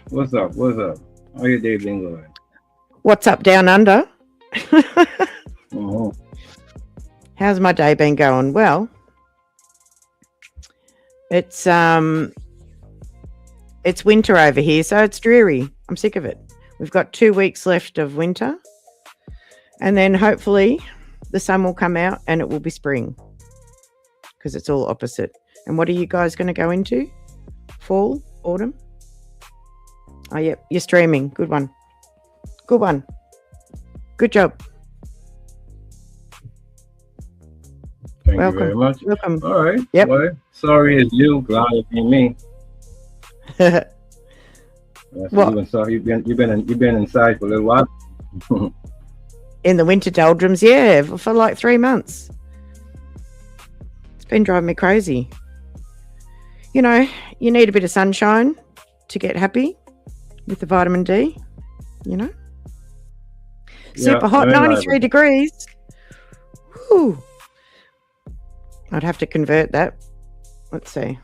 What's up? What's up? How your day been going? What's up down under? Mhm. How's my day been going? Well, it's it's winter over here, so it's dreary. I'm sick of it. We've got 2 weeks left of winter, and then hopefully the sun will come out and it will be spring because it's all opposite. And what are you guys going to go into? Fall, autumn? Oh, yep, you're streaming. Good one. Good one. Good job. Thank you Welcome. very much. Welcome. All right. Yep. Well, sorry it's you. Glad it be me. That's What? You've been inside for a little while. In the winter doldrums, yeah, for like 3 months. It's been driving me crazy. You know, you need a bit of sunshine to get happy with the vitamin D, you know. Super Yeah, hot, I ain't lying 93 about degrees. Whew. I'd have to convert that. Let's see.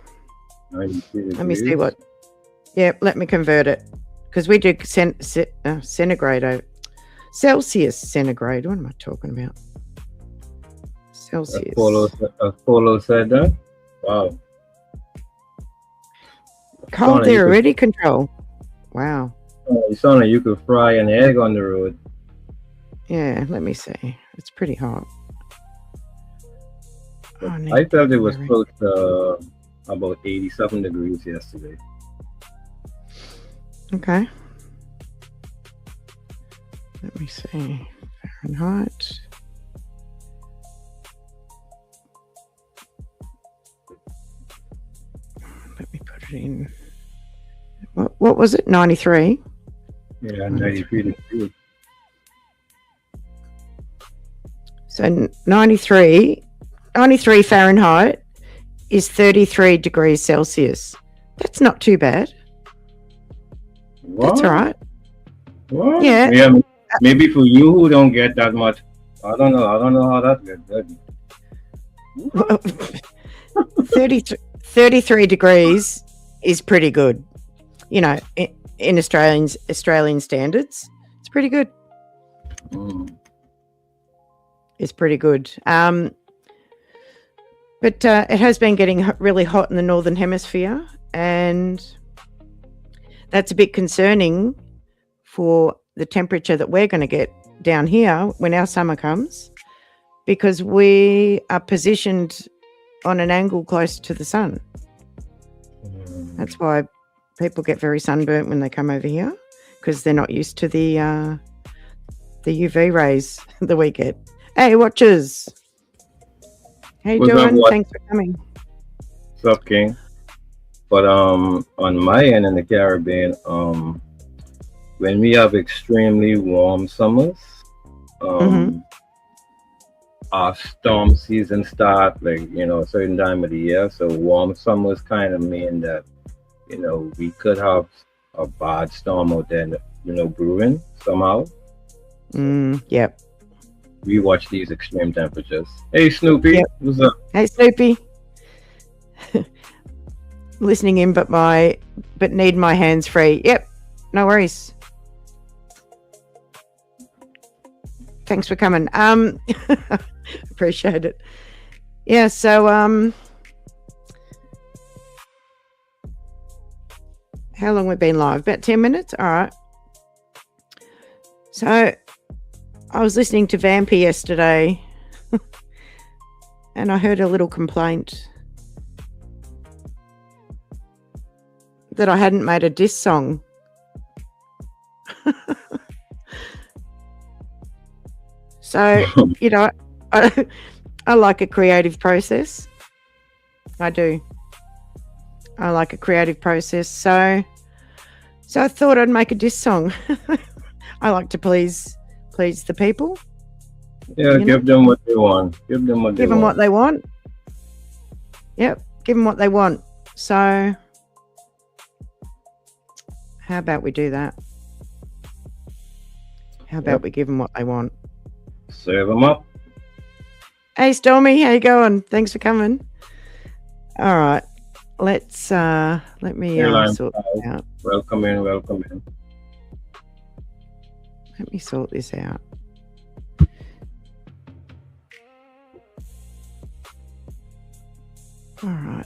that. 93 Let me see degrees. what. Yeah, let me convert it. Because we do centigrade. Celsius centigrade. What am I talking about? Celsius. Apollo said that. Wow. Cold Sound like there you could, already, control. Wow. you sound like you could fry an egg on the road. Yeah, let me see. It's pretty hot. Oh, I need I to felt it was convert it. close to about 87 degrees yesterday. Okay. Let me see. Fahrenheit. Let me put it in. What was it? 93? Yeah, 93. 93 degrees. So 93 Fahrenheit is 33 degrees Celsius. That's not too bad. That's What? all right. What? Yeah. Yeah, maybe for you who don't get that much. I don't know. I don't know how that gets good. 33 degrees is pretty good. You know, in Australian standards, it's pretty good. Mm. It's pretty good. But it has been getting really hot in the northern hemisphere, and that's a bit concerning for the temperature that we're going to get down here when our summer comes, because we are positioned on an angle close to the sun. Mm. That's why people get very sunburnt when they come over here, because they're not used to the UV rays that we get. Hey, watchers. How you What's up, doing? what? Thanks for coming. What's up, King? But on my end in the Caribbean, when we have extremely warm summers, Mm-hmm. our storm season start like a certain time of the year. So warm summers kind of mean that we could have a bad storm out there, brewing somehow. Yep. We watch these extreme temperatures. Hey, Snoopy, Yep. what's up? Hey, Snoopy. Listening in, but need my hands free. Yep. No worries. Thanks for coming. Appreciate it. Yeah. So how long we've been live? About 10 minutes. All right. So I was listening to Vampy yesterday and I heard a little complaint that I hadn't made a diss song. So, I like a creative process. I do. I like a creative process. So I thought I'd make a diss song. I like to please the people. Yeah, give them what they want. Give them what they Give them want. what they want. Yep, give them what they want. So how about we do that? How about we give them what they want? Serve them up. Hey, Stormy, how you going? Thanks for coming. All right, let me Airline sort this out. Welcome in, welcome in. Let me sort this out. All right.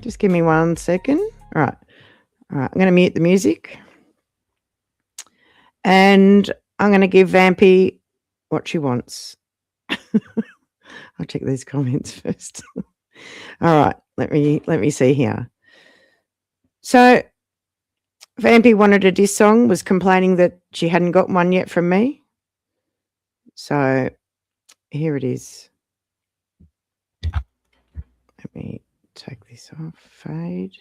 Just give me 1 second. All right. All right. I'm going to mute the music. And I'm going to give Vampy what she wants. I'll check these comments first. All right. Let me see here. So Vampy wanted a diss song, was complaining that she hadn't got one yet from me. So here it is. Let me take this off. Fade.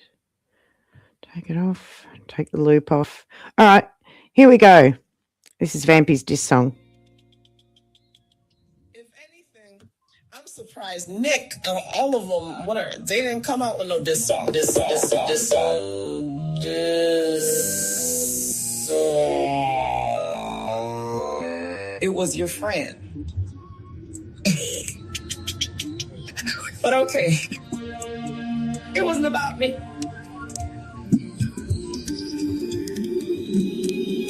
Take it off. Take the loop off. All right. Here we go. This is Vampy's diss song. If anything, I'm surprised Nick and all of them, they didn't come out with no diss song. It was your friend. But okay. It wasn't about me.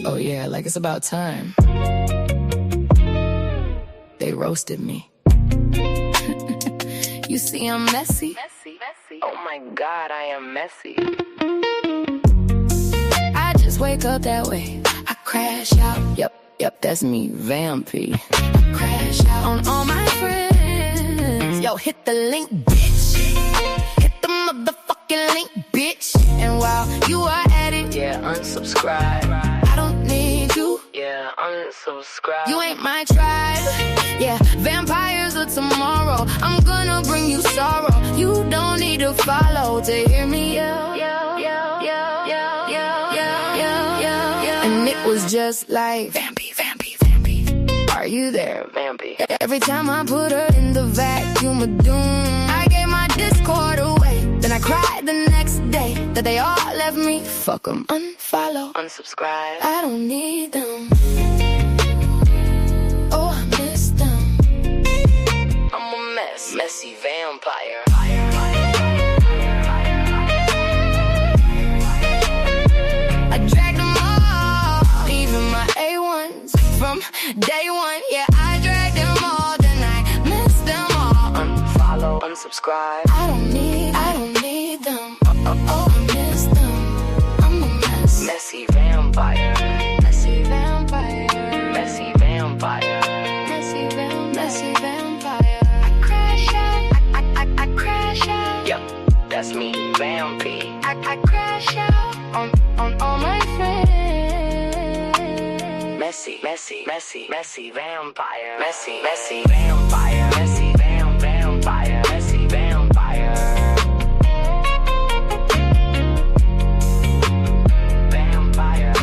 Oh yeah, like it's about time. They roasted me. You see, I'm messy. Oh my God, I am messy. I just wake up that way. I crash out. Yep, that's me, Vampy. I crash out on all my friends. Yo, hit the link, bitch. Hit the motherfucking link, bitch. And while you are at it, yeah, unsubscribe. I don't need you. Yeah, unsubscribe. You ain't my tribe. Yeah, vampires of tomorrow. I'm gonna bring you sorrow. You don't need to follow to hear me yell. And it was just like Vampy. Are you there, Vampy? Every time I put her in the vacuum of doom, I gave my Discord away. Then I cried the next day that they all left me. Fuck them. Unfollow, unsubscribe. I don't need them. Oh, I miss them. I'm a mess, messy vampire. I dragged them all, even my A1s from day one. Yeah, I dragged them all, then I missed them all. Unfollow, unsubscribe. I don't need them. Oh, I miss them. I'm a mess. Messy vampire. Messy vampire. Messy vampire. Messy vampire. I crash out. I crash out. Yep, that's me, Vampy. I crash out on all my friends. Messy vampire. Messy vampire. Messy vampire. Messy vampire. Vampire.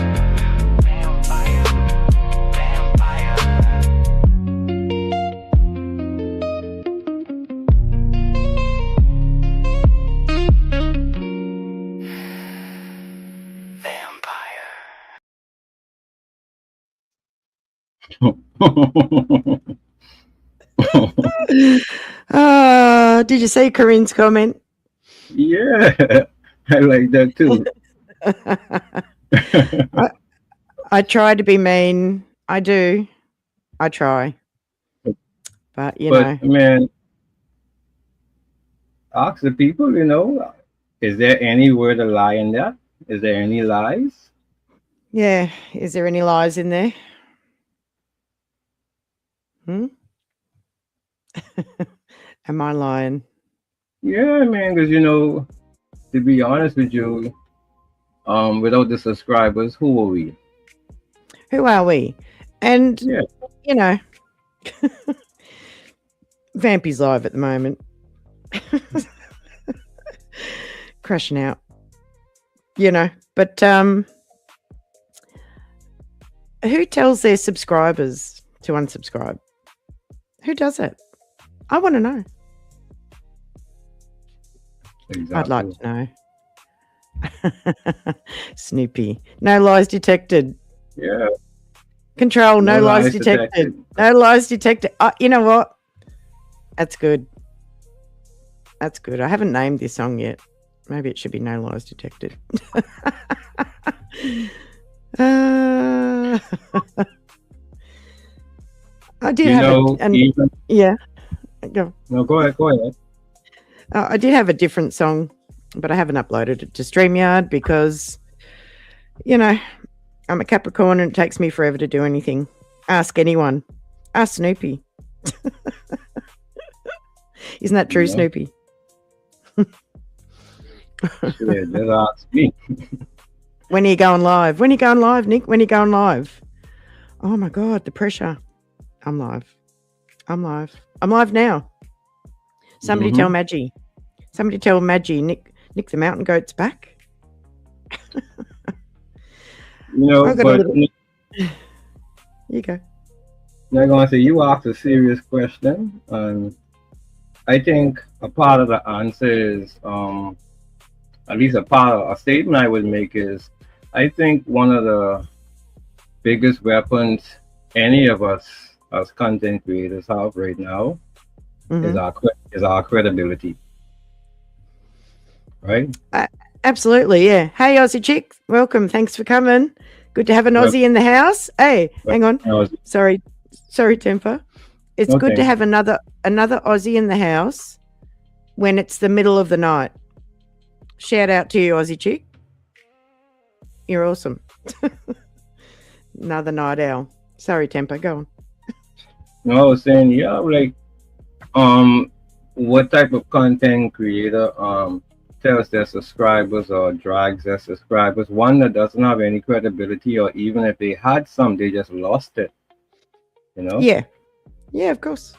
Did you see Corinne's comment? Yeah, I like that too. I try to be mean. I do. I try. But, you know. Man, ask the people, is there any word of lie in that? Is there any lies? Yeah. Is there any lies in there? Am I lying? Yeah, man, because, to be honest with you, without the subscribers, who are we? Who are we? And, yeah. Vampy's live at the moment. Crashing out. But who tells their subscribers to unsubscribe? Who does it? I want to know. Exactly. I'd like to know. Snoopy. No lies detected. Yeah. Control. No lies detected. No lies detected. You know what? That's good. That's good. I haven't named this song yet. Maybe it should be no lies detected. I did You have know, even yeah. Go. no, go ahead, go ahead. I did have a different song, but I haven't uploaded it to StreamYard because, you know, I'm a Capricorn and it takes me forever to do anything. Ask anyone. Ask Snoopy. Isn't that true, Yeah. Snoopy? Yeah, just ask me. When are you going live? When are you going live, Nick? When are you going live? Oh my God, the pressure. I'm live. I'm live. I'm live now. Somebody tell Maggie. Somebody tell Maggie, Nick the mountain goat's back. You know, I got a but little- You go. I'm gonna say you asked a serious question, and I think a part of the answer is, at least a part of a statement I would make is, I think one of the biggest weapons any of us as content creators have right now is our credibility, right? Absolutely, yeah. Hey, Aussie chick, welcome. Thanks for coming. Good to have an Aussie in the house. Hey, hang on. Sorry, Temper. It's good to have another Aussie in the house when it's the middle of the night. Shout out to you, Aussie chick. You're awesome. Another night owl. Sorry, Temper. Go on. No, I was saying, yeah, like, what type of content creator tells their subscribers or drags their subscribers? One that doesn't have any credibility, or even if they had some, they just lost it. You know? Yeah, of course.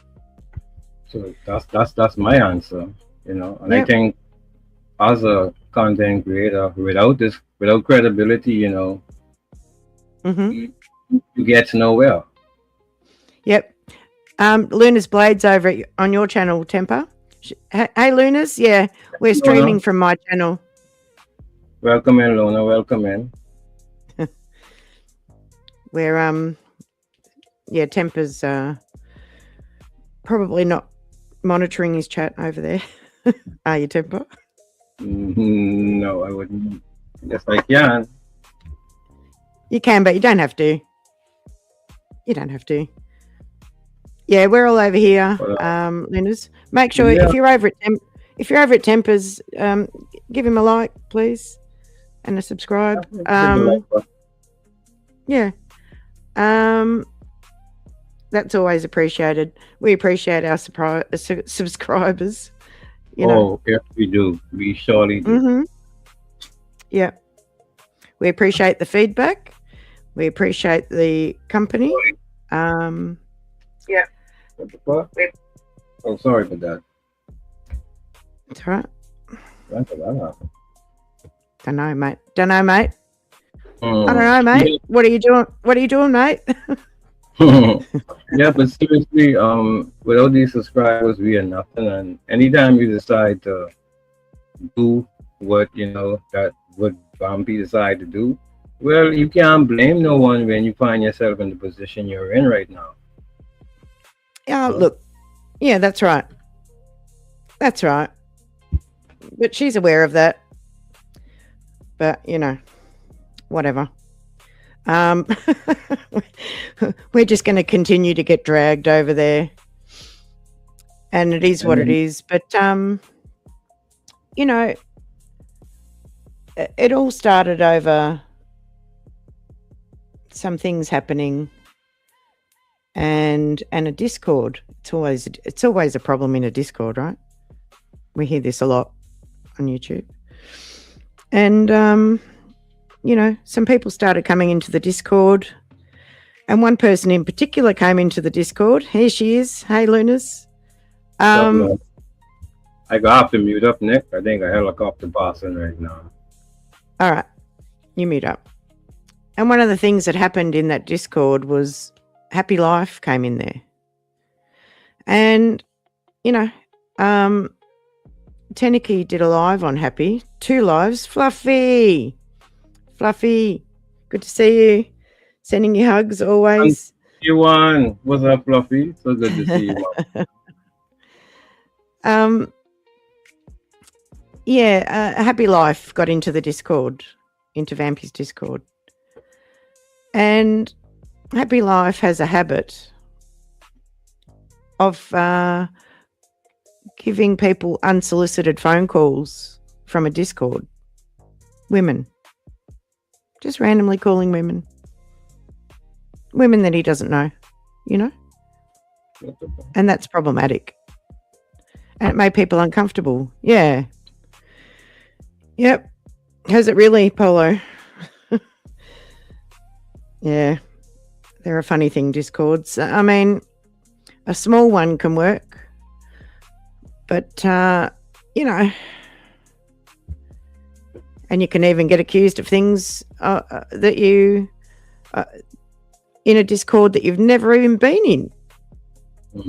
So that's my answer. You know, and I think as a content creator, without credibility, you know, you get nowhere. Yep. Luna's Blades over on your channel, Temper. Hey, Luna's. Yeah, we're streaming from my channel. Welcome in, Luna. Welcome in. We're Temper's probably not monitoring his chat over there. Are you, Temper? No, I wouldn't. Yes, I can. You can, but you don't have to. You don't have to. Yeah, we're all over here, Lunas. Make sure if you're over at Temper's, give him a like, please, and a subscribe. Yeah. That's always appreciated. We appreciate our subscribers. You know. Yes, we do. We surely do. Yeah. We appreciate the feedback. We appreciate the company. Yeah. What the fuck? Oh, sorry for that. It's all right. That's what happened. Don't know, mate. I don't know, mate. Yeah. What are you doing, mate? Yeah, but seriously, without these subscribers, we are nothing. And anytime you decide to do what that what Bumpy decide to do, well, you can't blame no one when you find yourself in the position you're in right now. Yeah, look. Yeah, that's right. That's right. But she's aware of that. But whatever. We're just going to continue to get dragged over there, and it is what it is. But it all started over some things happening, and a Discord. It's always a problem in a Discord, right? We hear this a lot on YouTube, and some people started coming into the Discord, and one person in particular came into the Discord. Here she is. Hey, Lunas. I got to mute up, Nick. I think a helicopter passing right now. All right, you mute up. And one of the things that happened in that Discord was Happy Life came in there, and Teniki did a live on Happy, 2 lives. Fluffy, good to see you. Sending you hugs always. You won. What's up, Fluffy? So good to see you. Happy Life got into the Discord, into Vampy's Discord. And Happy Life has a habit of giving people unsolicited phone calls from a Discord. Women. Just randomly calling women. Women that he doesn't know, you know? And that's problematic. And it made people uncomfortable. Yeah. Yep. Has it really, Polo? Yeah. They're a funny thing, Discords. I mean, a small one can work. But, you know, and you can even get accused of things that you, in a Discord that you've never even been in.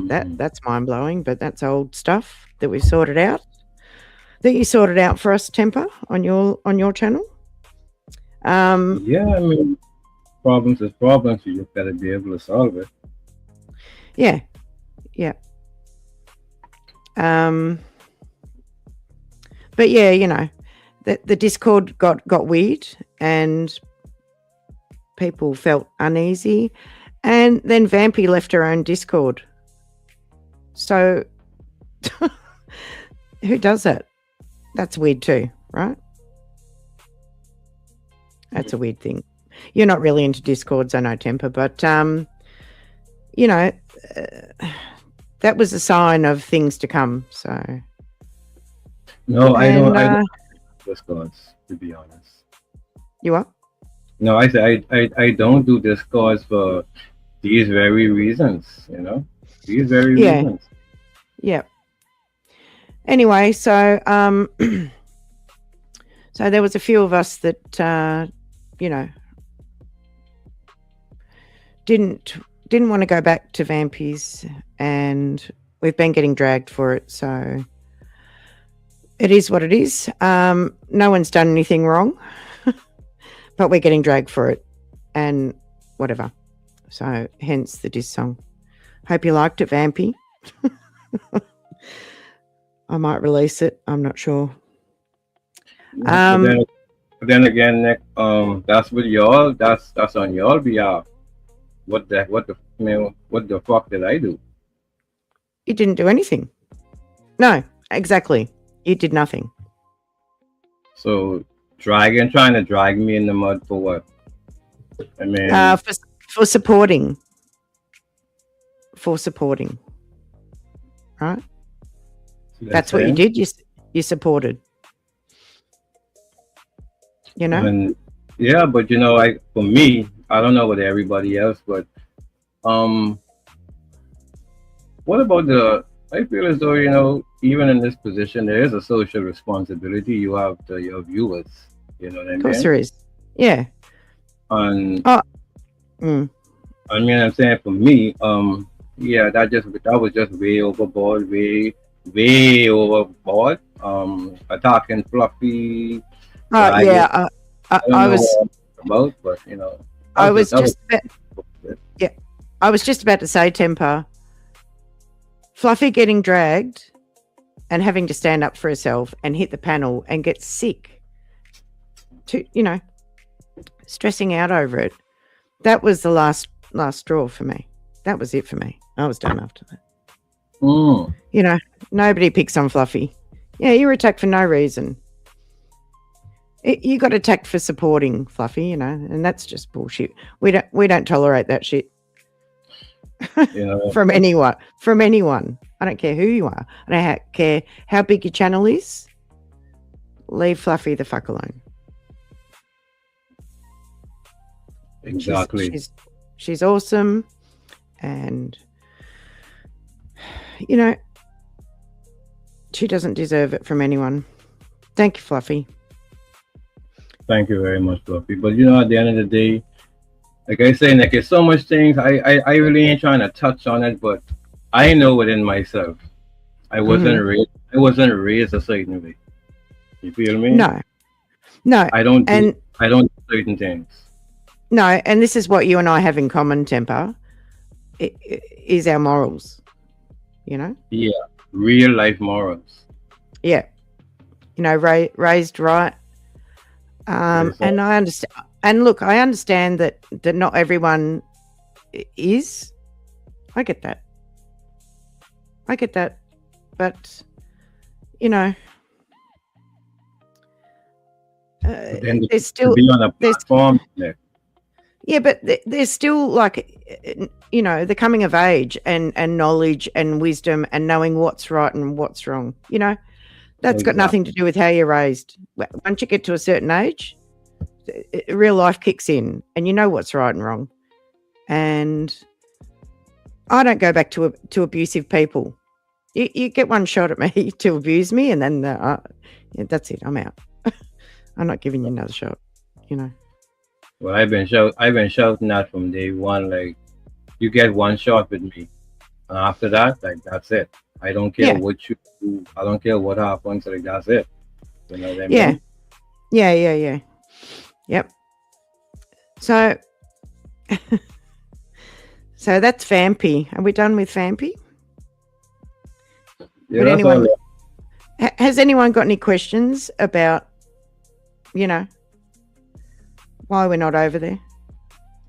That's mind-blowing, but that's old stuff that we've sorted out. That you sorted out for us, Temper, on your channel. Yeah, I mean, problems is problems. You just got to be able to solve it. Yeah. But yeah, you know, the Discord got weird and people felt uneasy, and then Vampy left her own Discord. So who does that? That's weird too, right? That's a weird thing. You're not really into Discords, I know, Temper, but you know, that was a sign of things to come. So no, I don't Discords, to be honest. You what? No, I say I don't do Discords for these very reasons. You know, these very reasons. Yeah. Anyway, so so there was a few of us that you know, didn't want to go back to Vampy's, and we've been getting dragged for it, so it is what it is. No one's done anything wrong, but we're getting dragged for it and whatever. So hence the diss song. Hope you liked it, Vampy. I might release it. I'm not sure. Then again, Nick, that's with y'all. That's on y'all behalf. What the fuck did I do? You didn't do anything. No, exactly. You did nothing. So trying to drag me in the mud for what? I mean, for supporting. For supporting. Right? That's what you did. You supported. You know? And, yeah, but you know, for me, I don't know about everybody else, but what about I feel as though, you know, even in this position, there is a social responsibility you have to your viewers. You know what I mean? Of course there is. Yeah. And I mean, I'm saying for me, yeah, that was just way overboard, way overboard. Attacking Fluffy. Yeah. I was about, but you know, I was just about to say, Temper, Fluffy getting dragged and having to stand up for herself and hit the panel and get sick, to, you know, stressing out over it. That was the last straw for me. That was it for me. I was done after that. You know, nobody picks on Fluffy. Yeah, you were attacked for no reason. You got attacked for supporting Fluffy, you know, and that's just bullshit. We don't tolerate that shit. Yeah. From anyone. I don't care who you are. I don't care how big your channel is. Leave Fluffy the fuck alone. Exactly. She's awesome, and you know, she doesn't deserve it from anyone. Thank you, Fluffy. Thank you very much, Fluffy. But you know, at the end of the day, like I say, Nick, there's so much things. I really ain't trying to touch on it, but I know within myself, I wasn't raised a certain way. You feel me? No. I don't do certain things. No, and this is what you and I have in common, Temper, is our morals, you know? Yeah, real life morals. Yeah. raised right. And I understand. And look, I understand that not everyone is. I get that. But then there's to still be on a platform, but there's still like the coming of age and knowledge and wisdom and knowing what's right and what's wrong. That's got nothing to do with how you're raised. Once you get to a certain age, real life kicks in, and you know what's right and wrong. And I don't go back to abusive people. You get one shot at me to abuse me, and then that's it. I'm out. I'm not giving you another shot. Well, I've been shouting that from day one. Like, you get one shot with me, and after that, like, that's it. I don't care what you do. I don't care what happens. Like, that's it. You know what I mean? Yeah. Yep. So, so that's Vampy. Are we done with Vampy? Yeah, that's all. Has anyone got any questions about, why we're not over there?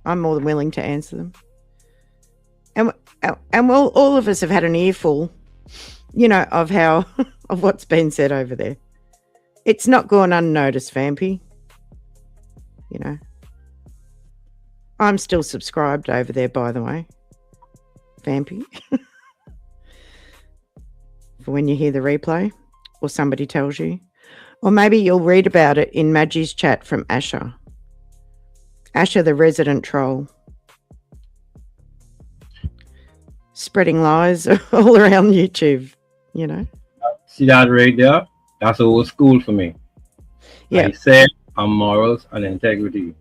I'm more than willing to answer them. And all of us have had an earful, of of what's been said over there. It's not gone unnoticed, Vampy. I'm still subscribed over there, by the way, Vampy. For when you hear the replay or somebody tells you. Or maybe you'll read about it in Maggie's chat from Asher. Asher, the resident troll. Spreading lies all around YouTube, See that right there? That's old school for me. Yeah. I said on morals and integrity.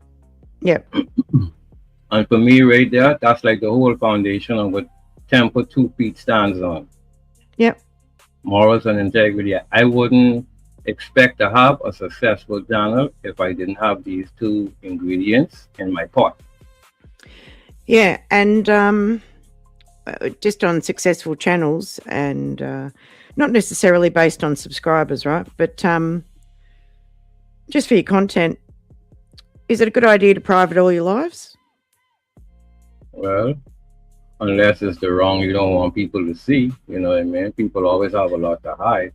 Yep. And for me right there, that's like the whole foundation of what Temple 2 Feet stands on. Yep. Morals and integrity. I wouldn't expect to have a successful channel if I didn't have these two ingredients in my pot. Yeah, and just on successful channels, and not necessarily based on subscribers, right? But just for your content, is it a good idea to private all your lives? Well, unless it's the wrong you don't want people to see, you know what I mean? People always have a lot to hide.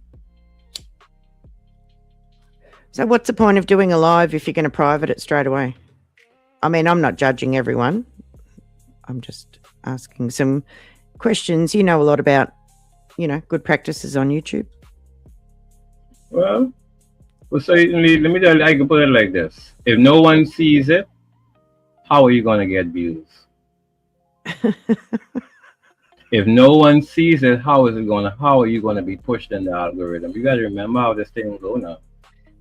So what's the point of doing a live if you're going to private it straight away? I mean, I'm not judging everyone. I'm just asking some questions. You know a lot about, good practices on YouTube. Well, certainly, let me tell you, I can put it like this. If no one sees it, how are you going to get views? If no one sees it, how are you going to be pushed in the algorithm? You got to remember how this thing go now.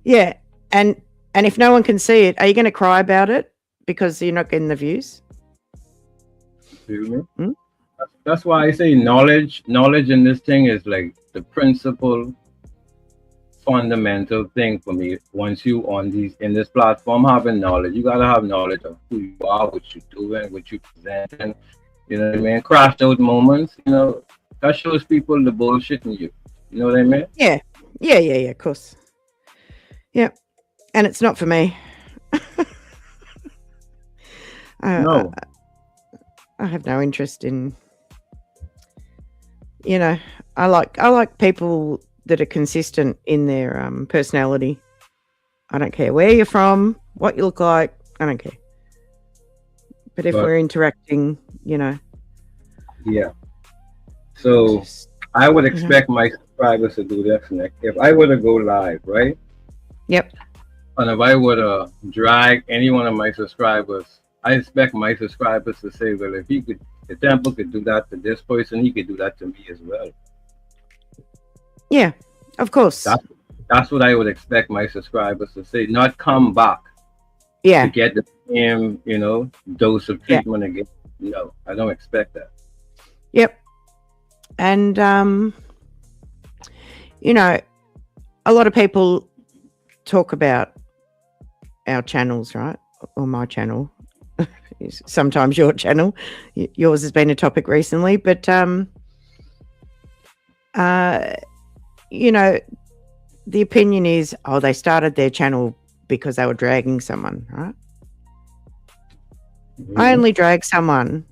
Yeah, and if no one can see it, are you going to cry about it because you're not getting the views? Feel me? Hmm? That's why I say knowledge in this thing is like the principal fundamental thing for me. Once you in this platform having knowledge, you gotta have knowledge of who you are, what you're doing, what you're presenting. You know what I mean? Crashed out moments, that shows people the bullshit in you. You know what I mean? Yeah, of course. Yeah, and it's not for me. No. I have no interest in, I like people that are consistent in their personality. I don't care where you're from, what you look like, I don't care. But if we're interacting, Yeah. So I would expect my subscribers to do this next. If I were to go live, right? Yep. And if I were to drag any one of my subscribers, I expect my subscribers to say, well, if Temple could do that to this person, he could do that to me as well. Yeah, of course. That's what I would expect my subscribers to say, not come back to get the same, dose of treatment again. No, I don't expect that. Yep. And, a lot of people talk about our channels, right? Or my channel. Sometimes your channel. Yours has been a topic recently, but the opinion is, oh, they started their channel because they were dragging someone, right? I only drag someone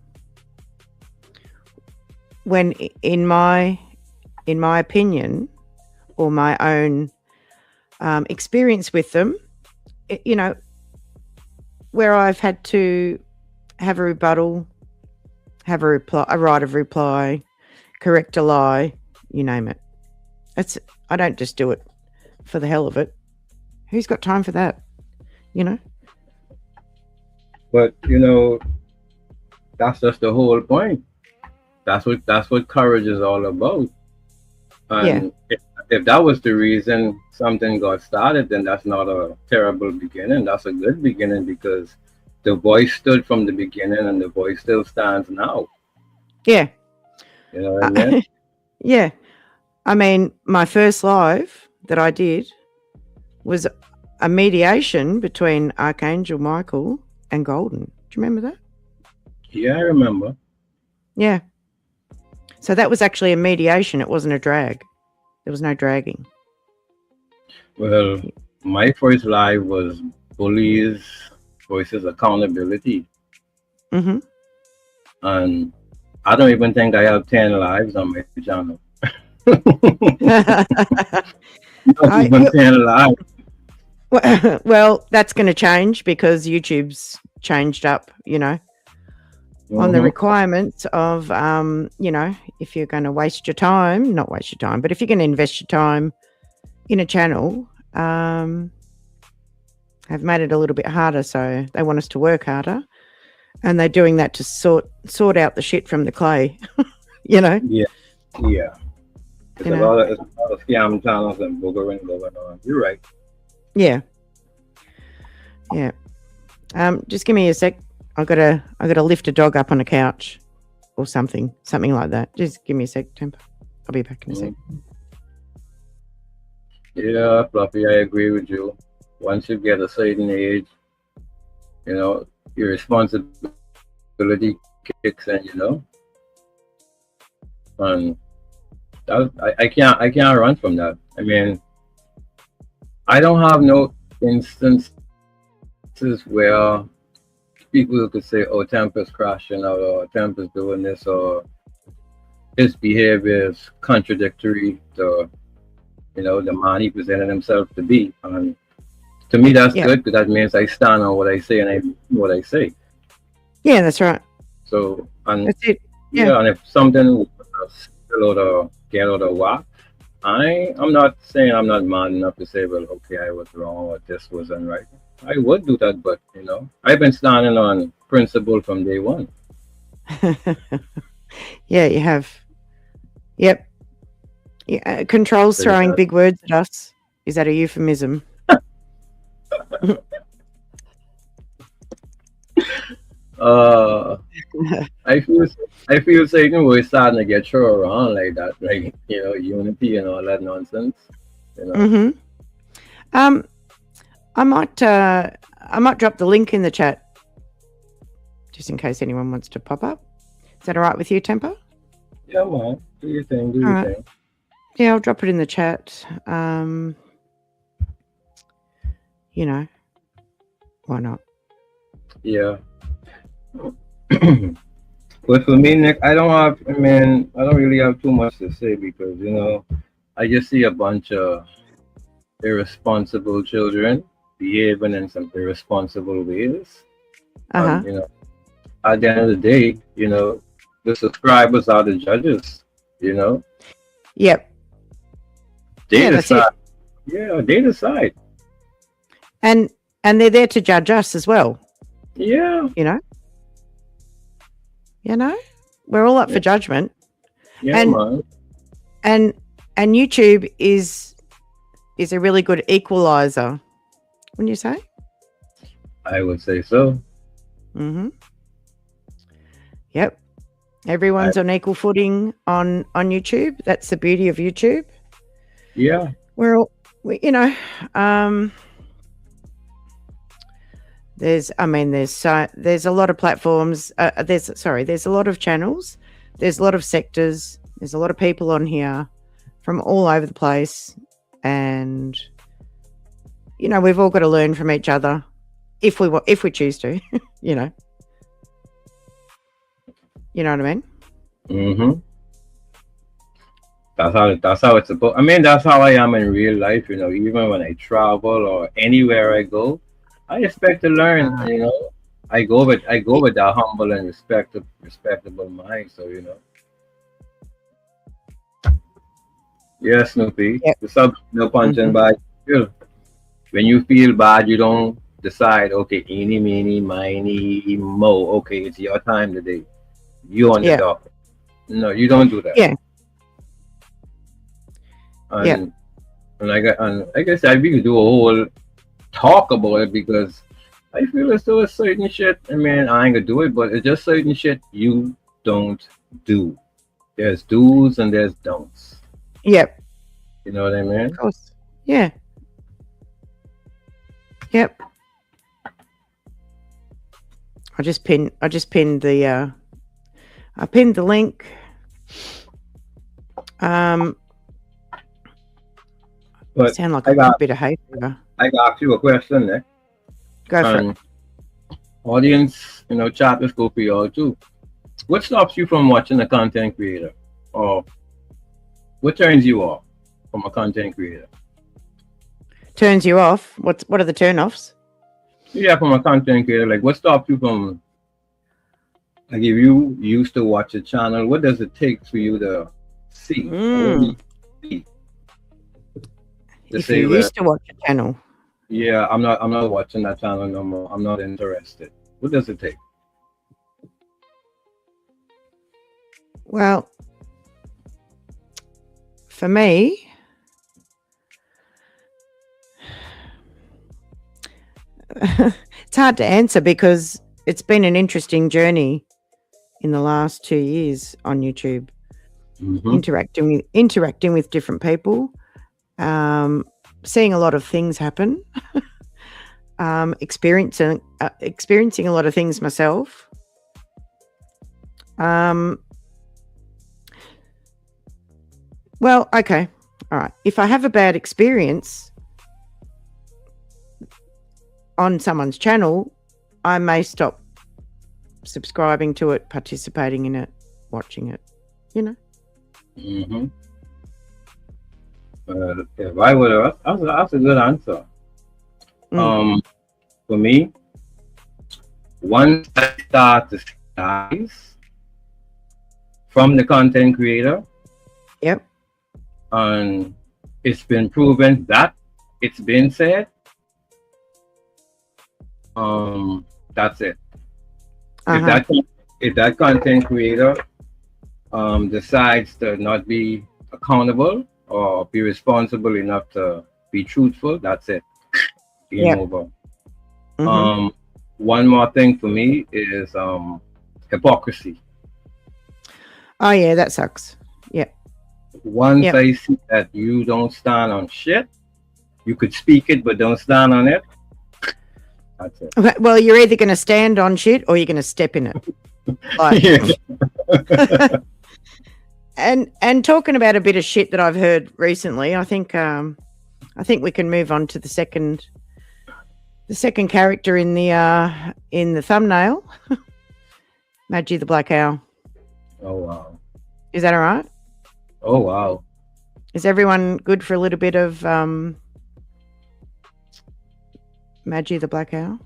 when, in my opinion, or my own experience with them, you know, where I've had to have a rebuttal, have a right of reply, correct a lie, you name it. I don't just do it for the hell of it. Who's got time for that? You know? But that's just the whole point. That's what courage is all about. And if that was the reason something got started, then that's not a terrible beginning. That's a good beginning, because the voice stood from the beginning and the voice still stands now. Yeah. You know what I mean? Yeah. I mean, my first live that I did was a mediation between Archangel Michael and Golden. Do you remember that? Yeah, I remember. Yeah. So that was actually a mediation. It wasn't a drag. There was no dragging. Well, my first live was Bullies Voices Accountability. Mm-hmm. And I don't even think I have 10 lives on my channel. Not even 10 lives. Well, that's going to change because YouTube's changed up, on the requirements of, if you're going to waste your time, not waste your time, but if you're going to invest your time in a channel, have made it a little bit harder. So they want us to work harder, and they're doing that to sort out the shit from the clay, Yeah. There's a lot of scam channels and boogering going on. You're right. Yeah. Just give me a sec. I gotta lift a dog up on a couch or something like that. Just give me a sec, Temper. I'll be back in a sec. Yeah, Fluffy, I agree with you. Once you get a certain age, your responsibility kicks in, and I can't run from that. I mean, I don't have no instances where people could say, oh, Temper's crashing out, or Temper's doing this, or his behavior is contradictory to, the man he presented himself to be. And to me, that's good, because that means I stand on what I say and I do what I say. Yeah, that's right. So, and that's it. Yeah, and if something get out of whack, I'm not saying I'm not man enough to say, well, okay, I was wrong, or this wasn't right. I would do that, but I've been standing on principle from day one. Yeah, you have. Yep. Yeah, Control's throwing big words at us. Is that a euphemism? I feel Satan was starting to get thrown around like that, like unity and all that nonsense. I might drop the link in the chat just in case anyone wants to pop up. Is that all right with you, Temper? Yeah, man. Do your thing. Do your thing. Yeah, I'll drop it in the chat. Why not? Yeah. But for me, Nick, I don't really have too much to say, because I just see a bunch of irresponsible children behaving in some irresponsible ways. At the end of the day, the subscribers are the judges. Yep. They decide. Yeah, they decide. And they're there to judge us as well. Yeah. We're all up for judgment. Yeah, man. And YouTube is a really good equalizer, wouldn't you say? I would say so. Yep. Everyone's on equal footing on YouTube. That's the beauty of YouTube. Yeah. We're all, there's a lot of platforms. There's a lot of channels. There's a lot of sectors. There's a lot of people on here from all over the place. and we've all got to learn from each other if we choose to. You know what I mean? Mm-hmm. That's how it's supposed. I mean, that's how I am in real life. Even when I travel or anywhere I go, I expect to learn. I go with that humble and respectable mind. So yeah, Snoopy. Yep. The sub no punching bag. When you feel bad, you don't decide. Okay, eeny, meeny, miny, mo. Okay, it's your time today. You on the dock. No, you don't do that. Yeah. And like I said, we could do a whole talk about it because I feel as though it's certain shit. I mean, I ain't gonna do it, but it's just certain shit you don't do. There's do's and there's don'ts. Yep. You know what I mean? Of course. Yeah. Yep. I pinned the link. But sound like a bit of hate. I got you a question there. Go for it. Audience, chat is go for y'all too. What stops you from watching a content creator? Or what turns you off from a content creator? Turns you off? What are the turn-offs? Yeah, from a content creator. Like, what stops you from, like, if you used to watch a channel, what does it take for you to see? If you used to watch a channel. Yeah, I'm not watching that channel no more. I'm not interested. What does it take? Well, for me, it's hard to answer because it's been an interesting journey in the last 2 years on YouTube. Interacting with different people, seeing a lot of things happen, experiencing a lot of things myself. Well, okay, all right. If I have a bad experience on someone's channel, I may stop subscribing to it, participating in it, watching it. If I would have, that's a good answer. For me, once I start to see from the content creator, yep, and it's been proven that it's been said, that's it. If that content creator decides to not be accountable or be responsible enough to be truthful, that's it. Game over. One more thing for me is hypocrisy. Oh yeah, that sucks. Yeah. Once I see that you don't stand on shit, you could speak it but don't stand on it. That's it. Okay, well, you're either going to stand on shit or you're going to step in it. And talking about a bit of shit that I've heard recently, I think we can move on to the second character in the thumbnail, Maggie the Black Owl. Oh wow! Is that all right? Oh wow! Is everyone good for a little bit of Maggie the Black Owl,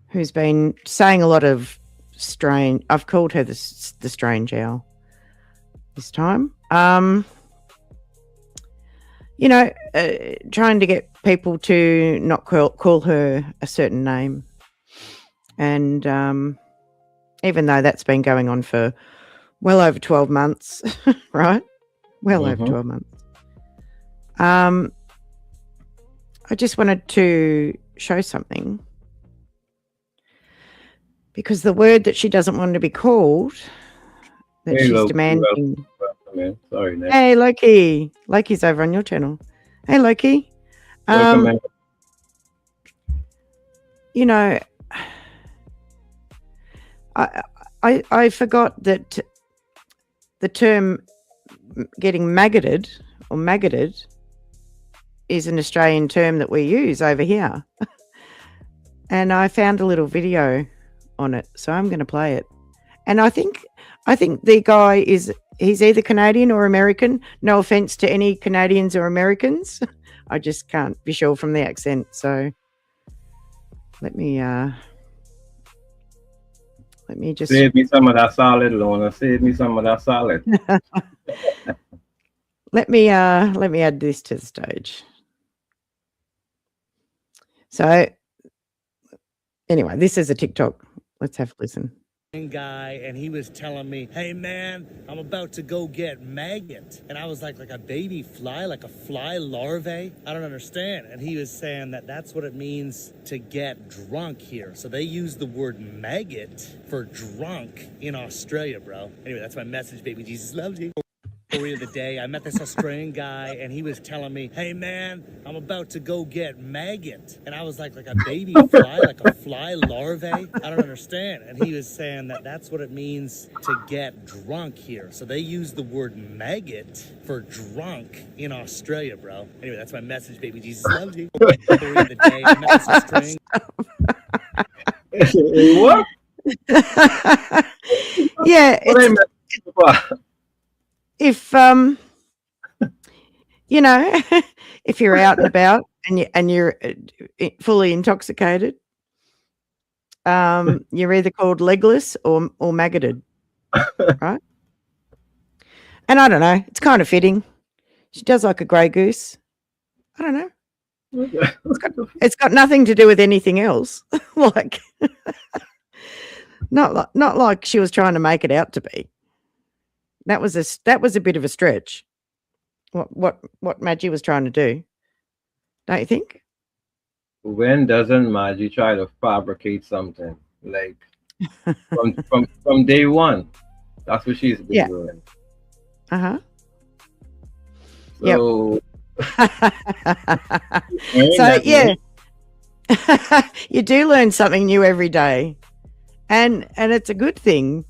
who's been saying a lot of strange. I've called her the strange owl this time. Trying to get people to not call her a certain name, and even though that's been going on for well over 12 months, right? Well over 12 months. I just wanted to show something because the word that she doesn't want to be called, that she's Loki, demanding. welcome. Sorry, Nick. Hey, Loki. Loki's over on your channel. Hey, Loki. Welcome, I forgot that the term getting maggoted or maggoted is an Australian term that we use over here. And I found a little video on it, so I'm going to play it. And I think the guy he's either Canadian or American. No offense to any Canadians or Americans. I just can't be sure from the accent. So let me just save me some of that salad, Lorna. Save me some of that salad. let me add this to the stage. So anyway, this is a TikTok. Let's have a listen. Guy, and he was telling me, hey man, I'm about to go get maggot. And I was like a baby fly, like a fly larvae. I don't understand. And he was saying that that's what it means to get drunk here. So they use the word maggot for drunk in Australia, bro. Anyway, that's my message, baby Jesus loves you. Story of the day, I met this Australian guy, and he was telling me, hey man, I'm about to go get maggot. And I was like a baby fly, like a fly larvae. I don't understand. And he was saying that that's what it means to get drunk here. So they use the word maggot for drunk in Australia, bro. Anyway, that's my message, baby Jesus loves you. Story of the day, I met this Australian. What? Yeah, if you know, if you're out and about and you're fully intoxicated, you're either called legless or maggoted, right? And I don't know, it's kind of fitting. She does like a grey goose. I don't know. It's got nothing to do with anything else. Like, not like she was trying to make it out to be. That was a bit of a stretch. What Maggie was trying to do, don't you think? When doesn't Maggie try to fabricate something like from day one? That's what she's been doing. So, so yeah, you do learn something new every day, and it's a good thing.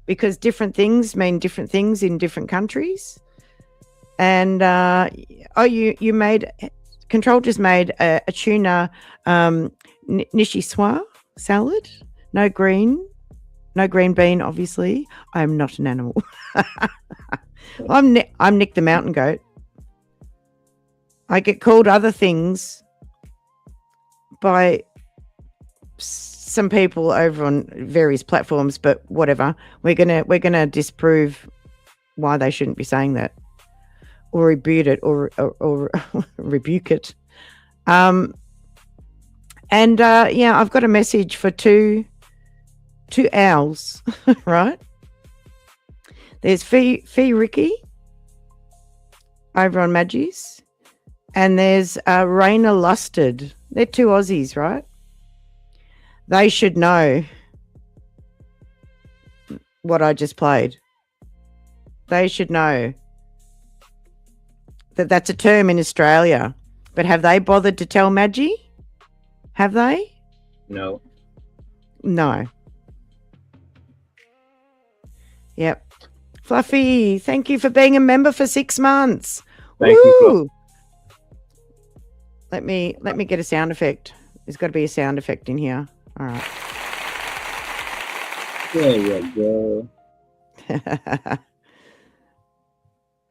Because different things mean different things in different countries. And you made Control just made a tuna nishisoa salad. No green bean, obviously. I am not an animal. I'm Nick the mountain goat. I get called other things by some people over on various platforms, but whatever. We're gonna disprove why they shouldn't be saying that, or rebuke it, or rebuke it. Yeah, I've got a message for two owls, right? There's Fee Ricky over on Maggies, and there's Raina Lusted. They're two Aussies, right? They should know what I just played. They should know that that's a term in Australia. But have they bothered to tell Maggie? Have they? No. No. Yep. Fluffy, thank you for being a member for 6 months. Thank you. Let me get a sound effect. There's got to be a sound effect in here. All right. There you go.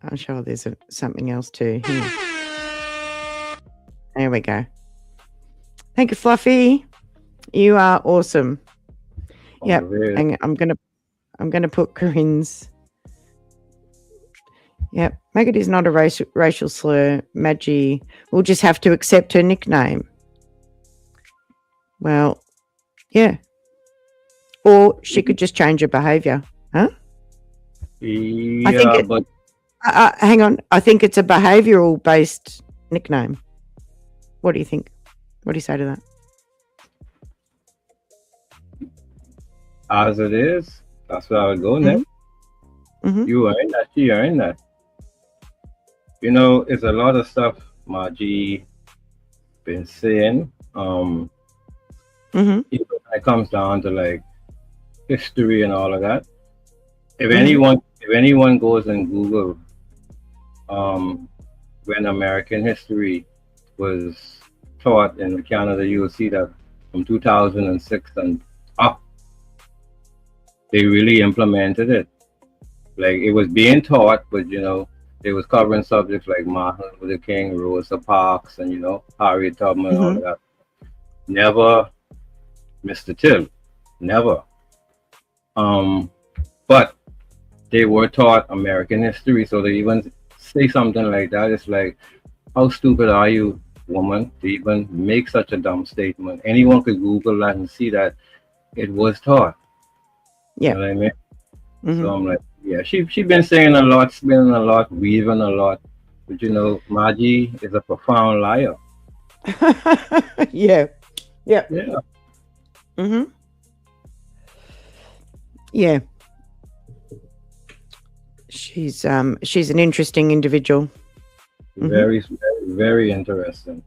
I'm sure there's something else too. Here. There we go. Thank you, Fluffy. You are awesome. Yep. And I'm gonna put Corinne's. Yep. Maggot is not a racial slur. Maggie will just have to accept her nickname. Well, yeah. Or she could just change her behaviour. Huh? Yeah, but hang on. I think it's a behavioural based nickname. What do you think? What do you say to that? As it is, that's where I would go now. Mm-hmm. You are in that. She are in that. You know, it's a lot of stuff Margie been saying. Even when it comes down to like history and all of that. If anyone goes and Google when American history was taught in Canada, you will see that from 2006 and up, they really implemented it. Like it was being taught, but they was covering subjects like Martin Luther King, Rosa Parks, and Harriet Tubman, all Mm-hmm. of that. Never Mr. Till, never. Um, but they were taught American history, so they even say something like that. It's like, how stupid are you, woman, to even make such a dumb statement? Anyone could Google that and see that it was taught. You Yeah. know what I mean? Mm-hmm. So I'm like, yeah, she been saying a lot, spinning a lot, weaving a lot. But Margie is a profound liar. Yeah. Yeah. Yeah. Mm-hmm. Yeah. She's an interesting individual. Mhm. Very, very, very interesting.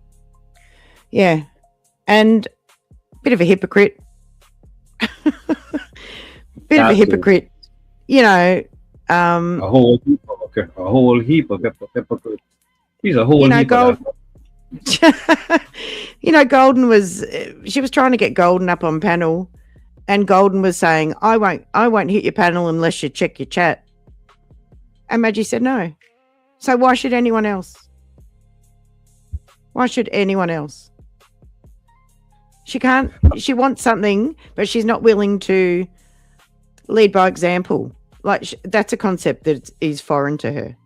Yeah. And bit of a hypocrite. Bit of a That's it. hypocrite. A whole heap of hypocrites. He's a whole heap of that. Golden she was trying to get Golden up on panel, and Golden was saying, I won't hit your panel unless you check your chat. And Maggie said no. So why should anyone else? Why should anyone else? She wants something, but she's not willing to lead by example. Like that's a concept that is foreign to her,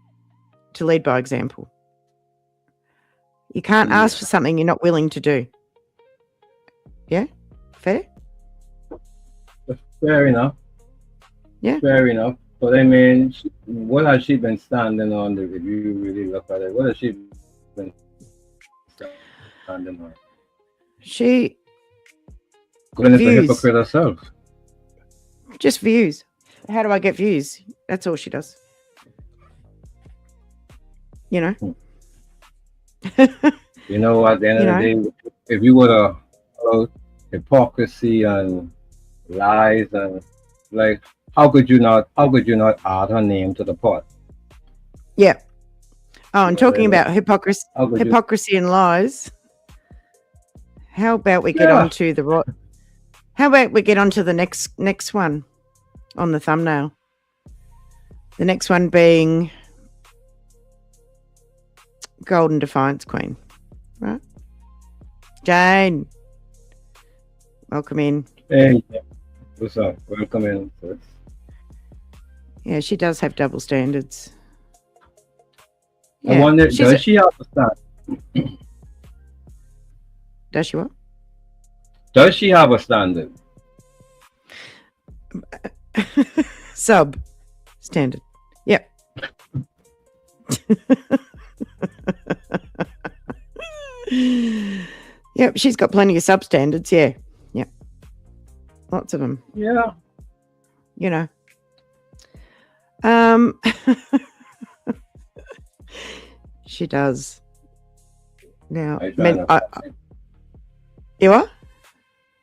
to lead by example. You can't ask for something you're not willing to do. Yeah? Fair? Fair enough. Yeah. Fair enough. But I mean, what has she been standing on? If you really look at it, what has she been standing on? She Gwen is a views. hypocrite herself. Just views. How do I get views? That's all she does. At the end of the day, if you were to follow hypocrisy and lies and like, how could you not add her name to the pot? Yeah. Oh, and talking about hypocrisy How could you? and lies. How about we get on to the next one on the thumbnail? The next one being Golden Defiance Queen. Right? Jane. Welcome in. Hey, what's up? Welcome in. Yeah, she does have double standards. I wonder, does she have a standard? Does she what? Does she have a standard? Sub standard. Yep. Yep, she's got plenty of substandards. Yeah. Yep. Lots of them. Yeah. She does. Now, you what?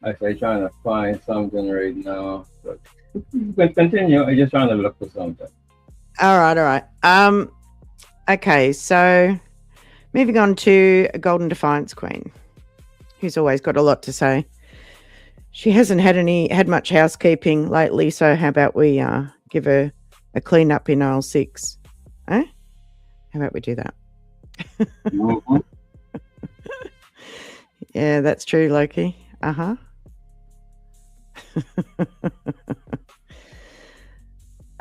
I say trying to find something right now. But you can continue. I'm just trying to look for something. All right. Okay, so moving on to a Golden Defiance Queen, who's always got a lot to say. She hasn't had much housekeeping lately, so how about we give her a clean up in aisle 6? Eh? How about we do that? Mm-hmm. Yeah, that's true, Loki. Uh-huh.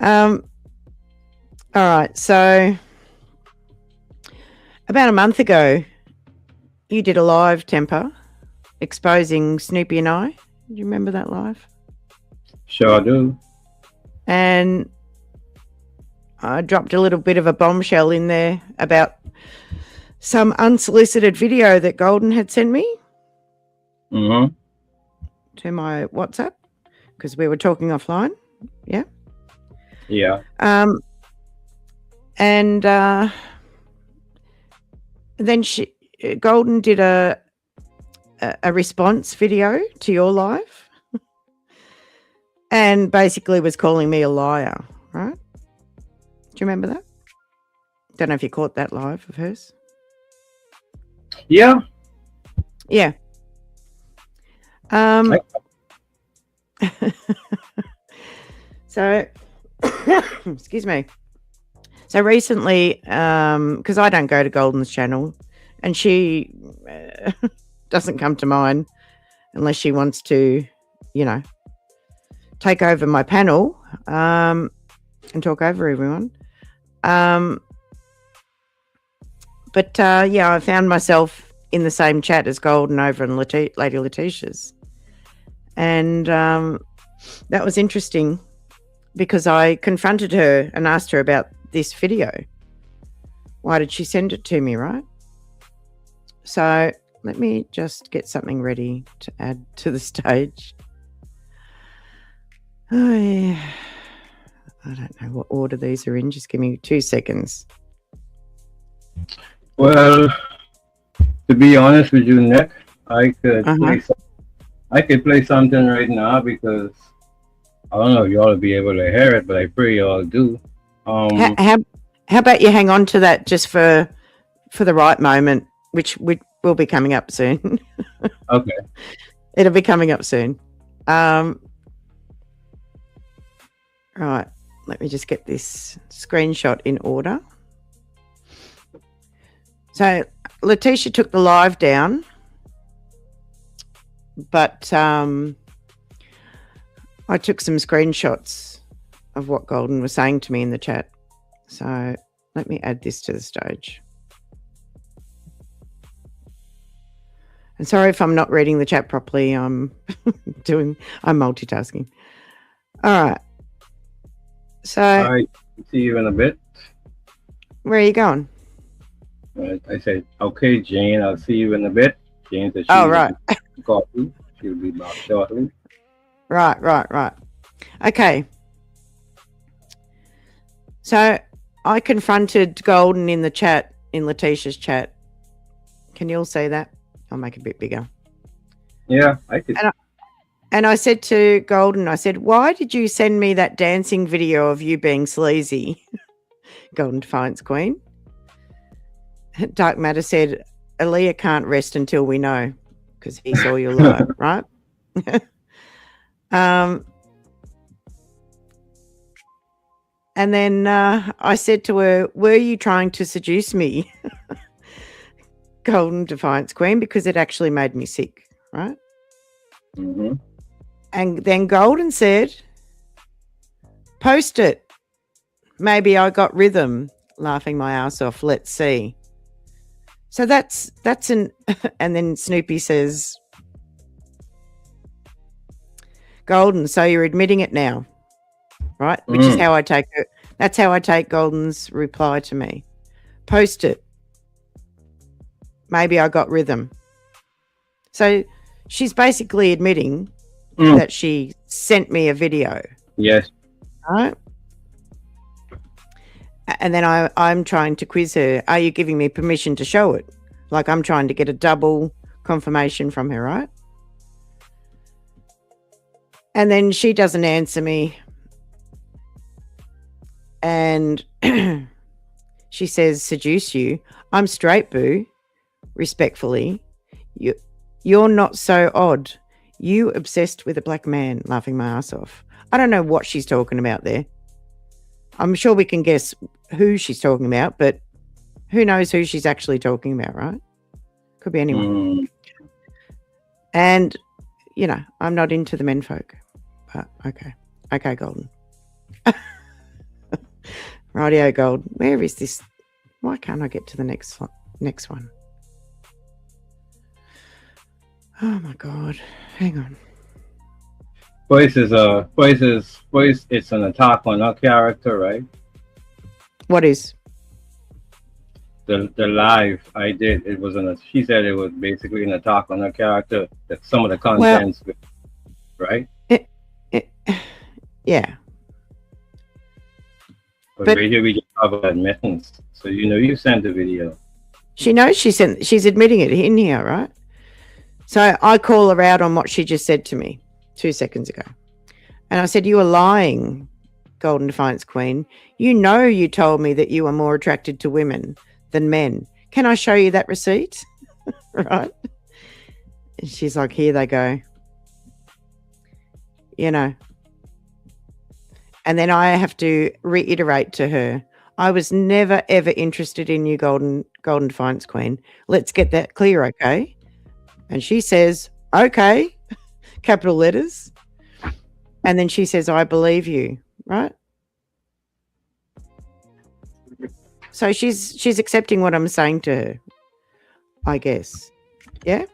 All right, so about a month ago, you did a live, Temper, exposing Snoopy and I. Do you remember that live? Sure do. And I dropped a little bit of a bombshell in there about some unsolicited video that Golden had sent me Mm-hmm. to my WhatsApp because we were talking offline. Yeah. Yeah. And then Golden did a response video to your live and basically was calling me a liar, right? Do you remember that? Don't know if you caught that live of hers. Yeah. Yeah. Um. So, excuse me. So recently, because I don't go to Golden's channel, and she doesn't come to mine unless she wants to, you know, take over my panel and talk over everyone. But yeah, I found myself in the same chat as Golden over in Lady Letitia's. And that was interesting because I confronted her and asked her about this video. Why did she send it to me, right? So let me just get something ready to add to the stage. Oh, yeah. I don't know what order these are in. Just give me 2 seconds. Well, to be honest with you, Nick, I could play something right now because I don't know if y'all will be able to hear it, but I pray y'all do. How about you hang on to that just for the right moment, which will be coming up soon. Okay. It'll be coming up soon. Right. Let me just get this screenshot in order. So Letitia took the live down, but I took some screenshots of what Golden was saying to me in the chat. So let me add this to the stage. And sorry if I'm not reading the chat properly. I'm multitasking. All right. So All right. See you in a bit. Where are you going? I said, okay, Jane, I'll see you in a bit. Jane said right. Coffee. She'll be back shortly. Right. Okay. So I confronted Golden in the chat, in Letitia's chat. Can you all see that? I'll make it a bit bigger. Yeah, I could. And I said to Golden, I said, why did you send me that dancing video of you being sleazy? Golden Defiance Queen. Dark Matter said, Aaliyah can't rest until we know, because he saw your live, right? And then I said to her, were you trying to seduce me? Golden Defiance Queen, because it actually made me sick, right? Mm-hmm. And then Golden said, post it. Maybe I got rhythm, laughing my ass off. Let's see. So that's an, and then Snoopy says, Golden, so you're admitting it now, right? Which is how I take it. That's how I take Golden's reply to me. Post it. Maybe I got rhythm. So she's basically admitting that she sent me a video. Yes. Right? And then I'm trying to quiz her. Are you giving me permission to show it? Like I'm trying to get a double confirmation from her, right? And then she doesn't answer me. And she says, seduce you. I'm straight, boo. Respectfully. You're not so odd. You obsessed with a black man, laughing my ass off. I don't know what she's talking about there. I'm sure we can guess who she's talking about, but who knows who she's actually talking about, right? Could be anyone. And, you know, I'm not into the menfolk. But okay. Okay, Golden. Rightio, Gold. Where is this? Why can't I get to the next one? Oh my God. Hang on. Voice, it's an attack on her character, right? What is? The live I did, it was she said it was basically an attack on her character, that some of the contents, right? Yeah. But right here we just have admittance. So you sent the video. She knows she's admitting it in here, right? So I call her out on what she just said to me 2 seconds ago. And I said, you are lying, Golden Defiance Queen. You know you told me that you are more attracted to women than men. Can I show you that receipt? right? And she's like, here they go. You know. And then I have to reiterate to her, I was never, ever interested in you, Golden Defiance Queen. Let's get that clear, okay? And she says, okay, capital letters. And then she says, I believe you, right? So she's accepting what I'm saying to her, I guess. Yeah?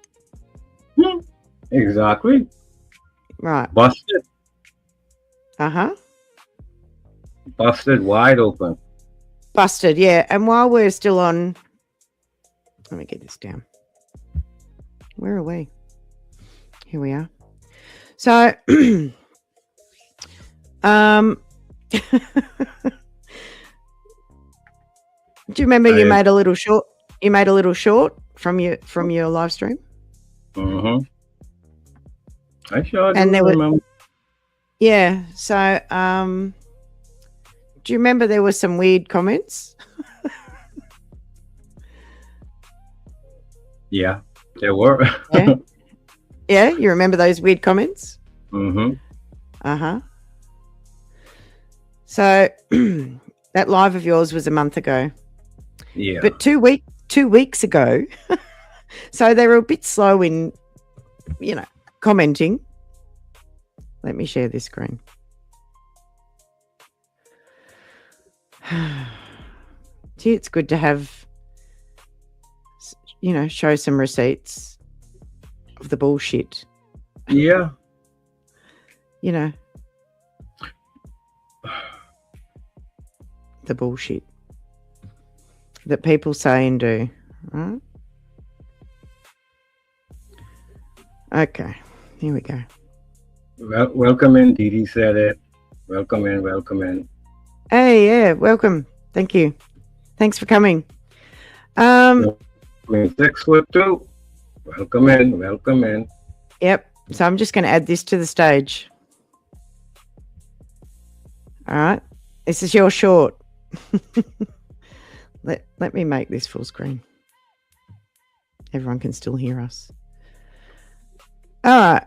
Exactly. Right. Busted. Uh-huh. Busted wide open. Busted, yeah. And while we're still on, let me get this down. Where are we? Here we are. So, do you remember you made a little short? You made a little short from your live stream. Mm-hmm. I sure do And there remember. Yeah. So, do you remember there were some weird comments? Yeah, there were. Yeah. Yeah, you remember those weird comments? Mm-hmm. Uh-huh. So that live of yours was a month ago. Yeah. But 2 weeks ago, so they were a bit slow in, commenting. Let me share this screen. See, it's good to have, show some receipts of the bullshit. Yeah. The bullshit that people say and do. Right? Okay, here we go. Well, welcome in. Dee Dee said it. Welcome in. Welcome in. Hey, yeah, welcome. Thank you. Thanks for coming. 6'2". Welcome in. Welcome in. Yep. So I'm just going to add this to the stage. All right. This is your short. Let me make this full screen. Everyone can still hear us. All right.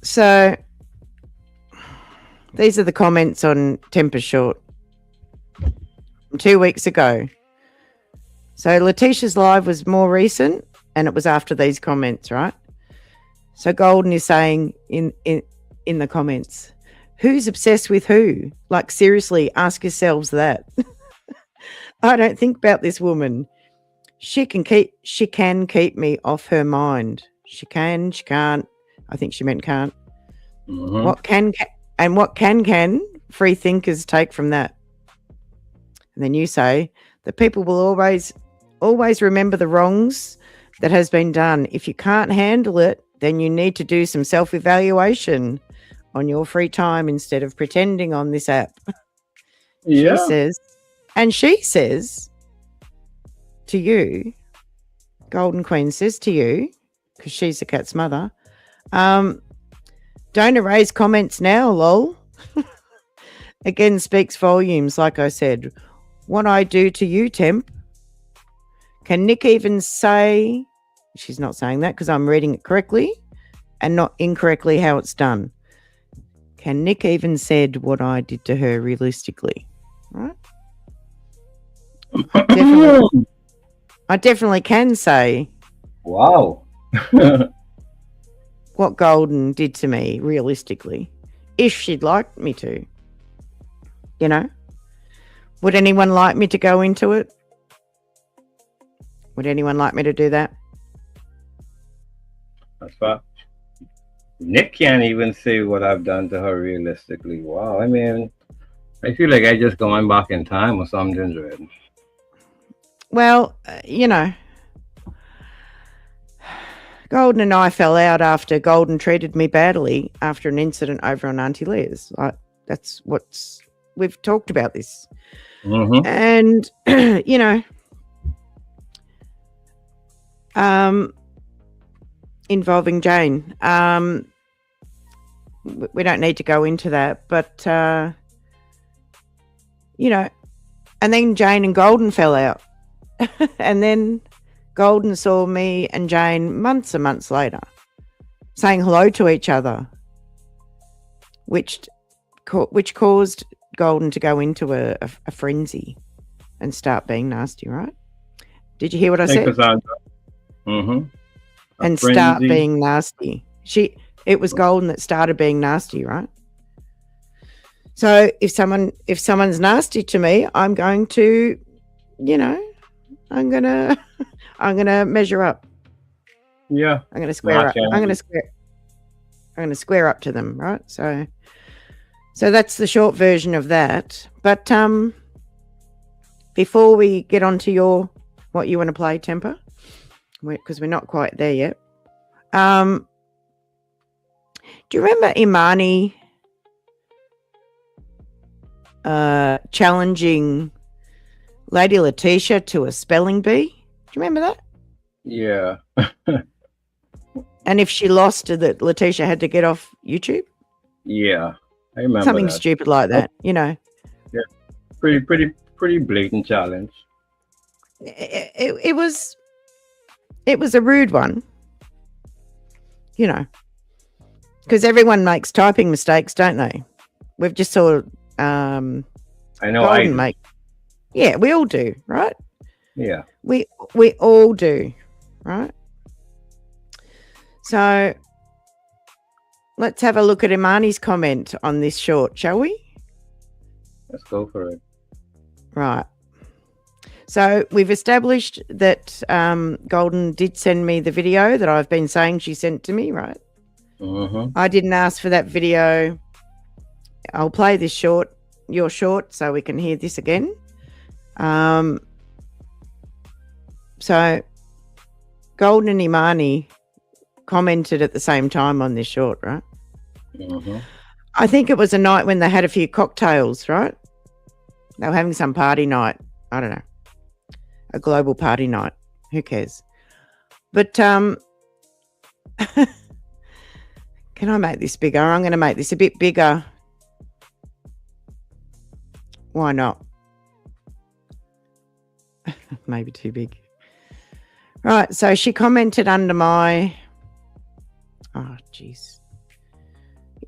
So these are the comments on Temper Short from 2 weeks ago. So Letitia's live was more recent, and it was after these comments, right? So Golden is saying in the comments, who's obsessed with who? Like, seriously, ask yourselves that. I don't think about this woman. She can keep me off her mind. She can't. I think she meant can't. Mm-hmm. What can free thinkers take from that? And then you say that people will always remember the wrongs that has been done. If you can't handle it, then you need to do some self-evaluation on your free time instead of pretending on this app. Yeah. She says to you, Golden Queen says to you, because she's the cat's mother, don't erase comments now, lol. Again, speaks volumes, like I said. What I do to you, Temp. Can Nick even say, she's not saying that because I'm reading it correctly and not incorrectly how it's done. Can Nick even said what I did to her realistically? Right? I definitely can say. Wow. What Golden did to me realistically, if she'd like me to. Would anyone like me to go into it? Would anyone like me to do that? That's fine. Nick can't even say what I've done to her realistically. Wow. I mean, I feel like I just going back in time or something, Dread. Well, Golden and I fell out after Golden treated me badly after an incident over on Auntie Leah's. That's what's... We've talked about this. Mm-hmm. And, involving Jane. We don't need to go into that, but, and then Jane and Golden fell out. And then Golden saw me and Jane months and months later saying hello to each other, which caused Golden to go into a frenzy and start being nasty, right? Did you hear what I said? Mm-hmm. And start being nasty. It was Golden that started being nasty, right? So if someone's nasty to me, I'm going to, I'm gonna measure up. Yeah. I'm gonna square up. I'm gonna square up to them, right? So that's the short version of that. But before we get on to what you want to play, Temper, because we're not quite there yet. Do you remember Imani challenging Lady Letitia to a spelling bee? Do you remember that? Yeah. And if she lost, that Letitia had to get off YouTube? Yeah, I remember something that. stupid like that, Yeah, pretty blatant challenge. It was a rude one, because everyone makes typing mistakes, don't they? We've just saw I know Golden make. Yeah, we all do, right? Yeah. We all do, right? So let's have a look at Imani's comment on this short, shall we? Let's go for it. Right. So we've established that Golden did send me the video that I've been saying she sent to me, right? Mm-hmm. I didn't ask for that video. I'll play this your short, so we can hear this again. So Golden and Imani commented at the same time on this short, right? Mm-hmm. I think it was a night when they had a few cocktails, right? They were having some party night. I don't know. A global party night. Who cares? But can I make this bigger? I'm going to make this a bit bigger. Why not? Maybe too big. Right, so she commented under my... Oh, jeez.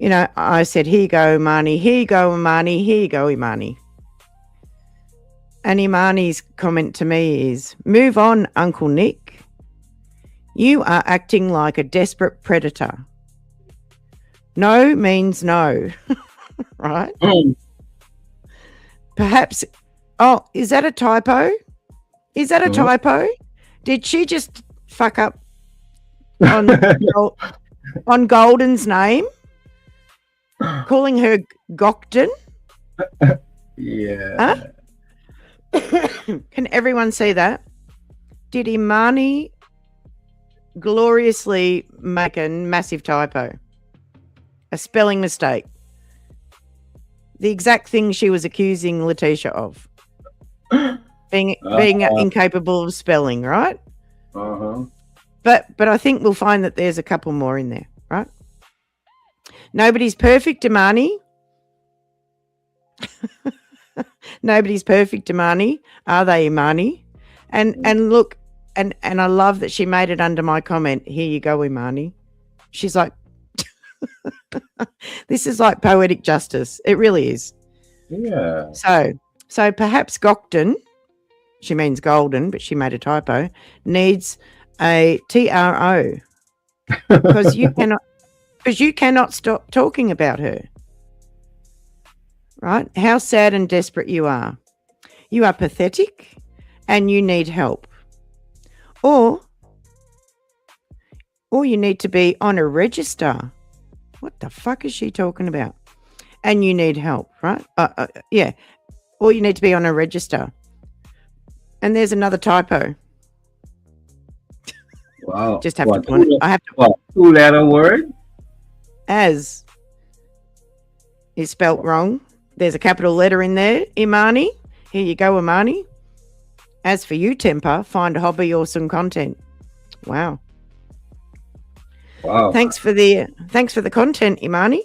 I said, here you go, Imani. Here you go, Imani. Here you go, Imani. And Imani's comment to me is, move on, Uncle Nick. You are acting like a desperate predator. No means no. Right? Perhaps... Oh, is that a typo? Is that a typo? Did she just fuck up on Golden's name? Calling her Gokden? Yeah. Huh? Can everyone see that? Did Imani gloriously make a massive typo? A spelling mistake? The exact thing she was accusing Letitia of. Being incapable of spelling, right? Uh-huh. But I think we'll find that there's a couple more in there, right? Nobody's perfect, Imani. Nobody's perfect, Imani. Are they, Imani? And look, and I love that she made it under my comment. Here you go, Imani. She's like, this is like poetic justice. It really is. Yeah. So perhaps Gokden, she means golden, but she made a typo, needs a TRO because you cannot stop talking about her. Right? How sad and desperate you are. You are pathetic and you need help. Or you need to be on a register. What the fuck is she talking about? And you need help, right? Yeah. Or you need to be on a register. And there's another typo. Wow. Just have to point it. I have to. What? 2-letter word? As is spelt wrong. There's a capital letter in there. Imani. Here you go, Imani. As for you, Temper, find a hobby or some content. Wow. Wow. Thanks for the content, Imani.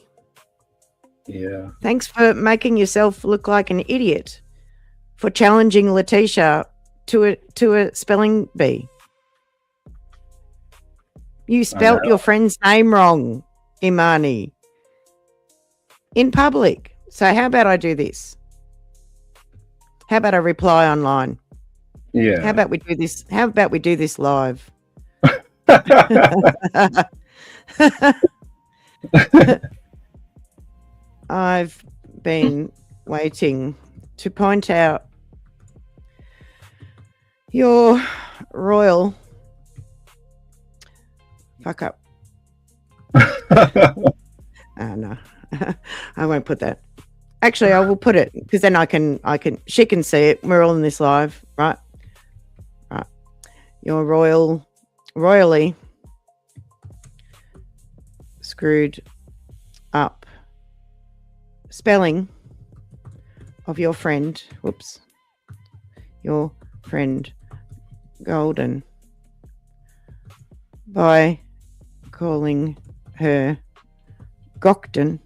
Yeah. Thanks for making yourself look like an idiot for challenging Letitia to a spelling bee. You spelt your friend's name wrong, Imani, in public. So how about I do this? How about I reply online? Yeah. How about we do this? How about we do this live? I've been waiting to point out your royal fuck up. No, I won't put that. Actually, I will put it because then she can see it. We're all in this live, right? Right. Your royally screwed up spelling of your friend. Whoops. Your friend Golden by calling her Gokton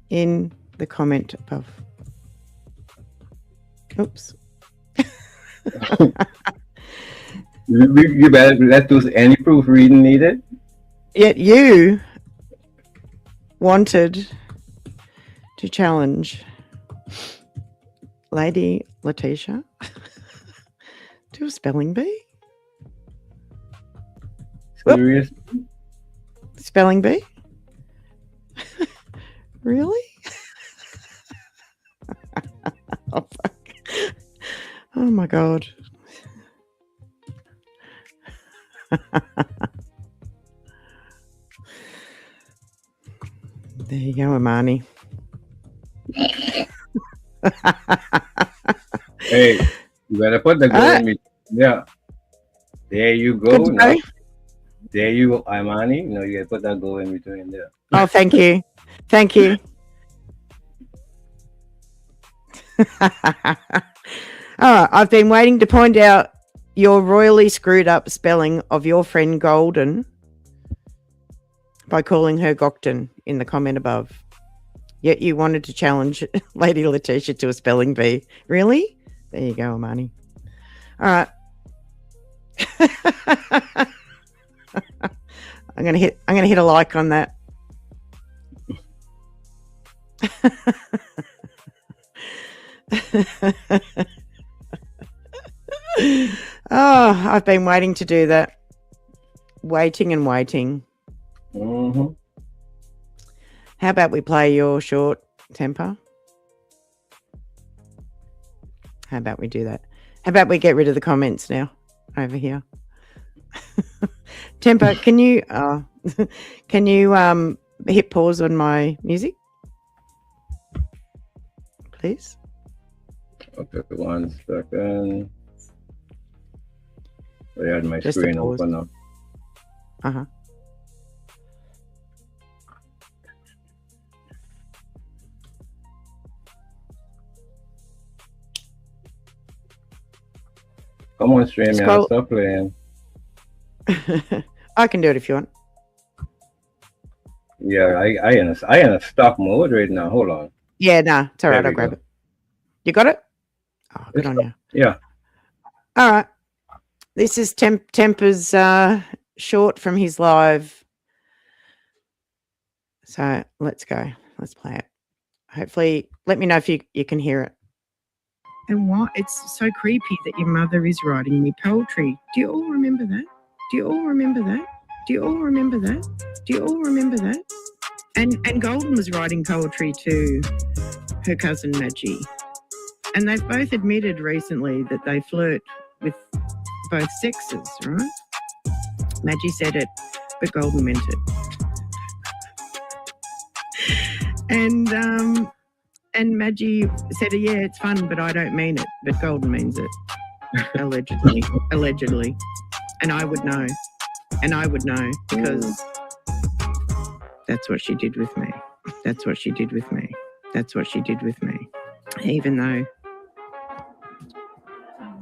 in the comment above. Oops. You better let those any proofreading needed. Yet you wanted to challenge Lady Letitia to a spelling bee. Serious? Spelling bee? Really? Oh, fuck. Oh my God. There you go, Imani. Hey, you better put the go in me. Yeah. There you go. No. There you go, Imani. No, you gotta put that go in between there. Oh, thank you. Thank you. All right, I've been waiting to point out your royally screwed up spelling of your friend Golden by calling her Gokton in the comment above. Yet you wanted to challenge Lady Letitia to a spelling bee. Really? There you go, Imani. All right. I'm gonna hit a like on that. Oh, I've been waiting to do that. Waiting and waiting. Mm-hmm. How about we play your short temper? How about we do that? How about we get rid of the comments now over here? Temper, can you hit pause on my music? Please. Okay, 1 second. I had my Just screen open up. Uh-huh. Come on, stream, yeah, stop playing. I can do it if you want. Yeah, I in a stop mode right now. Hold on. Yeah, nah, it's all right. I'll grab it. You got it? Oh, good on you. Yeah. All right. This is Temper's short from his live. So let's go. Let's play it. Hopefully, let me know if you can hear it. And what? It's so creepy that your mother is writing me poetry. Do you all remember that? Do you all remember that? Do you all remember that? Do you all remember that? And Golden was writing poetry to her cousin Maggie. And they've both admitted recently that they flirt with both sexes, right? Maggie said it, but Golden meant it. And Maggie said, yeah, it's fun, but I don't mean it. But Golden means it. Allegedly. And I would know. And I would know because that's what she did with me. That's what she did with me. That's what she did with me. Even though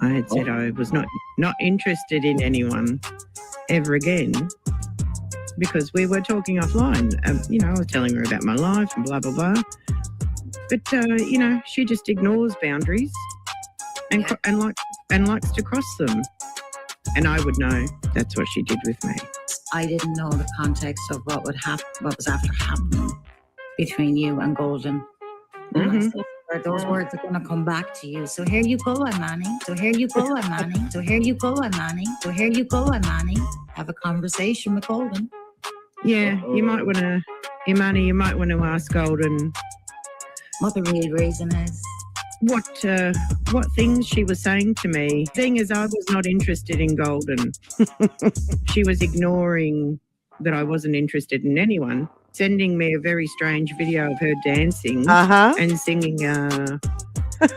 I had said I was not interested in anyone ever again because we were talking offline. I was telling her about my life and blah, blah, blah. But, she just ignores boundaries and likes to cross them. and I would know that's what she did with me. I didn't know the context of what would happen, what was after happening between you and Golden. And I said, those words are going to come back to you. So here you go, Imani. So here you go, Imani. So here you go, Imani. So here you go, Imani. Have a conversation with Golden. Yeah, you might want to, Imani, you might want to ask Golden what the real reason is. What things she was saying to me. Thing is, I was not interested in Golden. She was ignoring that I wasn't interested in anyone, sending me a very strange video of her dancing and singing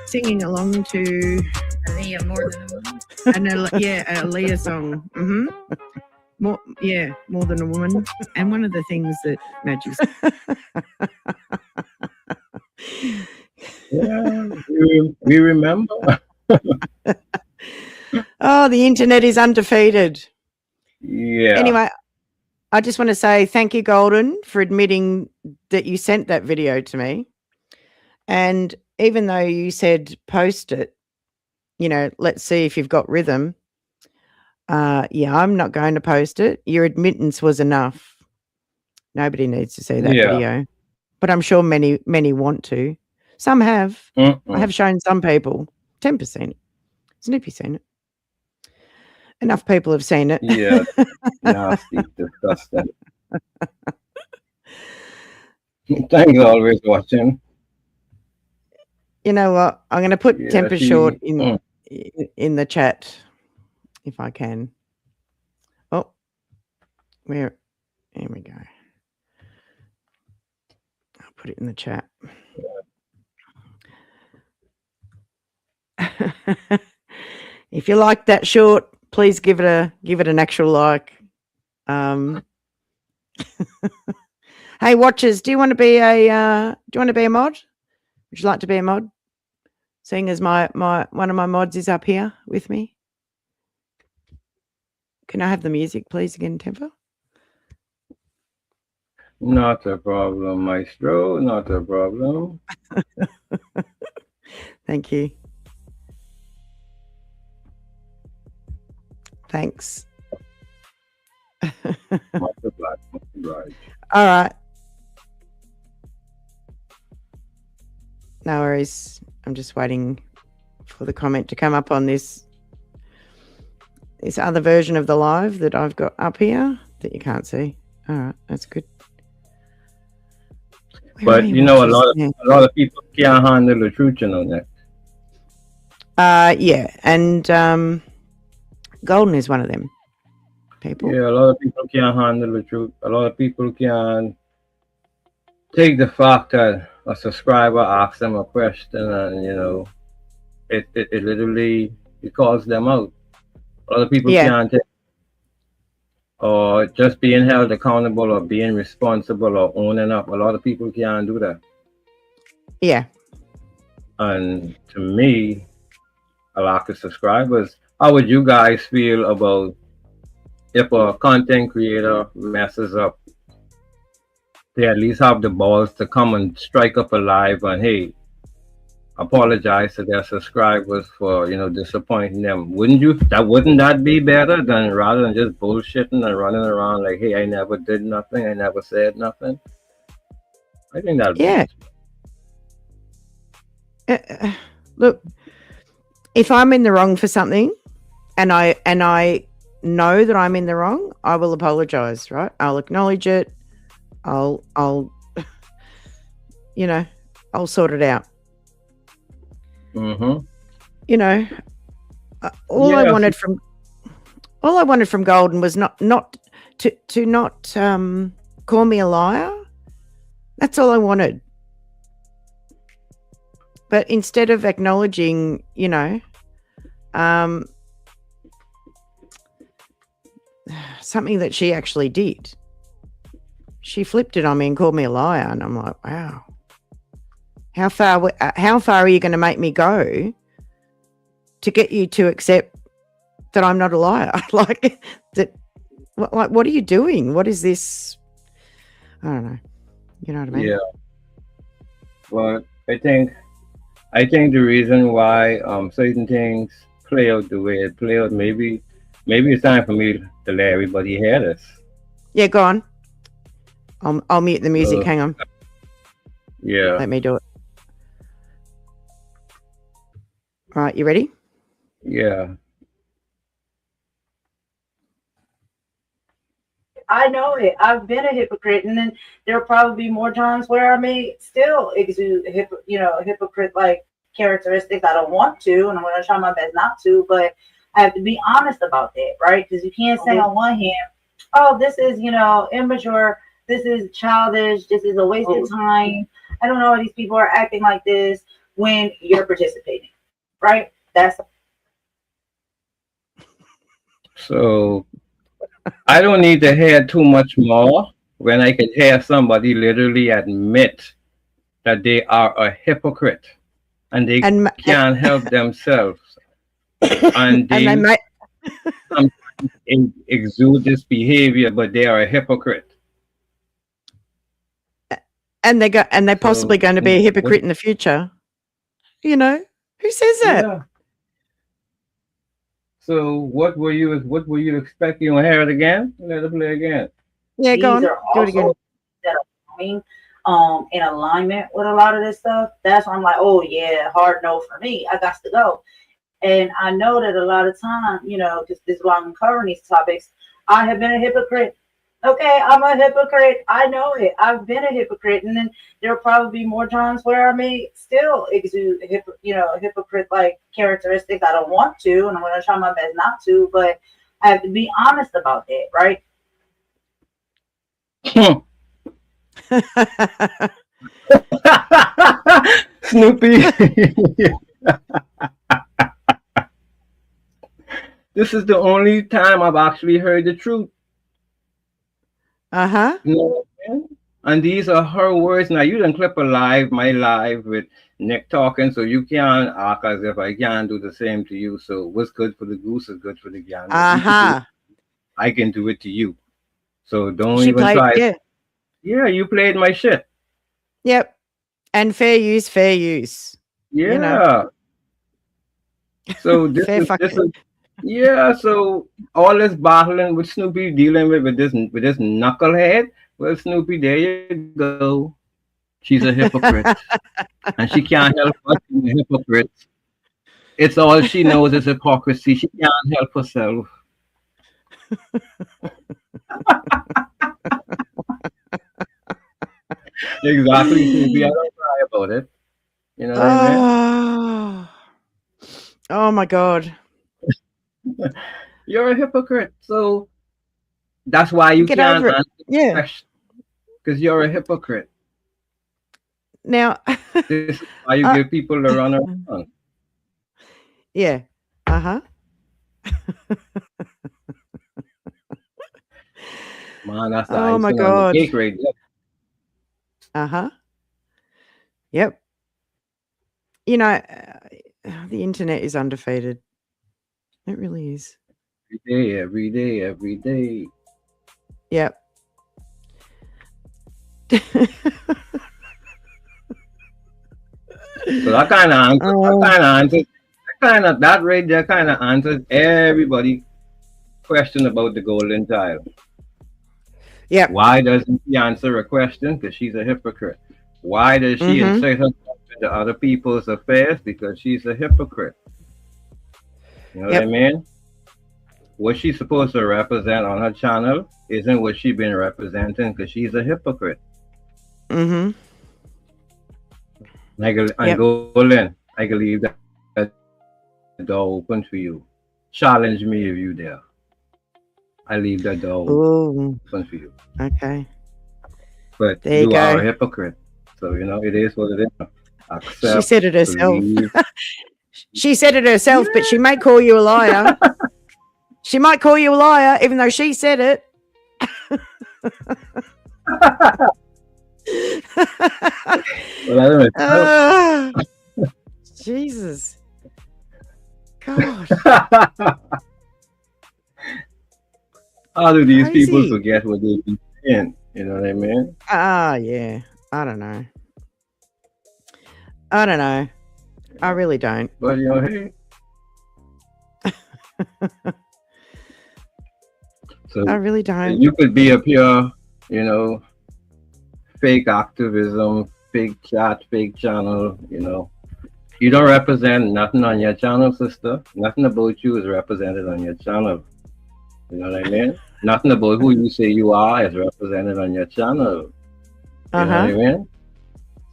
singing along to Aaliyah, More Than a Woman. A Aaliyah song. More Than a Woman. And one of the things that Magic Yeah, we remember. Oh, the internet is undefeated. Yeah. Anyway, I just want to say thank you, Golden, for admitting that you sent that video to me. And even though you said post it, let's see if you've got rhythm. I'm not going to post it. Your admittance was enough. Nobody needs to see that video. But I'm sure many want to. Some have. I have shown some people. 10%. Snoopy's seen it. Enough people have seen it. Yeah. Nasty, disgusting. Thanks always watching. You know what? I'm going to put Temper Short in the chat if I can. Oh, here we go. I'll put it in the chat. If you like that short, please give it an actual like. Hey, watchers, do you want to be a mod? Would you like to be a mod? Seeing as my one of my mods is up here with me. Can I have the music, please, again, Temper? Not a problem, Maestro. Not a problem. Thank you. Thanks. Much obliged. All right. No worries. I'm just waiting for the comment to come up on this other version of the live that I've got up here that you can't see. All right, that's good. But a lot of people can't handle the truth, that. Yeah, and Golden is one of them people. Yeah, a lot of people can't handle the truth. A lot of people can take the fact that a subscriber asks them a question and it literally calls them out. A lot of people can't take, or just being held accountable or being responsible or owning up. A lot of people can't do that. Yeah. And to me, a lack of subscribers. How would you guys feel about if a content creator messes up? They at least have the balls to come and strike up a live and, hey, apologize to their subscribers for disappointing them. Wouldn't that be better than rather than just bullshitting and running around like, hey, I never did nothing, I never said nothing? I think that look, if I'm in the wrong for something and I know that I'm in the wrong, I will apologize, right? I'll acknowledge it. I'll sort it out. Mm-hmm. All I wanted from Golden was not to call me a liar. That's all I wanted. But instead of acknowledging, something that she actually did, she flipped it on me and called me a liar, and I'm like, wow. How far are you going to make me go to get you to accept that I'm not a liar? Like that. What are you doing? What is this? I don't know. You know what I mean? Yeah. But I think the reason why certain things play out the way it play out, maybe maybe it's time for me to let everybody hear this. Yeah, go on. I'll mute the music. Hang on. Yeah. Let me do it. All right, you ready? Yeah. I know it. I've been a hypocrite, and then there'll probably be more times where I may still exude, hypocrite-like characteristics. I don't want to, and I'm going to try my best not to. But I have to be honest about that, right? Because you can't say on one hand, "Oh, this is immature. This is childish. This is a waste of time. I don't know why these people are acting like this," when you're participating, right? That's So I don't need to hear too much more when I can hear somebody literally admit that they are a hypocrite and they can't help themselves, and they might exude this behavior, but they are a hypocrite. And they're possibly going to be a hypocrite in the future. You know, who says that? Yeah. So what were you expecting? You want to hear it again? Let it play again. Yeah, go on. These are Do it again. also that are going in alignment with a lot of this stuff. That's why I'm like, oh yeah, hard no for me. I got to go. And I know that a lot of time, because this is why I'm covering these topics, I have been a hypocrite. Okay, I'm a hypocrite. I know it. I've been a hypocrite, and then there'll probably be more times where I may still exude, hypocrite-like characteristics. I don't want to, and I'm going to try my best not to. But I have to be honest about that, right? Snoopy. This is the only time I've actually heard the truth. Uh-huh. You know what I mean? And these are her words. Now you done clip my live with Nick talking, so you can't act as if I can't do the same to you. So what's good for the goose is good for the gander. Uh-huh. I can do it to you. So don't She even played, try. yeah. Yeah, you played my shit. Yep. And fair use, fair use. Yeah. You know. So this is yeah. So all this battling with Snoopy, dealing with this knucklehead. Well, Snoopy, there you go. She's a hypocrite, and she can't help but being a hypocrite. It's all she knows is hypocrisy. She can't help herself. Exactly, Snoopy. I don't cry about it. You know what I mean? Oh my God. You're a hypocrite. So that's why you can't answer the question. Because you're a hypocrite. Now this is why you give people the run around. Yeah. Uh-huh. Man, that's oh my God. cake right there. Uh-huh. Yep. You know, the internet is undefeated. It really is. Every day. Yep. So that kind of that right there kind of answers everybody question about the golden child. Yeah. Why doesn't she answer a question? Because she's a hypocrite. Why does she insert herself into other people's affairs? Because she's a hypocrite. You know what I mean? What she's supposed to represent on her channel isn't what she's been representing because she's a hypocrite. Mm-hmm. Golden, I can leave that door open for you. Challenge me if you dare. I leave that door open for you. Okay. But you are a hypocrite. So, it is what it is. Accept, she said it herself. She said it herself, but she may call you a liar. She might call you a liar, even though she said it. Well, I don't know. Jesus. God. How do these people forget what they've been saying? You know what I mean? Yeah. I don't know. I really don't. But hey. So I really don't. you could be a pure, you know, fake activism, fake chat, fake channel, you know. You don't represent nothing on your channel, sister. Nothing about you is represented on your channel. You know what I mean? Nothing about who you say you are is represented on your channel. You know what I mean?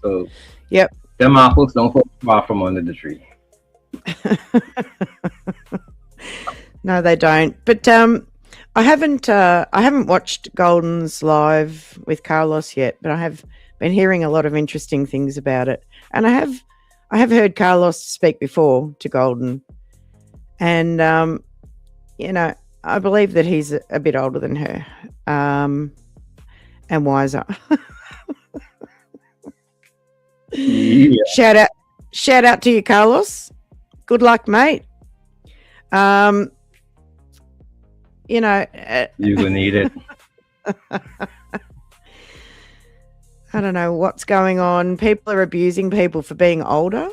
So, Yep. them apples don't fall far from under the tree. No, they don't. But I haven't watched Golden's live with Carlos yet, but I have been hearing a lot of interesting things about it. And I have heard Carlos speak before to Golden. And you know, I believe that he's a bit older than her. And wiser. Yeah. Shout out to you, Carlos. Good luck, mate. You know, You will need it. I don't know what's going on. People are abusing people for being older.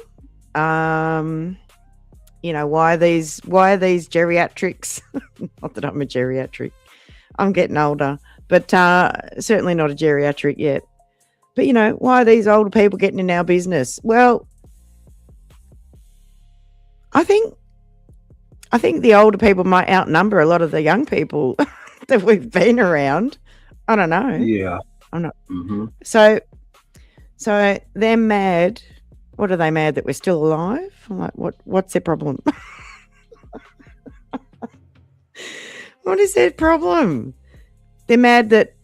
You know, why are these geriatrics? Not that I'm a geriatric. I'm getting older, but certainly not a geriatric yet. But you know, why are these older people getting in our business? Well, I think the older people might outnumber a lot of the young people that we've been around. I don't know. Yeah. I'm not. Mm-hmm. So they're mad. What are they mad that we're still alive? I'm like, what's their problem? What is their problem? They're mad that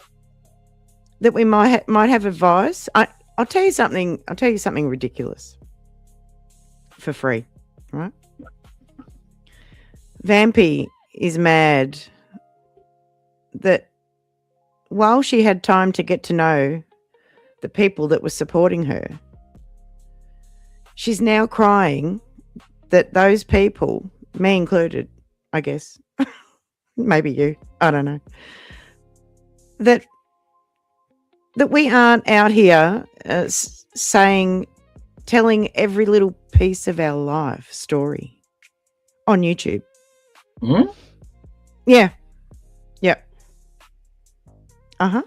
we might have advice. I'll tell you something. I'll tell you something ridiculous for free, right? Vampy is mad that while she had time to get to know the people that were supporting her, she's now crying that those people, me included, I guess, maybe you, I don't know, that we aren't out here telling every little piece of our life story on YouTube. Hmm? Yeah. Yep. Uh-huh.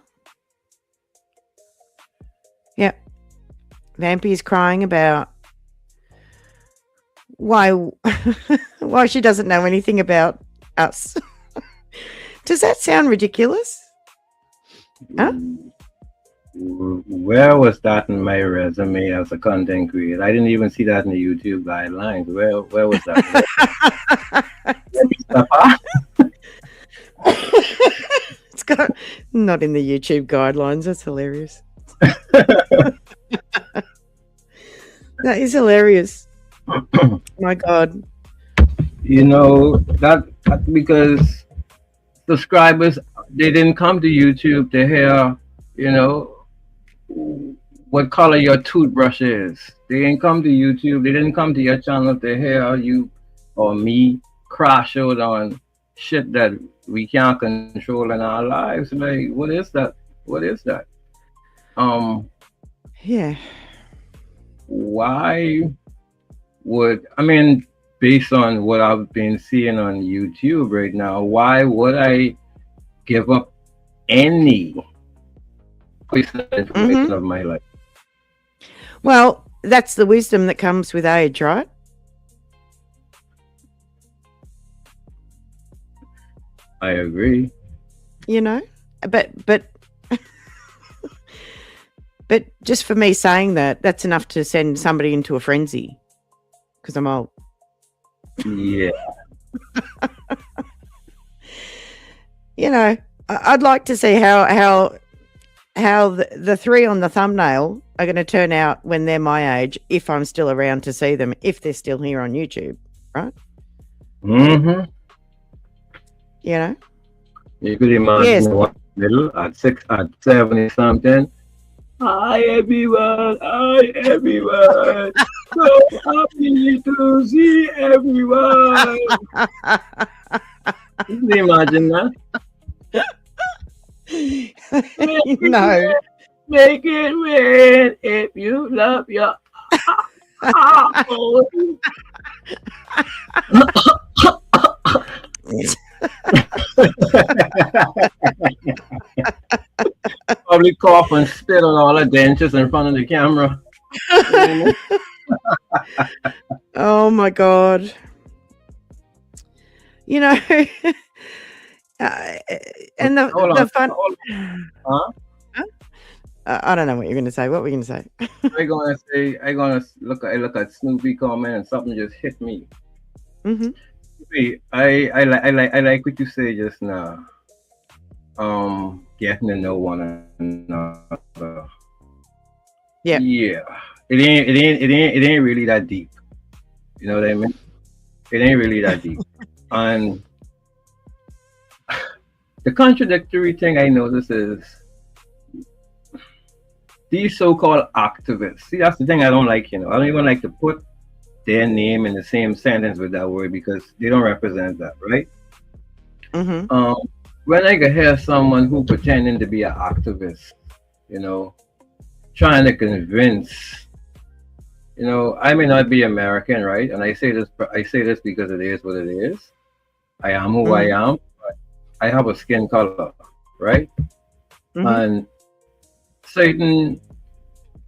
Yep. Vampy is crying about why she doesn't know anything about us. Does that sound ridiculous? Huh? Where was that in my resume as a content creator? I didn't even see that in the YouTube guidelines. Where was that? It's got not in the YouTube guidelines. That's hilarious. That is hilarious. My God. You know, that because subscribers, they didn't come to YouTube to hear, you know, what color your toothbrush is. They didn't come to YouTube. They didn't come to your channel to hear you or me crash out on shit that we can't control in our lives. Like, what is that? What is that? Yeah. Why would, I mean, based on what I've been seeing on YouTube right now, why would I give up any piece of information of my life? Well, that's the wisdom that comes with age, right? I agree. You know, but but just for me saying that, that's enough to send somebody into a frenzy because I'm old. Yeah. You know, I'd like to see how the three on the thumbnail are going to turn out when they're my age, if I'm still around to see them, if they're still here on YouTube, right? Mm-hmm. You know? You could imagine Yes. one little at 70 something. Hi everyone, so happy to see everyone. Can you imagine that? No. Make it rain if you love your apple. Probably cough and spit on all the dentures in front of the camera. You Oh my God. You know, uh, and Hold the on, fun. hold on. Huh? I don't know what you're going to say. What were you going to say? I look at Snoopy comment and something just hit me. Hmm. Snoopy, I like what you say just now. Getting to know one another. Yeah. Yeah. It ain't really that deep. You know what I mean? It ain't really that deep. And the contradictory thing I notice is these so-called activists. See, that's the thing I don't like. I don't even like to put their name in the same sentence with that word because they don't represent that, right? Hmm. When I can hear someone who pretending to be an activist, trying to convince, I may not be American, right? And I say this because it is what it is. I am who I am. But I have a skin color, right? Hmm. And certain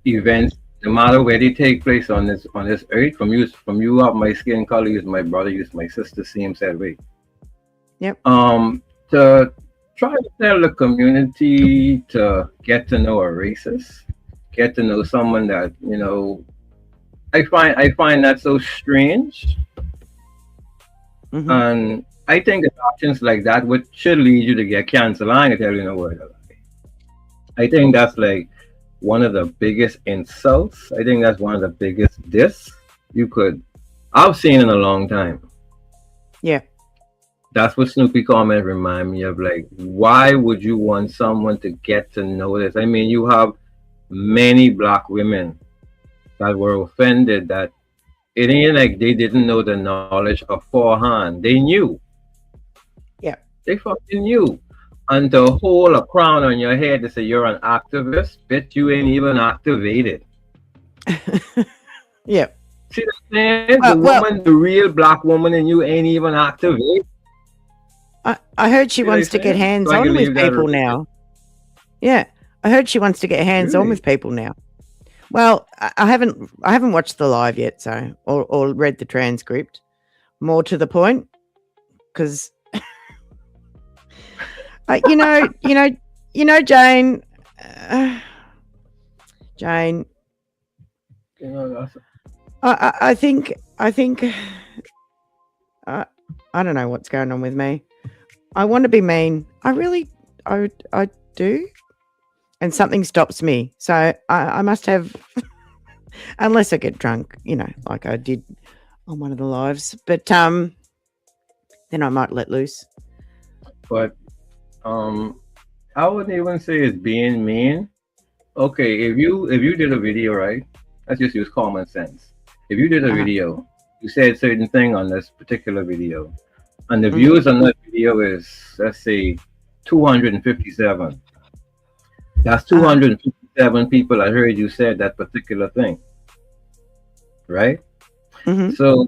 events, no matter where they take place on this earth, from you have my skin color, you my brother, you my sister, same said way. Yep. To try to tell the community to get to know a racist, get to know someone that I find that so strange, Hmm. and I think actions like that would should lead you to get canceled. I ain't gonna tell you no word. I think that's like one of the biggest insults. I think that's one of the biggest diss I've seen in a long time. Yeah. That's what Snoopy comment remind me of. Like, why would you want someone to get to know this? I mean, you have many black women that were offended that it ain't like they didn't know the knowledge of forehand. They knew. Yeah. They fucking knew. And to hold a crown on your head to say you're an activist, bitch, you ain't even activated. Yeah. See what I'm saying? The real black woman in you ain't even activated. I heard she wants to get hands on with people now. Yeah. I heard she wants to get hands on with people now. Well, I haven't watched the live yet, so or read the transcript. More to the point, because Jane. Jane. I think I don't know what's going on with me. I want to be mean. I do. And something stops me. So I must have, unless I get drunk, like I did on one of the lives. But then I might let loose. But I wouldn't even say it's being mean. Okay, if you did a video, right? Let's just use common sense. If you did a video, you said certain thing on this particular video, and the views on that video is, let's say, 257. That's 257 people I heard you said that particular thing, right? So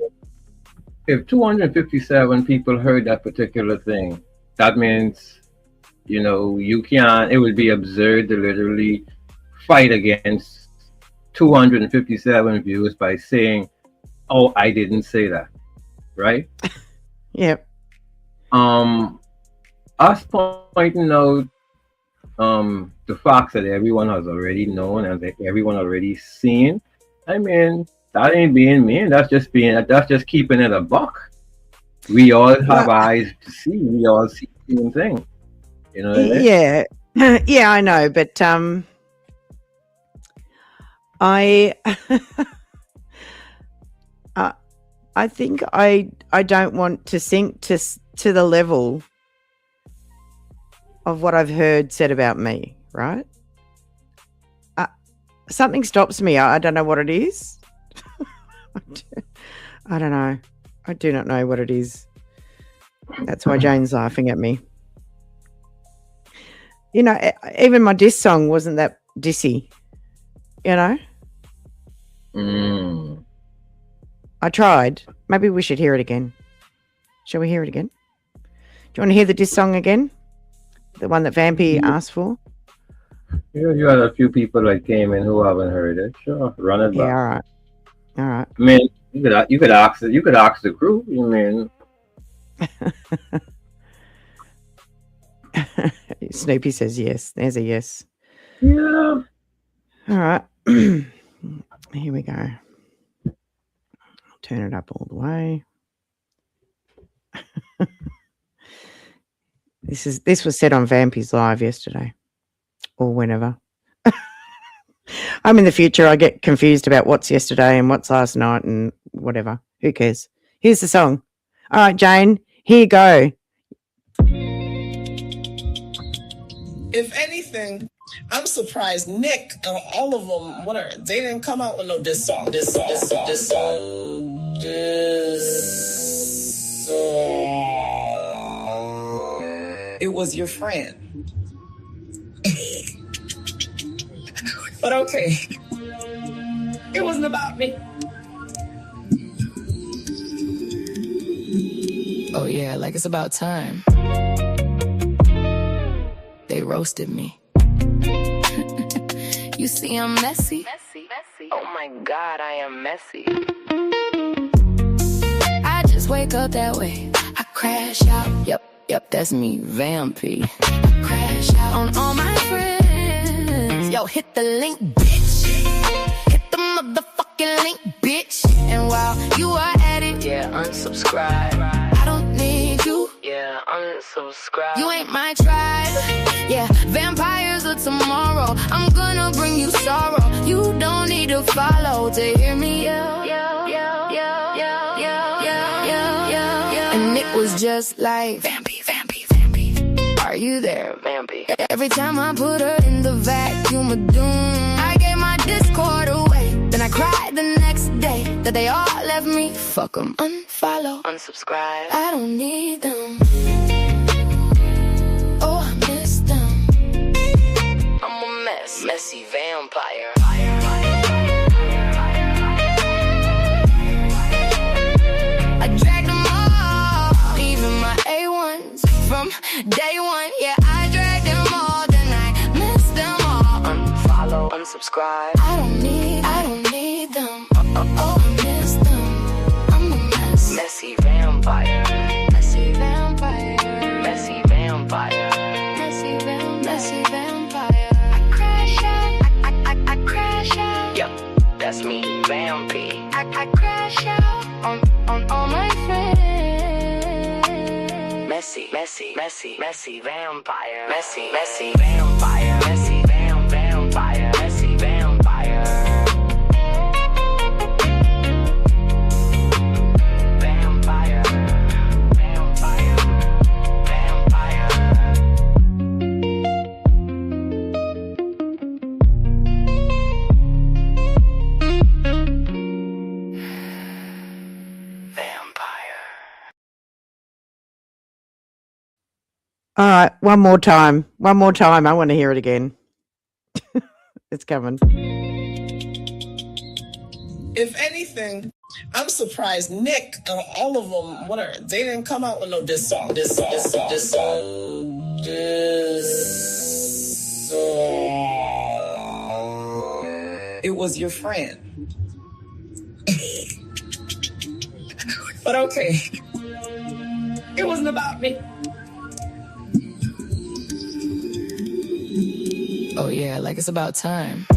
if 257 people heard that particular thing, that means, you can't, it would be absurd to literally fight against 257 views by saying, oh, I didn't say that, right? Yep. Us pointing out the facts that everyone has already known and that everyone already seen. I mean, that ain't being mean. That's just keeping it a buck. We all have eyes to see. We all see the same thing. You know what I mean? Yeah. Yeah, I know, but I think I don't want to sink to the level of what I've heard said about me, right? Something stops me. I don't know what it is. I don't know. I do not know what it is. That's why Jane's laughing at me. Even my diss song wasn't that dissy. I tried. Maybe we should hear it again. Shall we hear it again? you want to hear the diss song again? The one that Vampy asked for? You had a few people that came in who haven't heard it. Sure, run it Yeah, back. all right. I mean, you could ask the crew. You mean? Snoopy says yes. There's a yes. Yeah. All right. Here we go. I'll turn it up all the way. This was said on Vampy's Live yesterday or whenever. I'm in the future. I get confused about what's yesterday and what's last night and whatever. Who cares? Here's the song. All right, Jane, here you go. If anything, I'm surprised Nick, all of them, they didn't come out with no this song. It was your friend. But okay, it wasn't about me. Oh yeah, like it's about time. They roasted me. You see, I'm messy. Oh my God, I am messy. I just wake up that way. I crash out. Yep, that's me, Vampy. I crash out on all my friends. Yo, hit the link, bitch. Hit the motherfucking link, bitch. And while you are at it, yeah, unsubscribe. I don't need you. Yeah, unsubscribe. You ain't my tribe. Yeah, vampires of tomorrow. I'm gonna bring you sorrow. You don't need to follow to hear me yell. And it was just like Vampy. Are you there, Vampy? Every time I put her in the vacuum of doom, I gave my Discord away. Then I cried the next day that they all left me. Fuck them. Unfollow, unsubscribe. I don't need them. Oh, I miss them. I'm a mess, messy vampire. I dragged them all, even my A1s from day one. Yeah, I dragged them all, then I missed them all. Unfollow, unsubscribe. I don't need them. Oh, I miss them. I'm a mess, messy vampire. Messy vampire. Messy vampire. Messy vampire. I crash out. I crash out. Yep, that's me, Vampy. I crash out on all my friends. Messy vampire. Messy vampire. Messy vampire. Messy vampire. Vampire. All right, one more time. I want to hear it again. It's coming. If anything, I'm surprised Nick, all of them, they didn't come out with no this song. It was your friend. But okay, it wasn't about me. Oh yeah, like it's about time.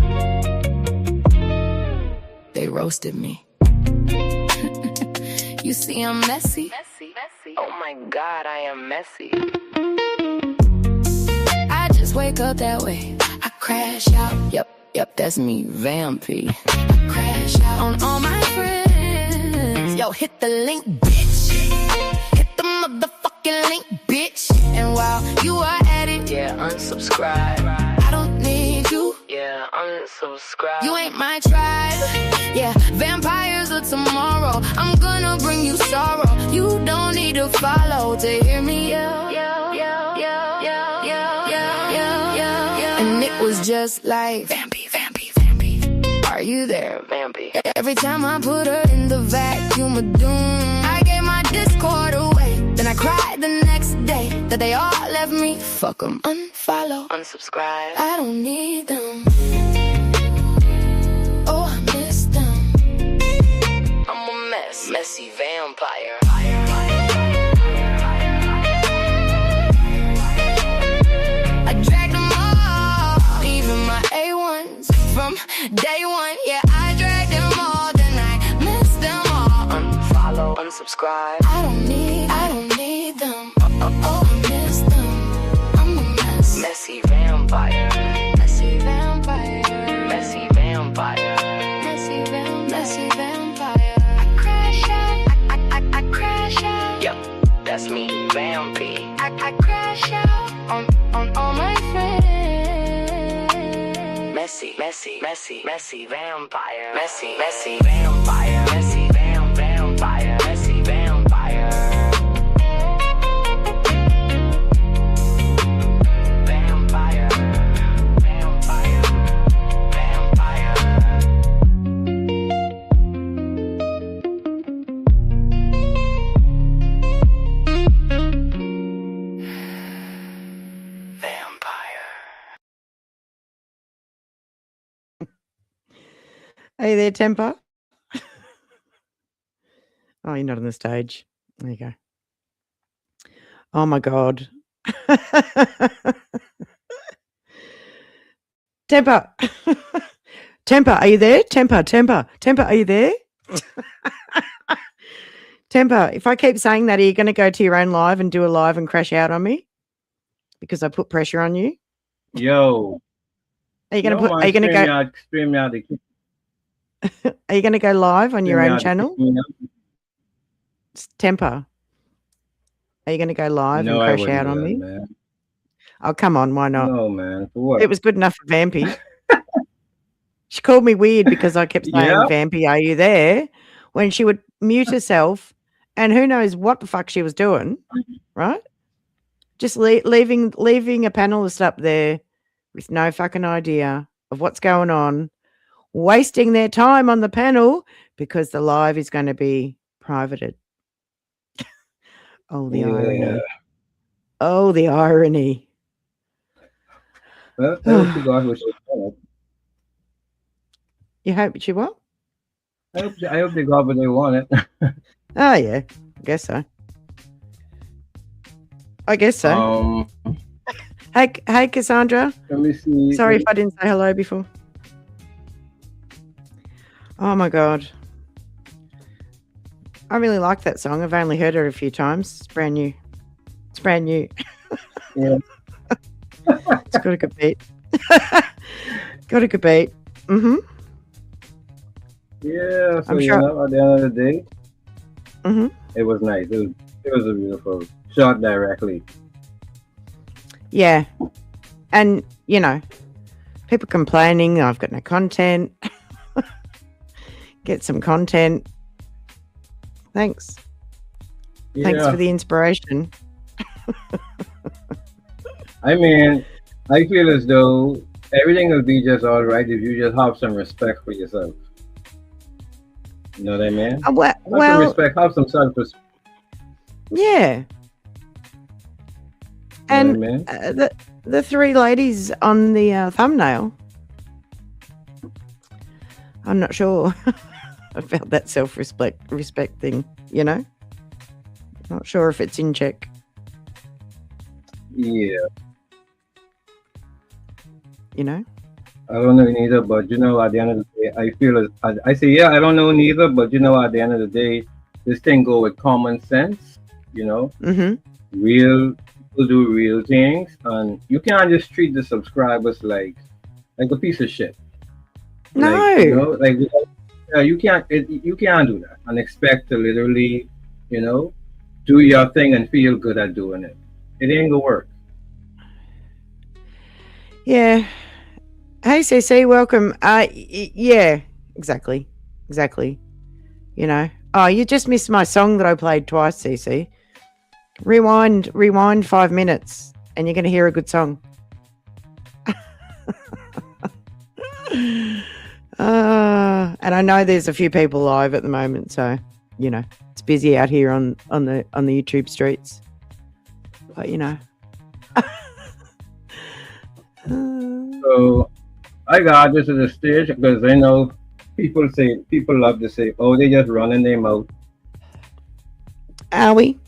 They roasted me. You see, I'm messy. Oh my God, I am messy. I just wake up that way. I crash out. Yep, that's me, Vampy. I crash out on all my friends. Yo, hit the link, bitch. Hit the motherfucking link, bitch. And while you are at it, yeah, unsubscribe. I don't need you. Yeah, unsubscribe. You ain't my tribe. Yeah, vampires of tomorrow. I'm gonna bring you sorrow. You don't need to follow to hear me yell. And it was just like Vampy. Are you there, Vampy? Every time I put her in the vacuum of doom, I gave my Discord away. Then I cried the next day that they all left me. Fuck them, unfollow, unsubscribe. I don't need them. Oh, I miss them. I'm a mess, messy vampire. I dragged them all, even my A1s from day one. Yeah, I dragged them all, then I missed them all. Unfollow, unsubscribe. I don't need them. Oh, I miss them. I'm a mess, messy vampire. Messy vampire. Messy vampire. Messy vampire. I crash out. I crash out. Yep, that's me, vampy. I crash out on all my friends. Messy vampire. Messy vampire. Messy vampire. Messy vampire. Are you there, Temper? Oh, you're not on the stage. There you go. Oh my God. Temper. Temper, are you there? Temper, are you there? Temper, if I keep saying that, are you going to go to your own live and do a live and crash out on me? Because I put pressure on you? Yo. Are you going to are you going to go? Stream out. Are you going to go live on your own channel? It's Temper. Are you going to go live and crash out on me? Man. Oh, come on. Why not? No, man. For what? It was good enough for Vampy. She called me weird because I kept saying, Vampy, are you there? When she would mute herself and who knows what the fuck she was doing, right? Just leaving a panelist up there with no fucking idea of what's going on, wasting their time on the panel because the live is going to be privated. Oh, the irony. Oh, the irony. Well, I hope you got what she wanted. You hope she what? I hope they got what they wanted. Oh, yeah. I guess so. Hey, Cassandra. Let me see. Sorry if I didn't say hello before. Oh, my God. I really like that song. I've only heard it a few times. It's brand new. Yeah. It's got a good beat. Mm-hmm. Yeah, so I'm you sure. know, at the end of the day, Mm-hmm. it was nice. It was a beautiful shot directly. Yeah. And, you know, people complaining, I've got no content. Get some content. Thanks. Yeah. Thanks for the inspiration. I mean, I feel as though everything will be just all right if you just have some respect for yourself. You know what I mean? Well, Have some respect, have some self-respect. yeah. You know And what I mean? the three ladies on the thumbnail, I'm not sure about that respect thing, you know? Not sure if it's in check. Yeah. You know? I don't know neither, but you know, at the end of the day, I feel I say, yeah, I don't know neither, but you know, at the end of the day, this thing go with common sense, you know? Mm-hmm. Real people do real things, and you can't just treat the subscribers like a piece of shit. No. Like, you know, like you can't do that and expect to literally, you know, do your thing and feel good at doing it. It ain't gonna work. Yeah. Hey, CC, welcome. Yeah, exactly. You know. Oh, you just missed my song that I played twice, CC. Rewind 5 minutes, and you're going to hear a good song. And I know there's a few people live at the moment, so, you know, it's a busy out here on the YouTube streets. But So I got this at the stage because I know people love to say, "Oh, they just running their mouth." Are we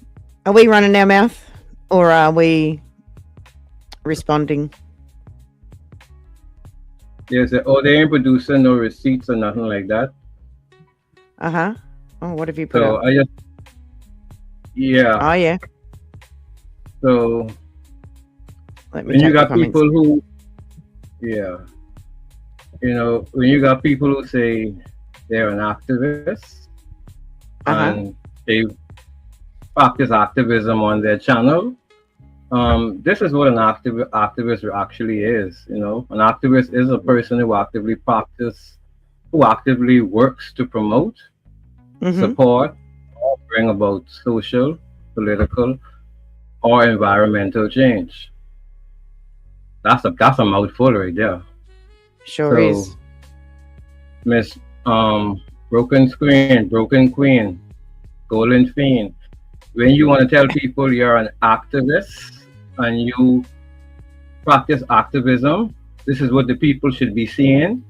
running our mouth, or are we responding? They say, "Oh, they ain't producing no receipts or nothing like that." Oh, what have you put So up? I just, yeah. Oh yeah. So Let me when you check the got comments. people who, yeah, when you got people who say they're an activist and they practice activism on their channel, this is what an activist actually is. An activist is a person who actively works to promote, support, or bring about social, political, or environmental change. That's a mouthful right there. Sure is. Miss Broken Queen, Golden Fiend, when you want to tell people you're an activist and you practice activism, this is what the people should be seeing.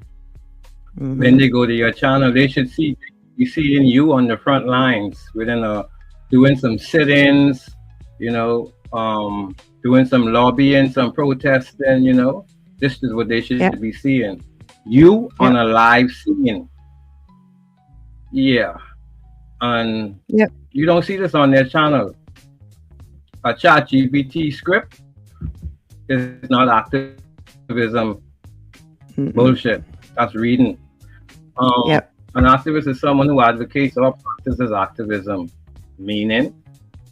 When they go to your channel, they should be seeing you on the front lines doing some sit-ins, doing some lobbying, some protesting, This is what they should be seeing. You on a live scene. Yeah. And you don't see this on their channel. A ChatGPT script is not activism bullshit. That's reading. An activist is someone who advocates or practices activism, meaning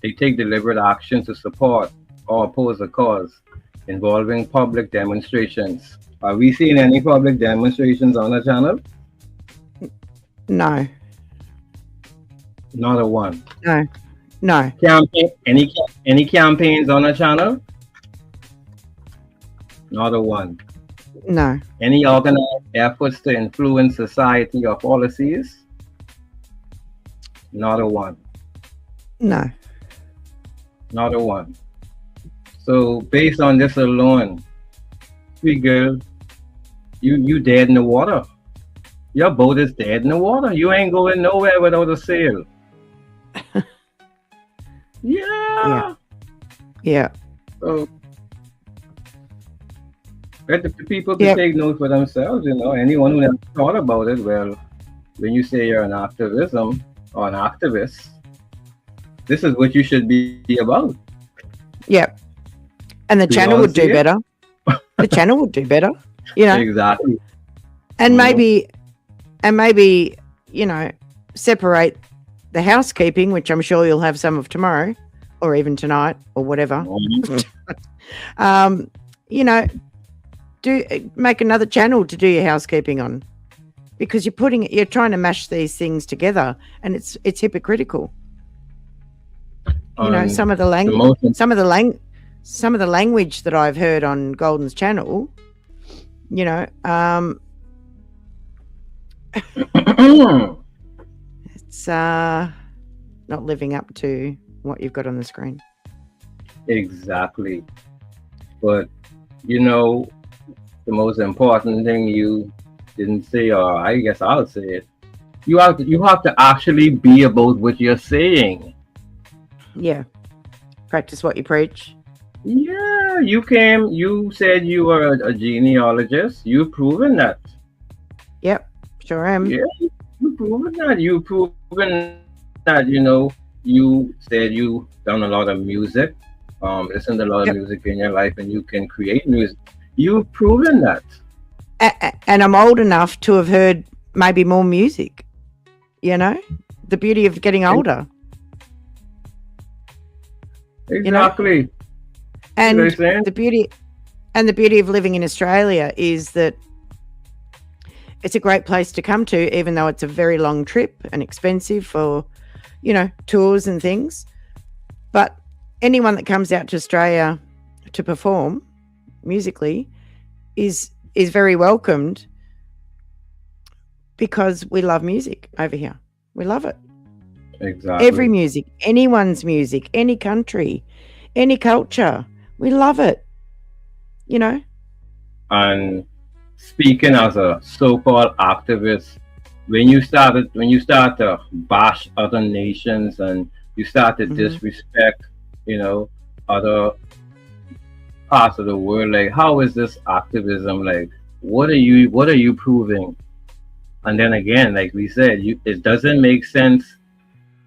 they take deliberate action to support or oppose a cause involving public demonstrations. Are we seeing any public demonstrations on the channel? No. Not a one. No. Any campaigns on the channel? Not a one. No. Any organized efforts to influence society or policies? Not a one. No. Not a one. So based on this alone, sweet girl, you dead in the water. Your boat is dead in the water. You ain't going nowhere without a sail. Yeah. So let the people to take note for themselves, Anyone who never thought about it, well, when you say you're an activism or an activist, this is what you should be about. Yep. And the channel would do better. The channel would do better, Exactly. And maybe, separate the housekeeping, which I'm sure you'll have some of tomorrow or even tonight or whatever. Make another channel to do your housekeeping on, because you're trying to mash these things together, and it's hypocritical. Some of the language that I've heard on Golden's channel, it's not living up to what you've got on the screen. Exactly. But the most important thing you didn't say, or I guess I'll say it, you have to actually be about what you're saying. Yeah. Practice what you preach. Yeah, you said you were a genealogist. You've proven that. Yep, sure am. Yeah, you've proven that. You've proven that, you said you done a lot of music, listened to a lot of music in your life, and you can create music. You've proven that. And I'm old enough to have heard maybe more music. The beauty of getting older. Exactly. And the beauty of living in Australia is that it's a great place to come to, even though it's a very long trip and expensive for, tours and things. But anyone that comes out to Australia to perform musically is very welcomed, because we love music over here. We love it. Exactly. Every music, anyone's music, any country, any culture. We love it. You know? And speaking as a so-called activist, when you start to bash other nations and you start to disrespect, other parts of the world, like how is this activism? Like, what are you proving? And then again, like we said, it doesn't make sense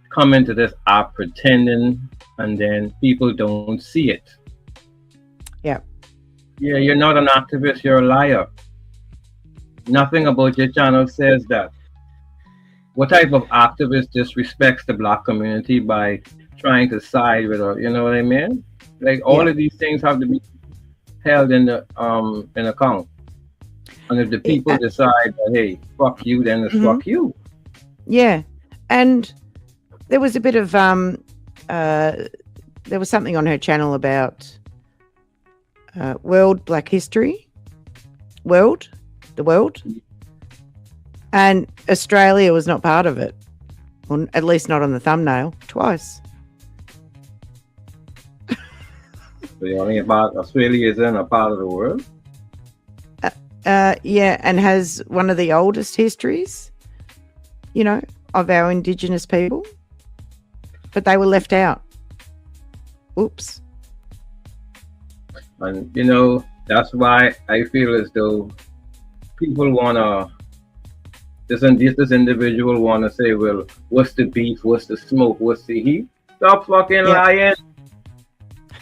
coming to this app pretending, and then people don't see it. Yeah. Yeah, you're not an activist, you're a liar. Nothing about your channel says that. What type of activist disrespects the Black community by trying to side with her? You know what I mean? Like all of these things have to be held in account. And if the people decide that, hey, fuck you, then it's fuck you. Yeah. And there was a bit of there was something on her channel about World Black History. The world. And Australia was not part of it. Or at least not on the thumbnail. Twice. The only about Australia isn't a part of the world. Yeah, and has one of the oldest histories, of our Indigenous people. But they were left out. Oops. And that's why I feel as though people wanna this individual wanna say, well, what's the beef, what's the smoke, what's the heat? Stop fucking lying.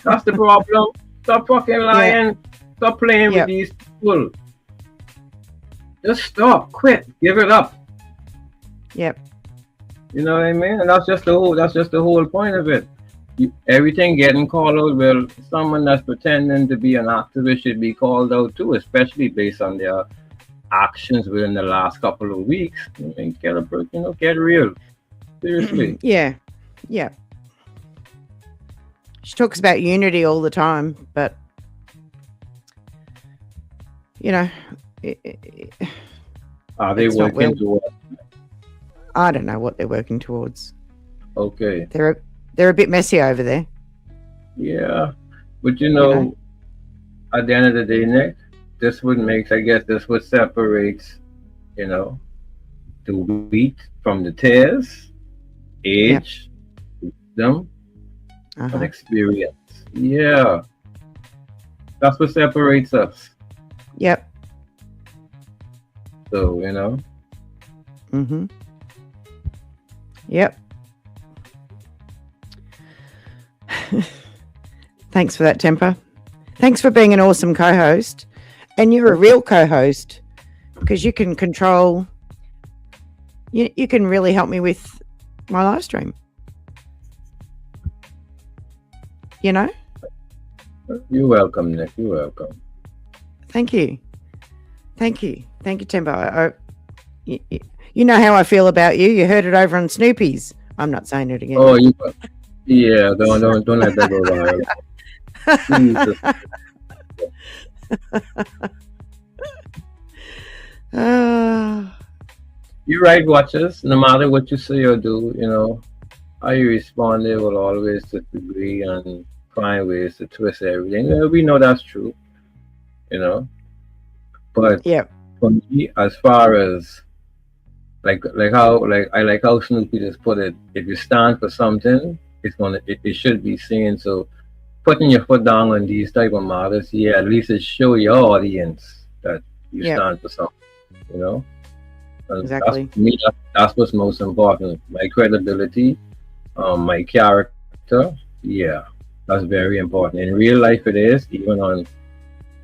That's the problem. Stop fucking lying. Stop playing with these people. Just stop. Quit. Give it up. Yep. You know what I mean? And that's just the whole point of it. Everything getting called out. Well, someone that's pretending to be an activist should be called out too, especially based on their actions within the last couple of weeks. I mean, get real. Seriously. Yeah. She talks about unity all the time, but are they working towards? I don't know what they're working towards. Okay. They're a bit messy over there. Yeah, but at the end of the day, Nick, this would separate, the wheat from the tares, age, wisdom, and experience. Yeah, that's what separates us. Yep. So Yep. Thanks for that, Temper. Thanks for being an awesome co-host. And you're a real co-host because you can control, you can really help me with my live stream. You're welcome, Nick. You're welcome. Thank you. Thank you, Temper. You know how I feel about you. You heard it over on Snoopy's. I'm not saying it again. Oh, yeah. Don't let that go viral. You're right, watchers. No matter what you say or do, how you respond, they will always disagree and find ways to twist everything. We know that's true, But for me, as far as I like how Snoopy just put it, if you stand for something, it should be seen. So putting your foot down on these type of matters, at least it show your audience that you stand for something, And exactly. For me, that's what's most important. My credibility, my character, that's very important. In real life it is, even on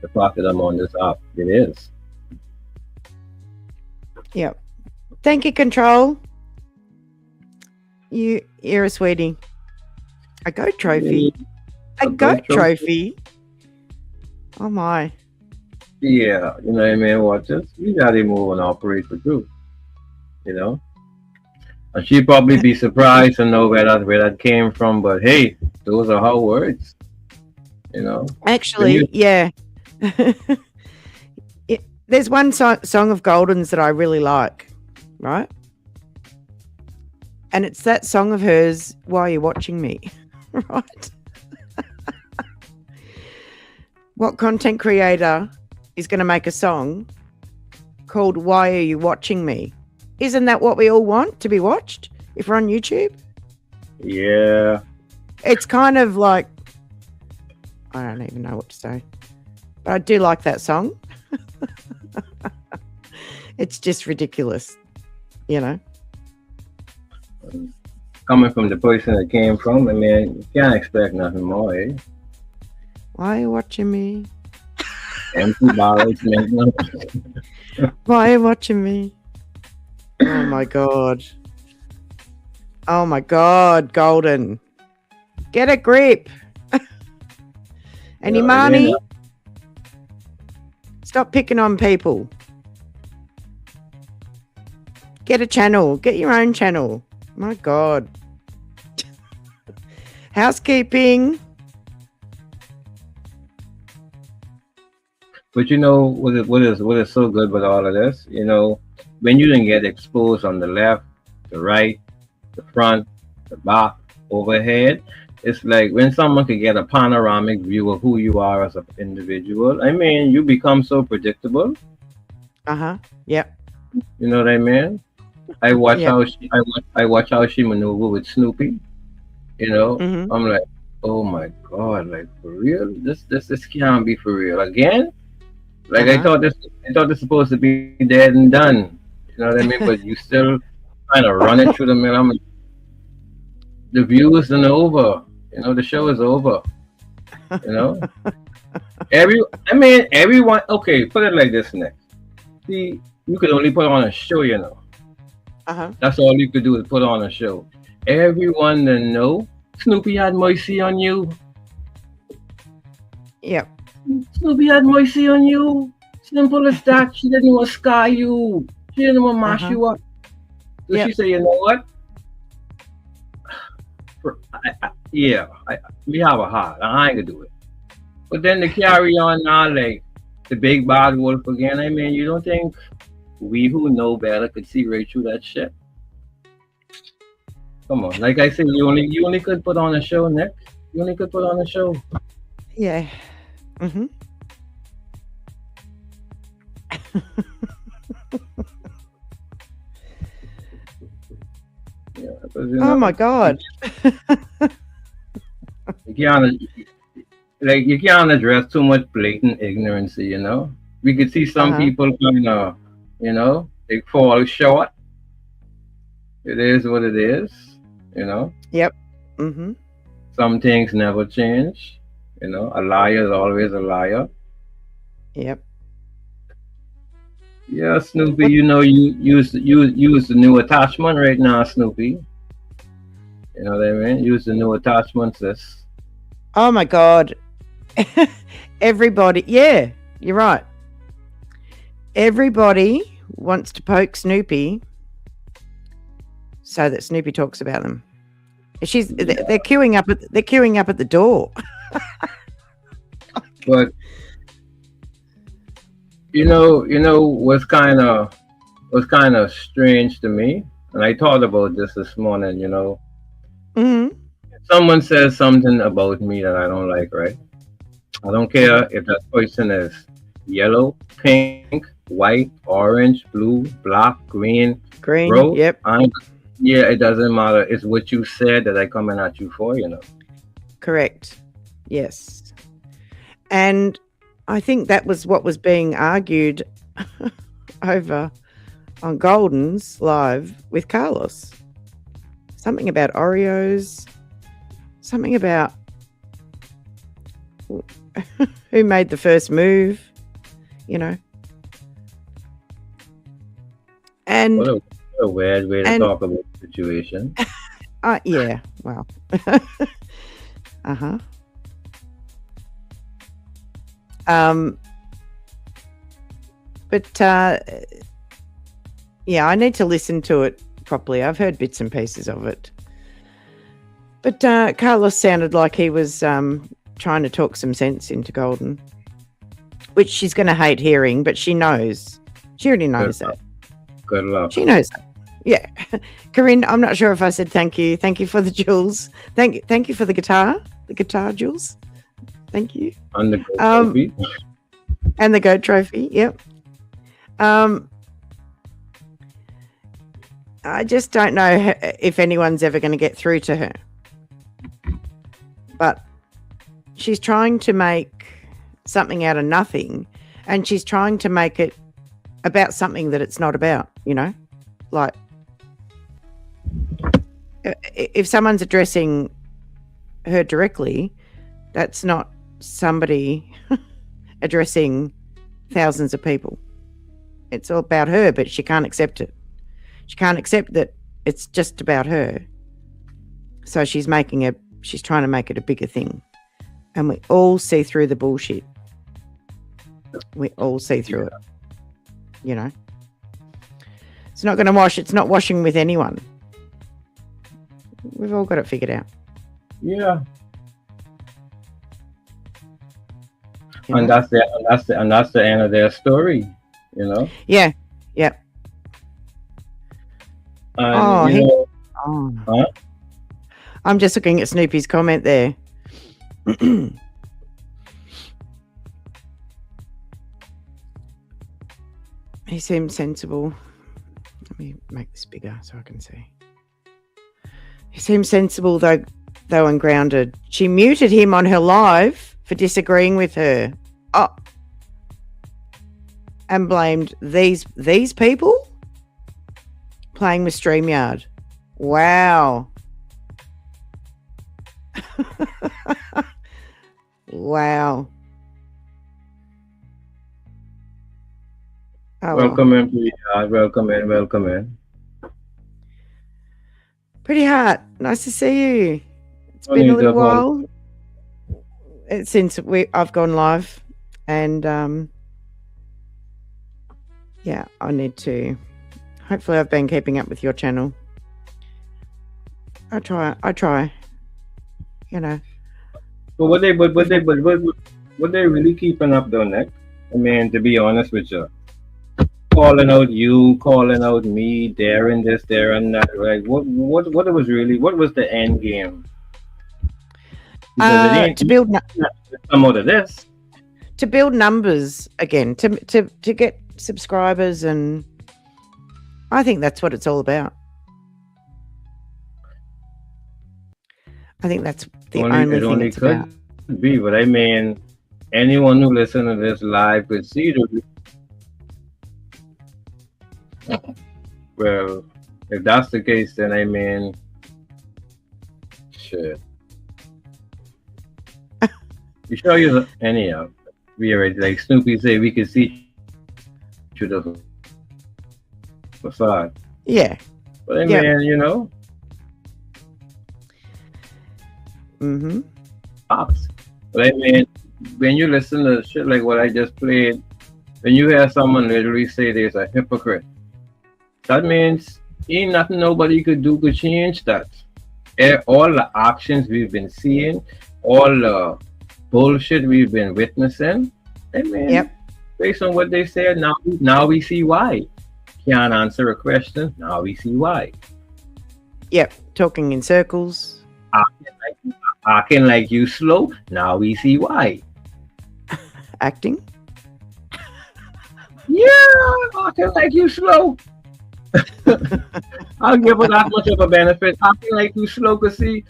the fact that I'm on this app, it is. Yep. Thank you, Control. You're a sweetie. A goat trophy. A goat trophy. Oh my. Yeah, you know what I mean? Watchers, we gotta move and operate for group. And she'd probably be surprised to know where that came from, but hey, those are her words. Actually, yeah. There's one song of Golden's that I really like, right? And it's that song of hers, Why Are You Watching Me? Right? What content creator is going to make a song called Why Are You Watching Me? Isn't that what we all want, to be watched if we're on YouTube? Yeah. It's kind of like, I don't even know what to say, but I do like that song. It's just ridiculous, you know? Coming from the person it came from, I mean, you can't expect nothing more, eh? Why are you watching me? Empty bottles, man. Why are you watching me? Oh my God. Oh my God, Golden. Get a grip. And Yeah, Imani, yeah. stop picking on people. Get a channel. Get your own channel. My God. Housekeeping. But you know what is so good with all of this? You know, when you didn't get exposed on the left, the right, the front, the back, overhead, it's like when someone could get a panoramic view of who you are as an individual. I mean, you become so predictable. Uh-huh. Yep. You know what I mean? I watch Yep. I watch how she maneuver with Snoopy. You know, Mhm. I'm like, oh my God, like for real? This can't be for real again. Like Uh-huh. I thought this supposed to be dead and done. You know what I mean? But you still kind of run it through the middle. I'm like, the view isn't over. You know, the show is over. You know, everyone. Okay, put it like this next. See, you could only put on a show. You know, Uh-huh. that's all you could do is put on a show. Everyone that know Snoopy had mercy on you. Yep. Snoopy had mercy on you. Simple as that. She didn't want to scar you. She didn't want to mash Uh-huh. you up. So Yep. she said, you know what? We have a heart. I ain't gonna do it. But then to carry on now, like the big bad wolf again. I mean, you don't think we who know better could see right through that shit? Come on, like I said, you only could put on a show, Nick. You only could put on a show. Yeah. Mm-hmm. Yeah, because, you Oh know, my God. you can't you can't address too much blatant ignorance. You know, we could see some Uh-huh. people kind of, you know, they fall short. It is what it is. You know, Yep. Mm-hmm. some things never change. You know, a liar is always a liar. Yep. Yeah, Snoopy, you know, you use the new attachment right now, Snoopy. You know what I mean? Use the new attachment, sis. Oh my God. Everybody. Yeah, you're right. Everybody wants to poke Snoopy so that Snoopy talks about them. They're queuing up at the door. But you know what's kind of strange to me, and I thought about this morning. You know, Mm-hmm. someone says something about me that I don't like, right? I don't care if that person is yellow, pink, white, orange, blue, black, green, Green. bro. Yep. Yeah, it doesn't matter. It's what you said that I coming at you for, you know. Correct. Yes. And I think that was what was being argued over on Golden's live with Carlos. Something about Oreos. Something about who made the first move, you know. And What a weird way to and- talk about the situation. yeah, well. Uh-huh. But yeah, I need to listen to it properly. I've heard bits and pieces of it. But Carlos sounded like he was trying to talk some sense into Golden, which she's going to hate hearing, but she knows. She already knows that. Good luck. She knows that. Yeah. Corinne, I'm not sure if I said thank you. Thank you for the jewels. Thank you for the guitar. The guitar jewels. Thank you. And the trophy. And the goat trophy. Yep. I just don't know if anyone's ever going to get through to her. But she's trying to make something out of nothing, and she's trying to make it about something that it's not about, you know? Like, if someone's addressing her directly, that's not somebody addressing thousands of people. It's all about her, but she can't accept it. She can't accept that it's just about her. So she's trying to make it a bigger thing. And we all see through the bullshit. We all see through it. You know? It's not going to wash. It's not washing with anyone. We've all got it figured out. Yeah. You And know? that's the end of their story, you know. Yeah. Yeah. And Huh? I'm just looking at Snoopy's comment there. He seems sensible. Let me make this bigger so I can see. He seems sensible though and grounded. She muted him on her live for disagreeing with her. Oh. And blamed these people playing with StreamYard. Wow. Wow. Oh, Welcome in, please. Welcome in. Pretty Heart, nice to see you. It's Morning, been a little Devon. while since I've gone live, and yeah, I need to. Hopefully, I've been keeping up with your channel. I try. You know. But what they really keeping up though, Nick? I mean, to be honest with you, calling out you, calling out me, daring this, daring that, right? What was the end game? Because it ain't To build come out of this. to build numbers again, to get subscribers, and I think that's what it's all about. I think that's the only thing it's about. Be, but I mean, anyone who listen to this live could see the. Well, if that's the case, then I mean, shit. You show you anyhow. We already, like Snoopy say, we can see through the facade. Yeah. But I Yeah. mean, you know, Mm-hmm. pops. But I mean, when you listen to shit like what I just played, when you hear someone literally say there's a hypocrite, that means ain't nothing nobody could do to change that. All the actions we've been seeing, all the bullshit we've been witnessing, I mean, Yep. based on what they said, now we see why. Can't answer a question, now we see why. Yep. Talking in circles. Acting like you slow, now we see why. Acting. Yeah, acting like you slow. I'll give it that much of a benefit. Acting like you slow, cause see,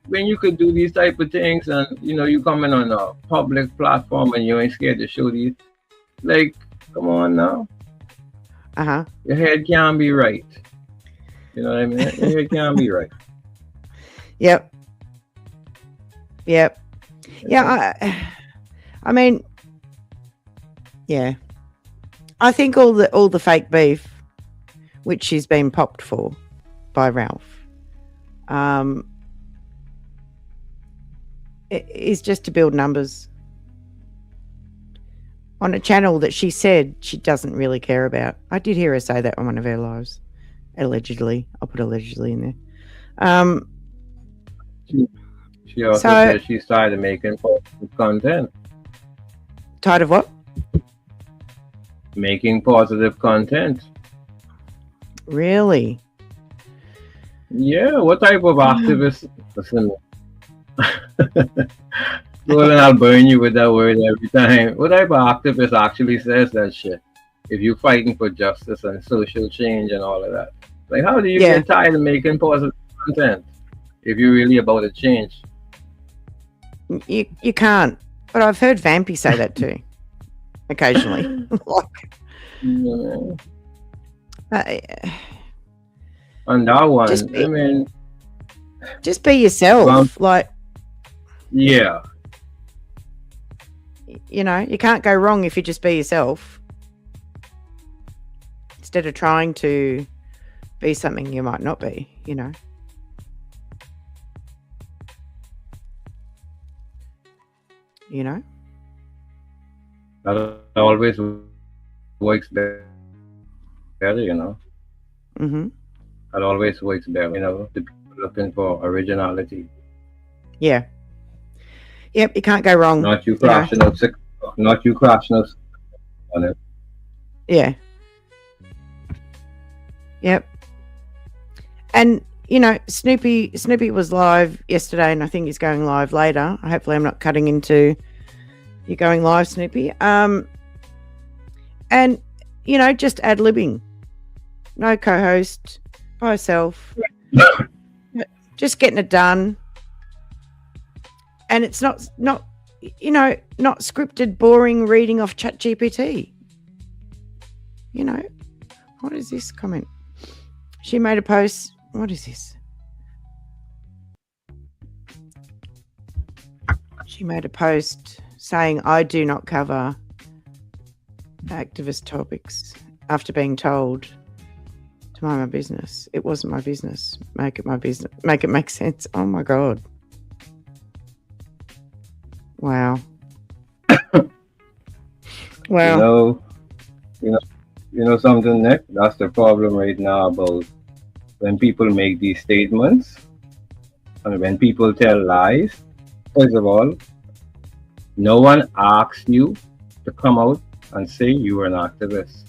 when you could do these type of things, and you know you coming on a public platform and you ain't scared to show these, like, come on now, Uh-huh. your head can't be right. You know what I mean? Your head can't be right. Yep. Yep. Yeah, I mean, yeah. I think all the fake beef, which she's been popped for by Ralph, is just to build numbers on a channel that she said she doesn't really care about. I did hear her say that on one of her lives, allegedly. I'll put allegedly in there. She also said she started making positive content. Tired of what? Making positive content. Really? Yeah, what type of activist? Listen, Golden, I'll burn you with that word every time. What type of activist actually says that shit? If you're fighting for justice and social change and all of that, like, how do you Yeah. get tired of making positive content if you're really about a change? You can't. But I've heard Vampy say that too, occasionally. Like, Yeah. uh, On that one, Just be- I mean, just be yourself. Like, yeah, you know, you can't go wrong if you just be yourself. Instead of trying to be something you might not be, you know. You know? that always works better, you know. Mm-hmm. That always works better, you know. The people looking for originality, Yeah. Yep, you can't go wrong. not you you know? crashing out, not you crashing out on it. Yeah. Yep. And you know, Snoopy was live yesterday, and I think he's going live later. Hopefully, I'm not cutting into you going live, Snoopy. And you know, just ad-libbing, no co-host, by herself, just getting it done. And it's not you know, not scripted, boring reading off ChatGPT. You know, what is this comment? She made a post. What is this? She made a post saying, I do not cover activist topics after being told to mind my business. It wasn't my business. Make it my business. Make it make sense. Oh my God. Wow. Wow. You know something, Nick? That's the problem right now about when people make these statements and when people tell lies. First of all, no one asked you to come out and say you were an activist.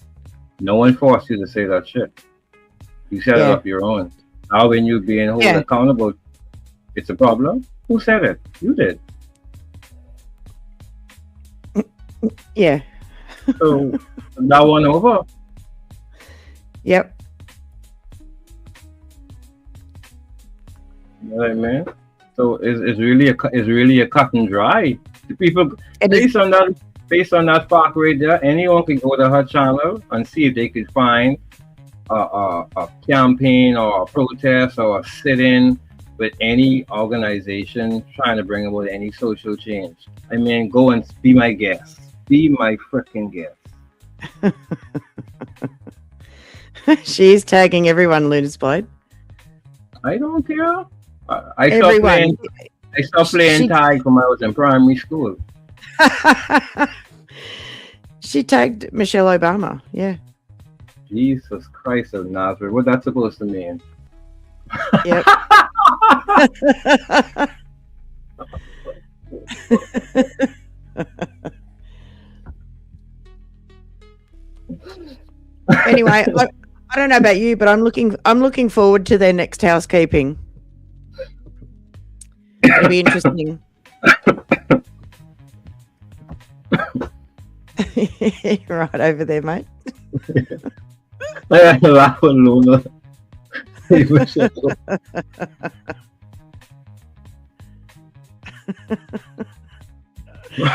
No one forced you to say that shit. You set it Yeah. up your own. Now when you're being held Yeah. accountable, it's a problem. Who said it? You did. Yeah. So that one over. Yep. You know what I mean? So it's really a cut and dry. The people It is. based on that fact right there, anyone can go to her channel and see if they could find a campaign or a protest or a sit-in with any organization trying to bring about any social change. I mean, go and be my guest. Be my freaking guest. She is tagging everyone, Luna's Blade. I don't care. I Everyone. stopped playing She- tag when I was in primary school. She tagged Michelle Obama. Yeah. Jesus Christ of Nazareth. What that's supposed to mean? Yep. Anyway, I don't know about you, but I'm looking forward to their next housekeeping. It'll be interesting. Right over there, mate. I laugh at Luna.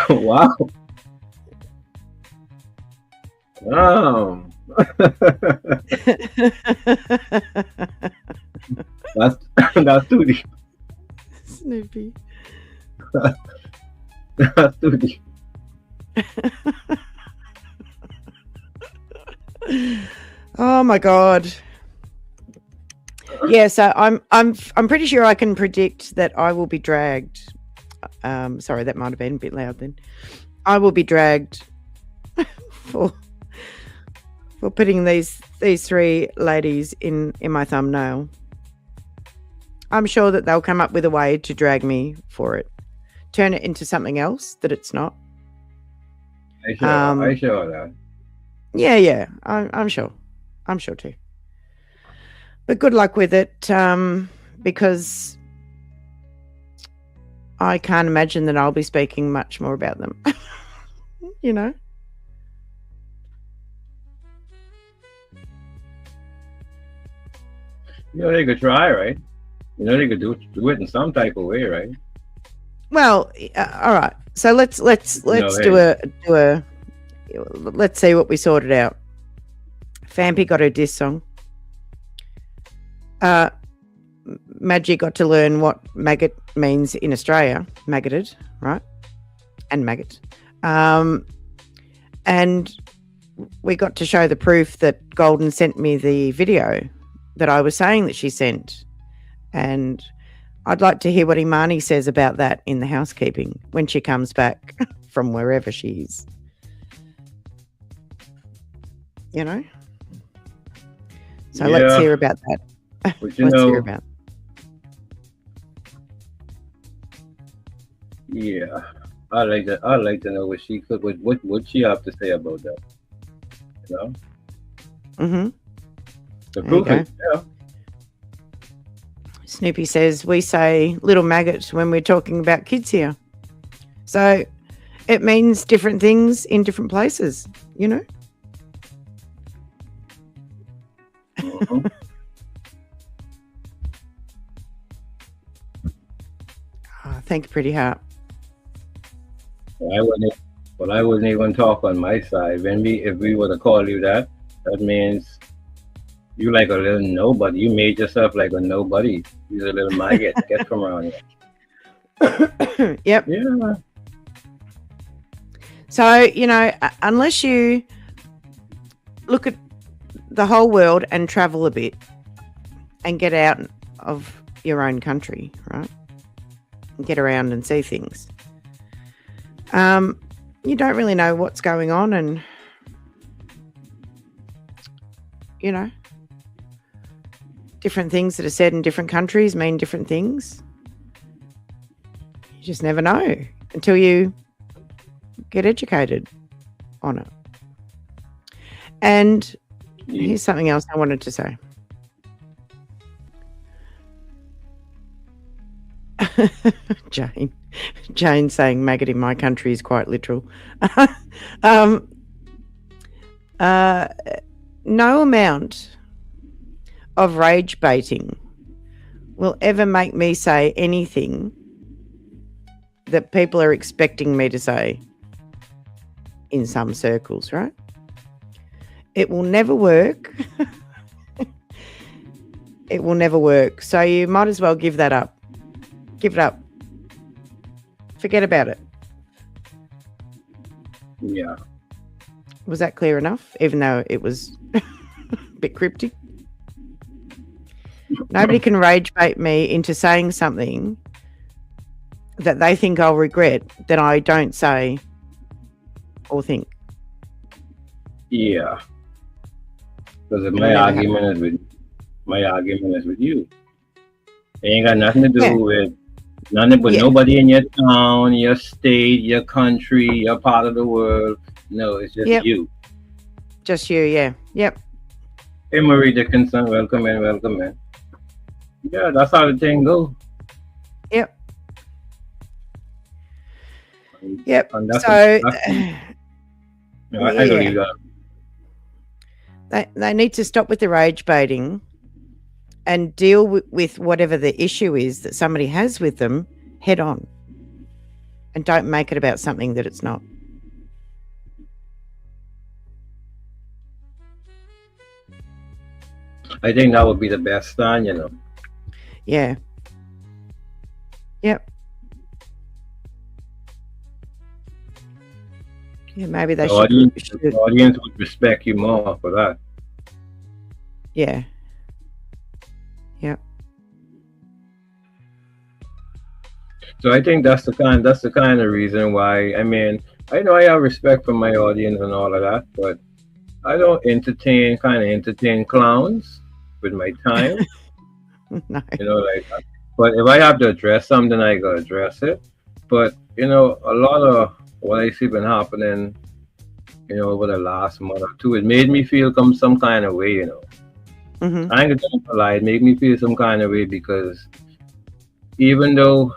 Wow. That's too deep. Snoopy. That's too deep. Oh my God. Yeah, so I'm pretty sure I can predict that I will be dragged. Sorry, that might have been a bit loud then. I will be dragged for putting these three ladies in my thumbnail. I'm sure that they'll come up with a way to drag me for it. Turn it into something else that it's not. I sure that. Yeah, I'm sure. I'm sure too. But good luck with it, because I can't imagine that I'll be speaking much more about them. You know? You know, they could try, right? You know, they could do it in some type of way, right? Well, all right. So let's No, do a let's see what we sorted out. Fampy got her diss song. Maggie got to learn what maggot means in Australia. Maggoted, right? And maggot. And we got to show the proof that Golden sent me the video that I was saying that she sent. And I'd like to hear what Imani says about that in the housekeeping when she comes back from wherever she is. You know? So let's hear about that. But Let's hear about. Yeah, I'd like to know what she could. What she have to say about that? You know. Mm-hmm. The proof is, yeah. Snoopy says we say little maggot when we're talking about kids here. So it means different things in different places, you know. Mm-hmm. Thank you, pretty heart. I wouldn't even talk on my side. If we were to call you that means you like a little nobody. You made yourself like a nobody. You're a little maggot. Get from around here. Yep. Yeah. So, you know, unless you look at the whole world and travel a bit and get out of your own country, right? And get around and see things. You don't really know what's going on, and you know, different things that are said in different countries mean different things. You just never know until you get educated on it. And here's something else I wanted to say. Jane saying maggot in my country is quite literal. No amount of rage baiting will ever make me say anything that people are expecting me to say in some circles, right? It will never work. It will never work. So you might as well give that up. Give it up. Forget about it. Yeah. Was that clear enough? Even though it was a bit cryptic. Nobody can rage bait me into saying something that they think I'll regret that I don't say or think. Yeah. Because my argument is with you. It ain't got nothing to do with nobody in your town, your state, your country, your part of the world. No, it's just you. Just you, yeah. Yep. Hey, Marie Dickinson, welcome in. Yeah, that's how the thing goes. Yep. Yep. And that's so I believe that. They need to stop with the rage baiting and deal with whatever the issue is that somebody has with them head on, and don't make it about something that it's not. I think that would be the best stand, you know. Yeah. Yep. Yeah, maybe they should. The audience would respect you more for that. Yeah. Yep. So I think that's the kind of reason why. I mean, I know I have respect for my audience and all of that, but I don't entertain clowns with my time. No. You know, like that. But if I have to address something, I gotta address it. But you know, a lot of what I see been happening, you know, over the last month or two, it made me feel some kind of way, you know. Mm-hmm. I ain't gonna lie, it made me feel some kind of way because even though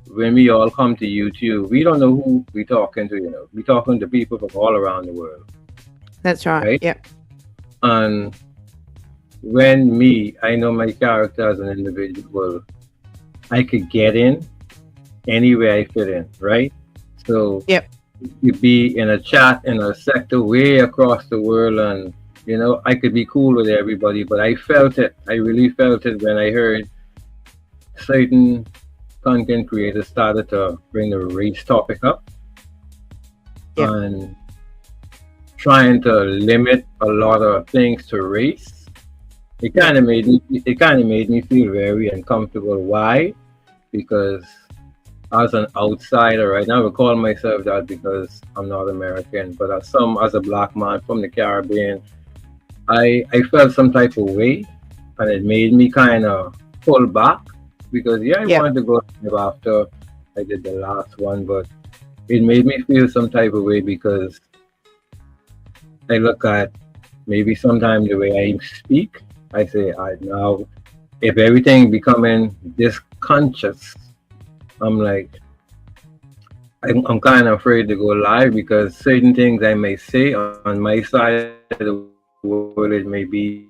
when we all come to YouTube, we don't know who we talking to, you know. We talking to people from all around the world, That's right. right? Yep. And I know my character as an individual, I could get in anywhere I fit in, right? So Yep. you be in a chat in a sector way across the world, and you know, I could be cool with everybody, but I felt it. I really felt it when I heard certain content creators started to bring the race topic up Yep. and trying to limit a lot of things to race. It kind of made me feel very uncomfortable. Why? Because as an outsider, right now, I would call myself that because I'm not American, but as a black man from the Caribbean, I felt some type of way, and it made me kind of pull back because I wanted to go after I did the last one, but it made me feel some type of way because I look at maybe sometimes the way I speak, I say, now if everything becoming this conscious, I'm like, I'm kind of afraid to go live because certain things I may say on my side of the world, it may be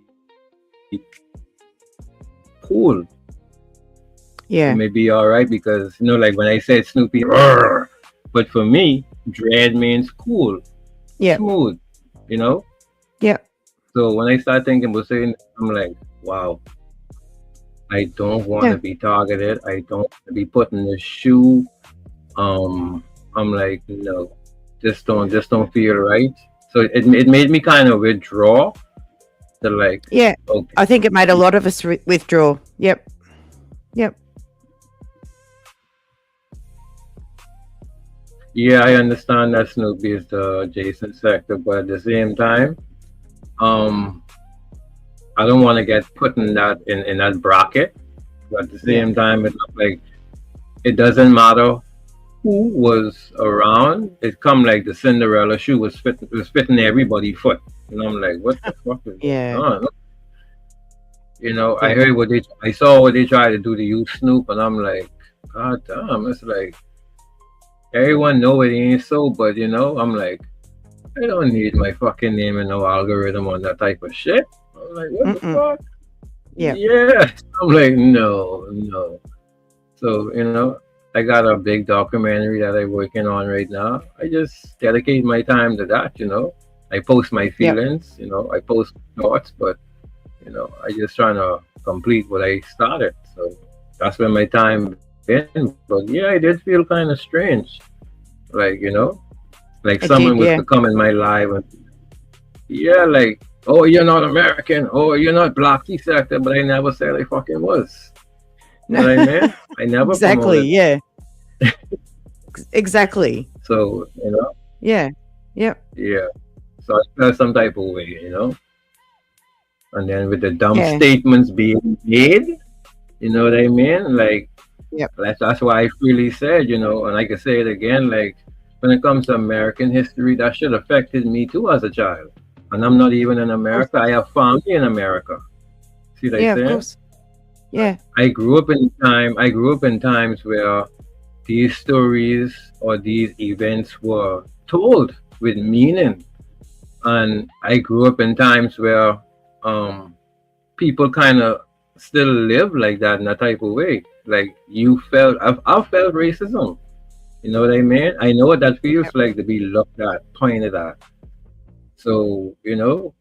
cool. Yeah. It may be all right because, you know, like when I said Snoopy, "Rrr," but for me, dread means cool, smooth, you know? Yep. So when I start thinking about saying, I'm like, wow, I don't want to be targeted. I don't want to be put in the shoe. I'm like, no, just don't feel right. So it made me kind of withdraw. To like, okay. I think it made a lot of us withdraw. Yep. Yeah, I understand that Snoopy is the adjacent sector, but at the same time, I don't want to get put in that bracket. But at the same time, it's like it doesn't matter who was around. It come like the Cinderella shoe was fitting everybody's foot, and I'm like, what the fuck is going on? You know, I saw what they tried to do to use Snoop, and I'm like, God damn, it's like everyone know it ain't so, but you know, I'm like, I don't need my fucking name and no algorithm on that type of shit. I'm like, what the fuck? Yeah. I'm like, no. So, you know, I got a big documentary that I'm working on right now. I just dedicate my time to that, you know. I post my feelings, you know, I post thoughts, but, you know, I just trying to complete what I started. So that's where my time been. But yeah, I did feel kind of strange. Like, you know, like someone was to come in my life and like, oh, you're not American, oh, you're not black sector, but I never said I fucking was. You know what I mean? I never exactly, exactly. So, you know. Yeah. So I felt some type of way, you know. And then with the dumb statements being made, you know what I mean? Like, that's why I freely said, you know, and I can say it again, like, when it comes to American history, that should have affected me too as a child. And I'm not even in America. I have family in America. See what I'm saying? Of course. Yeah. I grew up in times where these stories or these events were told with meaning. And I grew up in times where people kind of still live like that in a type of way. Like I've felt racism. You know what I mean? I know what that feels like to be looked at, pointed at. So, you know,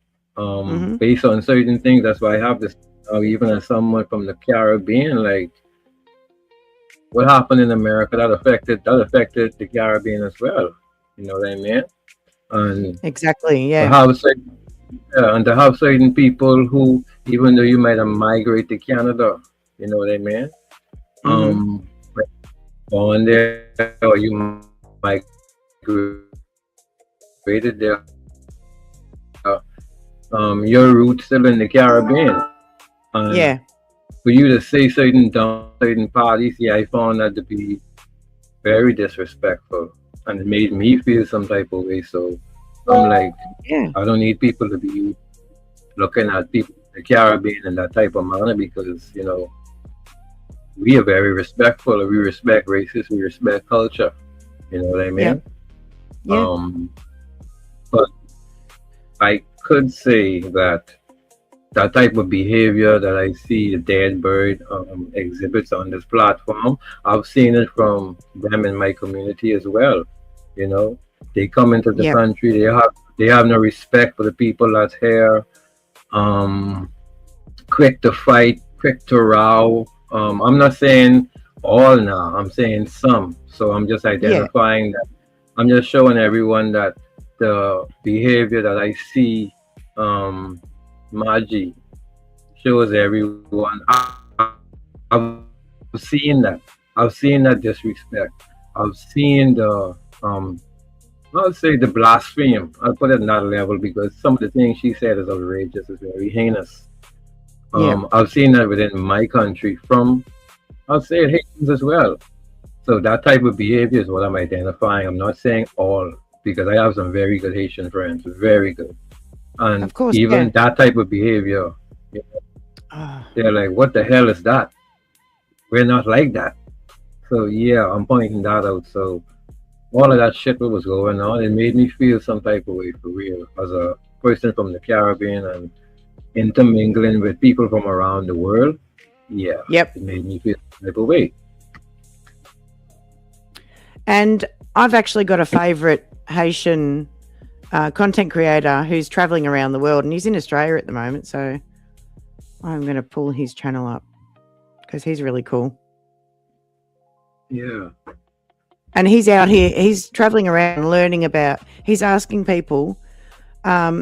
based on certain things, that's why I have this, even as someone from the Caribbean, like what happened in America, that affected the Caribbean as well. You know what I mean? And exactly, and to have certain people who, even though you might have migrated to Canada, you know what I mean? Born there or you migrated there, your roots still in the Caribbean. And for you to say certain parties, I found that to be very disrespectful, and it made me feel some type of way. So I'm like, I don't need people to be looking at people in the Caribbean in that type of manner because, you know, we are very respectful. We respect races. We respect culture. You know what I mean? Yeah. But I could say that that type of behavior that I see the dead bird exhibits on this platform, I've seen it from them in my community as well. You know, they come into the Yeah. country, they have no respect for the people that's here. Quick to fight, quick to row. I'm not saying all now. I'm saying some. So I'm just identifying that. I'm just showing everyone that the behavior that I see, Maji, shows everyone. I've seen that. I've seen that disrespect. I've seen the I'll say the blaspheme. I'll put it on that level because some of the things she said is outrageous, is very heinous. I've seen that within my country from, I'll say it Haitians as well. So that type of behavior is what I'm identifying. I'm not saying all because I have some very good Haitian friends, very good. And Of course, even that type of behavior, you know, they're like, what the hell is that? We're not like that. So yeah, I'm pointing that out. So all of that shit that was going on, it made me feel some type of way for real as a person from the Caribbean and intermingling with people from around the world. Yeah. Yep. It made me feel some type of way. And I've actually got a favorite Haitian content creator who's traveling around the world, and he's in Australia at the moment. So I'm going to pull his channel up because he's really cool. Yeah. And he's out here, he's traveling around learning about, he's asking people,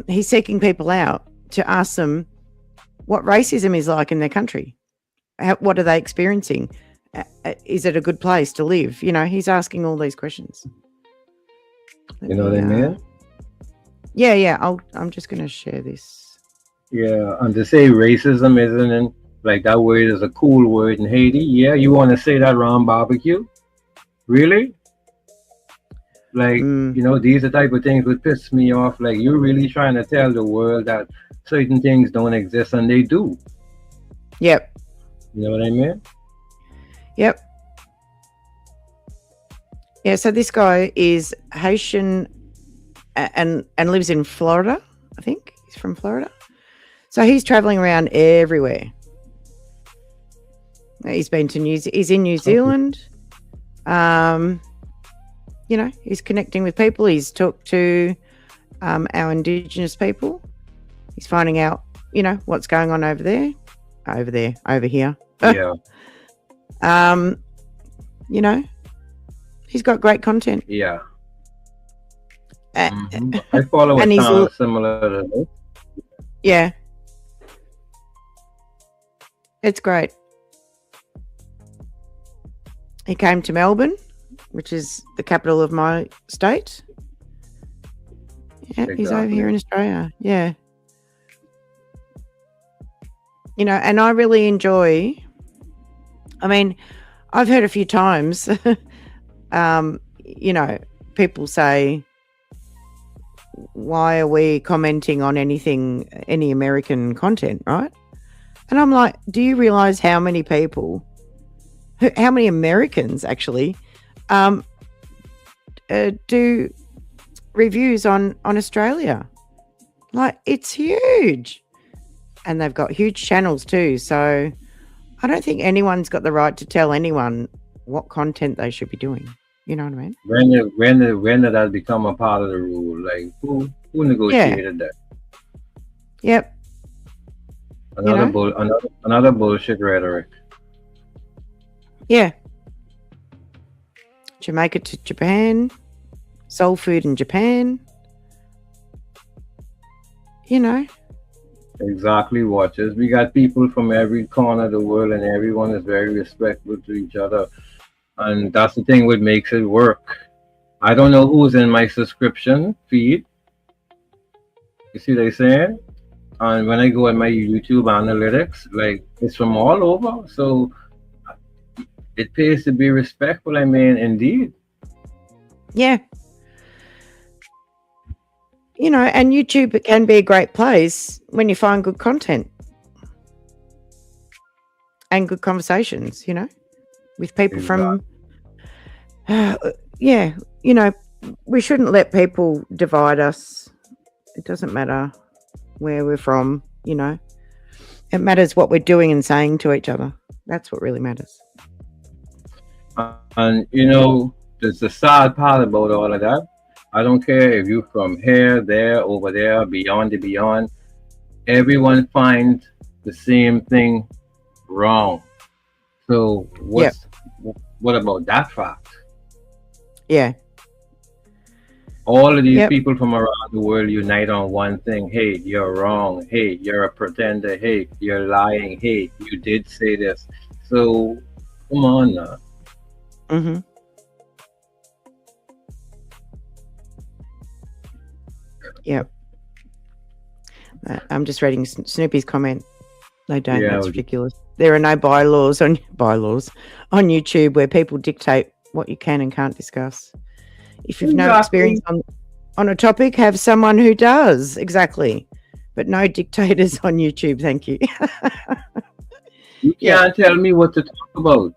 he's seeking people out to ask them what racism is like in their country. What are they experiencing? Is it a good place to live? You know, he's asking all these questions. You know what I mean? Yeah. I'm just going to share this. Yeah, and to say racism isn't like that word is a cool word in Haiti. Yeah, you want to say that around barbecue? Really? Like, you know, these are the type of things that piss me off. Like, you're really trying to tell the world that certain things don't exist, and they do. Yep. You know what I mean? Yep. Yeah, so this guy is Haitian and lives in Florida, I think. He's from Florida. So he's traveling around everywhere. He's been to he's in New Zealand. You know, he's connecting with people. He's talked to our Indigenous people. He's finding out, you know, what's going on over here. Yeah. You know, he's got great content. Yeah. I follow a channel similar to this. Yeah. It's great. He came to Melbourne, which is the capital of my state. Yeah, exactly. He's over here in Australia. Yeah. You know, and I really enjoy, I mean, I've heard a few times, you know, people say, why are we commenting on any American content, right? And I'm like, do you realize how many Americans actually do reviews on Australia? Like, it's huge. And they've got huge channels too. So I don't think anyone's got the right to tell anyone what content they should be doing. You know what I mean? When did that become a part of the rule? Like, who negotiated that? Yep. Another bullshit rhetoric. Yeah. Jamaica to Japan, soul food in Japan. You know. Exactly, watchers. We got people from every corner of the world, and everyone is very respectful to each other. And that's the thing what makes it work. I don't know who's in my subscription feed. You see what I'm saying? And when I go at my YouTube analytics, like, it's from all over. So it pays to be respectful. I mean, indeed. Yeah. you know, and YouTube can be a great place when you find good content and good conversations, you know, with people from, yeah, you know, we shouldn't let people divide us. It doesn't matter where we're from, you know. It matters what we're doing and saying to each other. That's what really matters. And you know, there's the sad part about all of that. I don't care if you're from here, there, over there, beyond the beyond. Everyone finds the same thing wrong. So what about that fact? Yeah. All of these people from around the world unite on one thing. Hey, you're wrong. Hey, you're a pretender. Hey, you're lying. Hey, you did say this. So come on now. Mm-hmm. Yep. I'm just reading Snoopy's comment. They don't. Yeah, That's ridiculous. There are no bylaws on YouTube where people dictate what you can and can't discuss. If you've no experience on a topic, have someone who does. Exactly. But no dictators on YouTube. Thank you. You can't tell me what to talk about.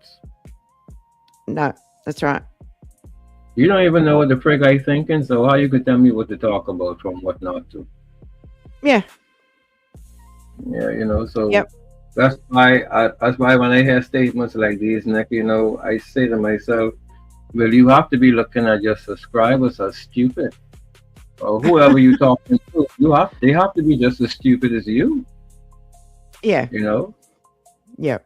No, that's right. You don't even know what the frig I thinking, so how you could tell me what to talk about from what not to? Yeah. Yeah, you know, so that's why when I hear statements like these, Nick, you know, I say to myself, well, you have to be looking at your subscribers as stupid. Or whoever you talking to, they have to be just as stupid as you. Yeah. You know? Yeah.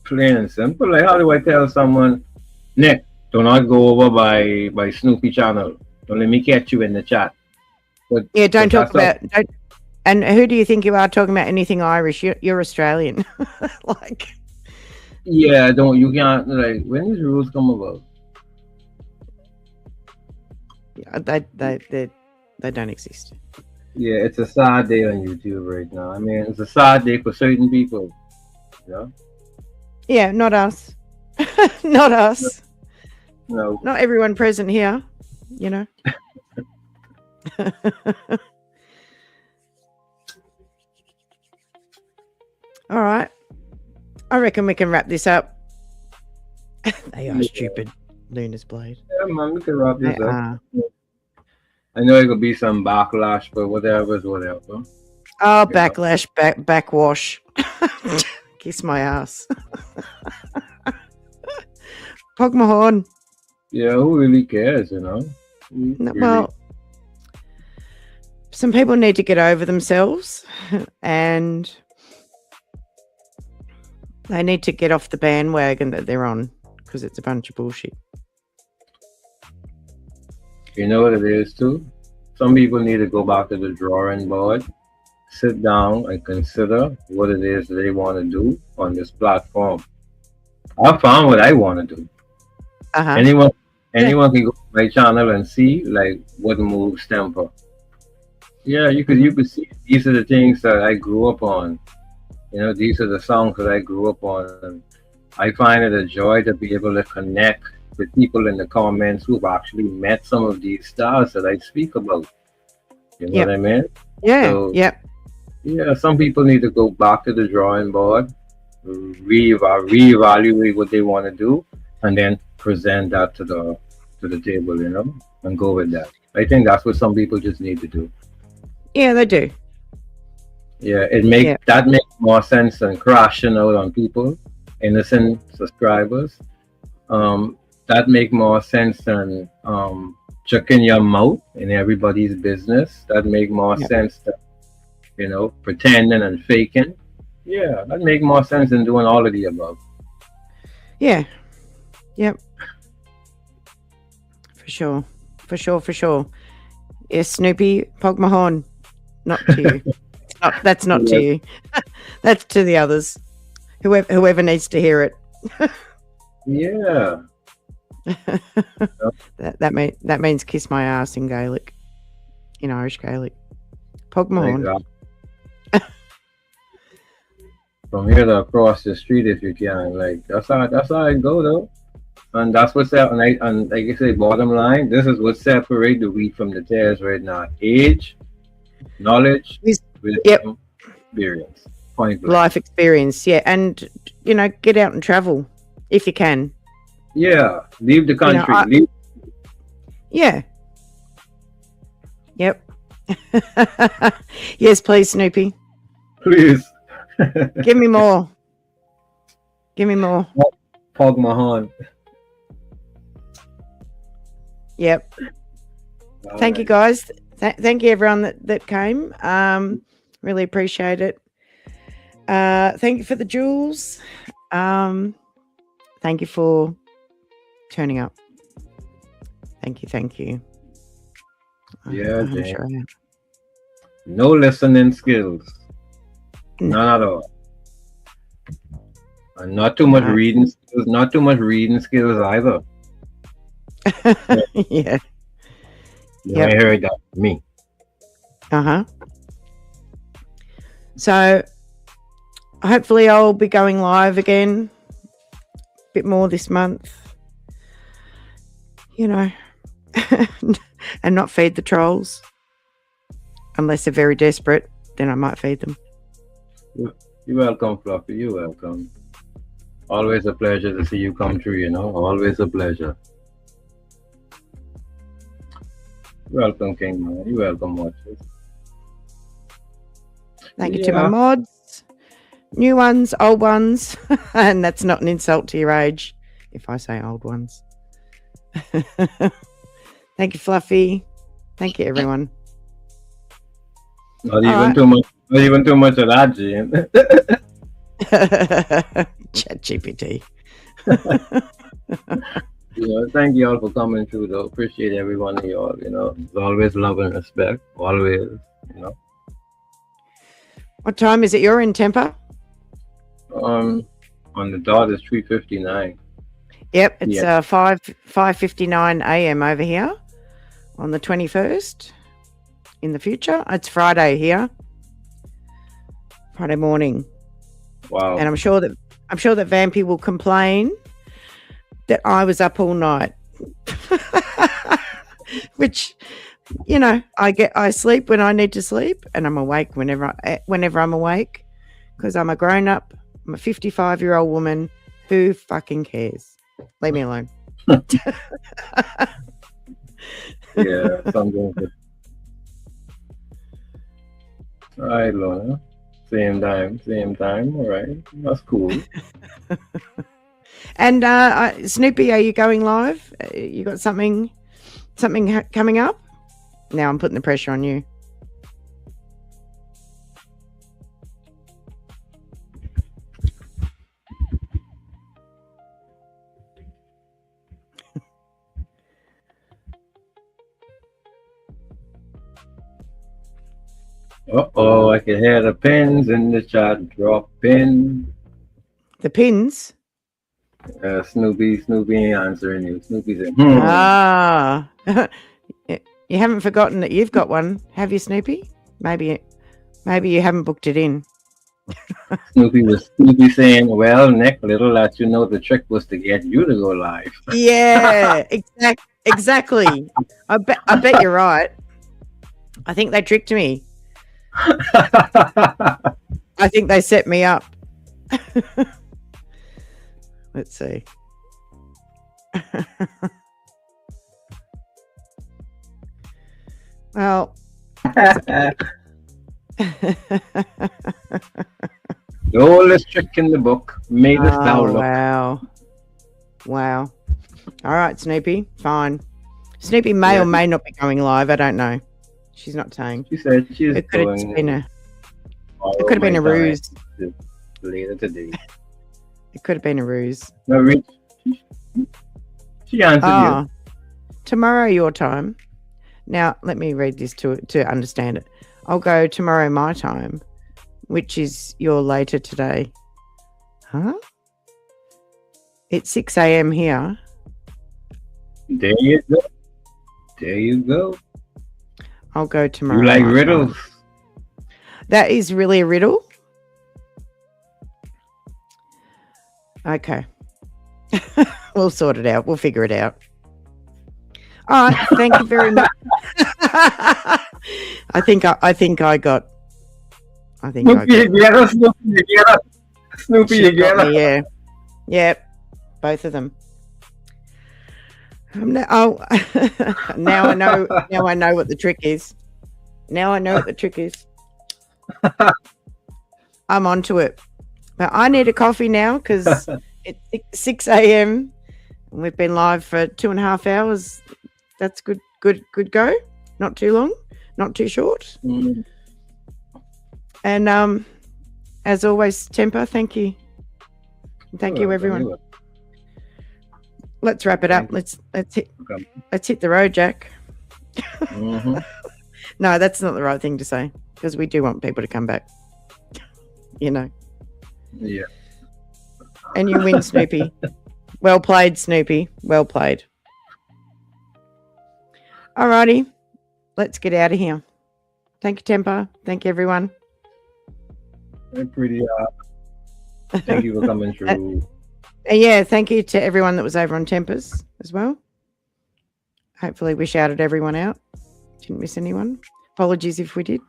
Plain and simple. Like, how do I tell someone, Nick, do not go over by Snoopy channel. Don't let me catch you in the chat. But yeah, don't talk about and who do you think you are talking about anything Irish? You're Australian. Like, yeah, you can't, like, when these rules come about? Yeah, they don't exist. Yeah, it's a sad day on YouTube right now. I mean, it's a sad day for certain people. Yeah. Yeah, not us. Not us. No. Not everyone present here, you know. All right. I reckon we can wrap this up. They are stupid. Luna's Blade. Yeah, man, we can wrap this up. I know it could be some backlash, but whatever. Oh, backlash, backwash. Kiss my ass. Pog my horn. Yeah, who really cares, you know? Well, some people need to get over themselves and they need to get off the bandwagon that they're on because it's a bunch of bullshit. You know what it is, too? Some people need to go back to the drawing board, sit down and consider what it is they want to do on this platform. I found what I want to do. Anyone can go to my channel and see like what moves temper. Yeah, you could see these are the things that I grew up on. You know, these are the songs that I grew up on. And I find it a joy to be able to connect with people in the comments who've actually met some of these stars that I speak about. You know what I mean? Yeah. So, yeah, some people need to go back to the drawing board, reevaluate what they want to do, and then present that to the table, you know, and go with that. I think that's what some people just need to do. Yeah, they do. Yeah, that makes more sense than crashing out on people, innocent subscribers. That make more sense than chucking your mouth in everybody's business. That make more sense than, you know, pretending and faking. Yeah, that make more sense than doing all of the above. Yeah. Yep. For sure. Yes, Snoopy, pog my horn. Not to you. That's not to you. That's to the others. Whoever needs to hear it. Yeah. that means kiss my ass in Gaelic. In Irish Gaelic. Pog my horn. From here to across the street if you can. Like that's how I go though. And that's what's that. And like I say, bottom line, this is what separates the wheat from the tares right now: age, knowledge, Yep. wisdom, experience. Point blank. Life experience, yeah. And, get out and travel if you can. Yeah, leave the country. Yeah. Yep. Yes, please, Snoopy. Please. Give me more. Give me more. Pog my horn. Yep. Thank you, guys. Thank you, everyone that came. Really appreciate it. Thank you for the jewels. Thank you for turning up. Thank you. Yeah, I'm Jane. sure I am. No listening skills. No. None at all. And not too much reading skills. Not too much reading skills either. Yeah. You ain't heard that from me. So hopefully I'll be going live again a bit more this month. And not feed the trolls. Unless they're very desperate, then I might feed them. You're welcome, Fluffy. You're welcome. Always a pleasure to see you come through, Always a pleasure. Welcome, King Man. You're welcome, watchers. Thank you to my mods. New ones, old ones. And that's not an insult to your age if I say old ones. Thank you, Fluffy. Thank you, everyone. Not even too much of that, Gene. Chat GPT. Thank you all for coming through, though. Appreciate every one of y'all. It's always love and respect. Always. What time is it you're in, Temper? On the dot is 3:59. Yep, it's 5:59 a.m. over here on the 21st. In the future, it's Friday here. Friday morning. Wow. And I'm sure that Vampy will complain that I was up all night. Which, I sleep when I need to sleep, and I'm awake whenever I'm awake, because I'm a grown up. I'm a 55-year-old woman. Who fucking cares? Leave me alone. Yeah, something. All right, Lorna. Same time. All right, that's cool. And Snoopy, are you going live? You got something coming up? Now I'm putting the pressure on you. I can hear the pins in the chat dropping. The pins? Snoopy ain't answering you. Snoopy's in. Ah. You haven't forgotten that you've got one, have you, Snoopy? Maybe you haven't booked it in. Snoopy saying, well, Nick, little let you know the trick was to get you to go live. Yeah, exactly. I bet you're right. I think they tricked me. I think they set me up. Let's see. Well, the oldest trick in the book made us download. Wow. All right, Snoopy. Fine. Snoopy may or may not be going live. I don't know. She's not saying. She said she's It could going. It could have been a ruse. Later today. It could have been a ruse. No, she answered you. Tomorrow your time. Now let me read this to understand it. I'll go tomorrow my time, which is your later today. Huh? It's 6 a.m. here. There you go. I'll go tomorrow. You like riddles? That is really a riddle. Okay. We'll sort it out. We'll figure it out. All right. Thank you very much. I think I got. Snoopy again. Snoopy again. Yeah. Yep. Both of them. Now I know. Now I know what the trick is. Now I know what the trick is. I'm onto it. But I need a coffee now because it's 6 a.m. and we've been live for 2.5 hours. That's good go. Not too long, not too short. Mm. And as always, Temper, thank you. Thank you, everyone. Let's wrap it up. Let's hit the road, Jack. Mm-hmm. No, that's not the right thing to say because we do want people to come back. Yeah. And you win, Snoopy. Well played, Snoopy. Well played. Alrighty. Let's get out of here. Thank you, Temper. Thank you, everyone. Pretty. Thank you for coming through. Yeah, thank you to everyone that was over on Tempers as well. Hopefully we shouted everyone out. Didn't miss anyone. Apologies if we did.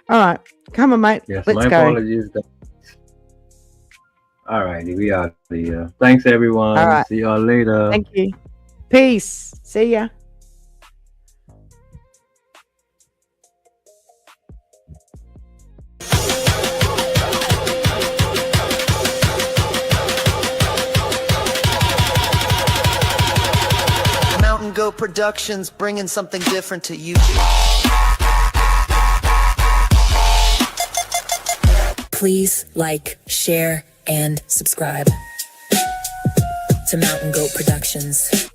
All right. Come on, mate. Yes, let's my go. apologies. All righty, we out here. Thanks, everyone. All right. See y'all later. Thank you. Peace. See ya. Mountain Goat Productions, bringing something different to you. Please like, share, and subscribe to Mountain Goat Productions.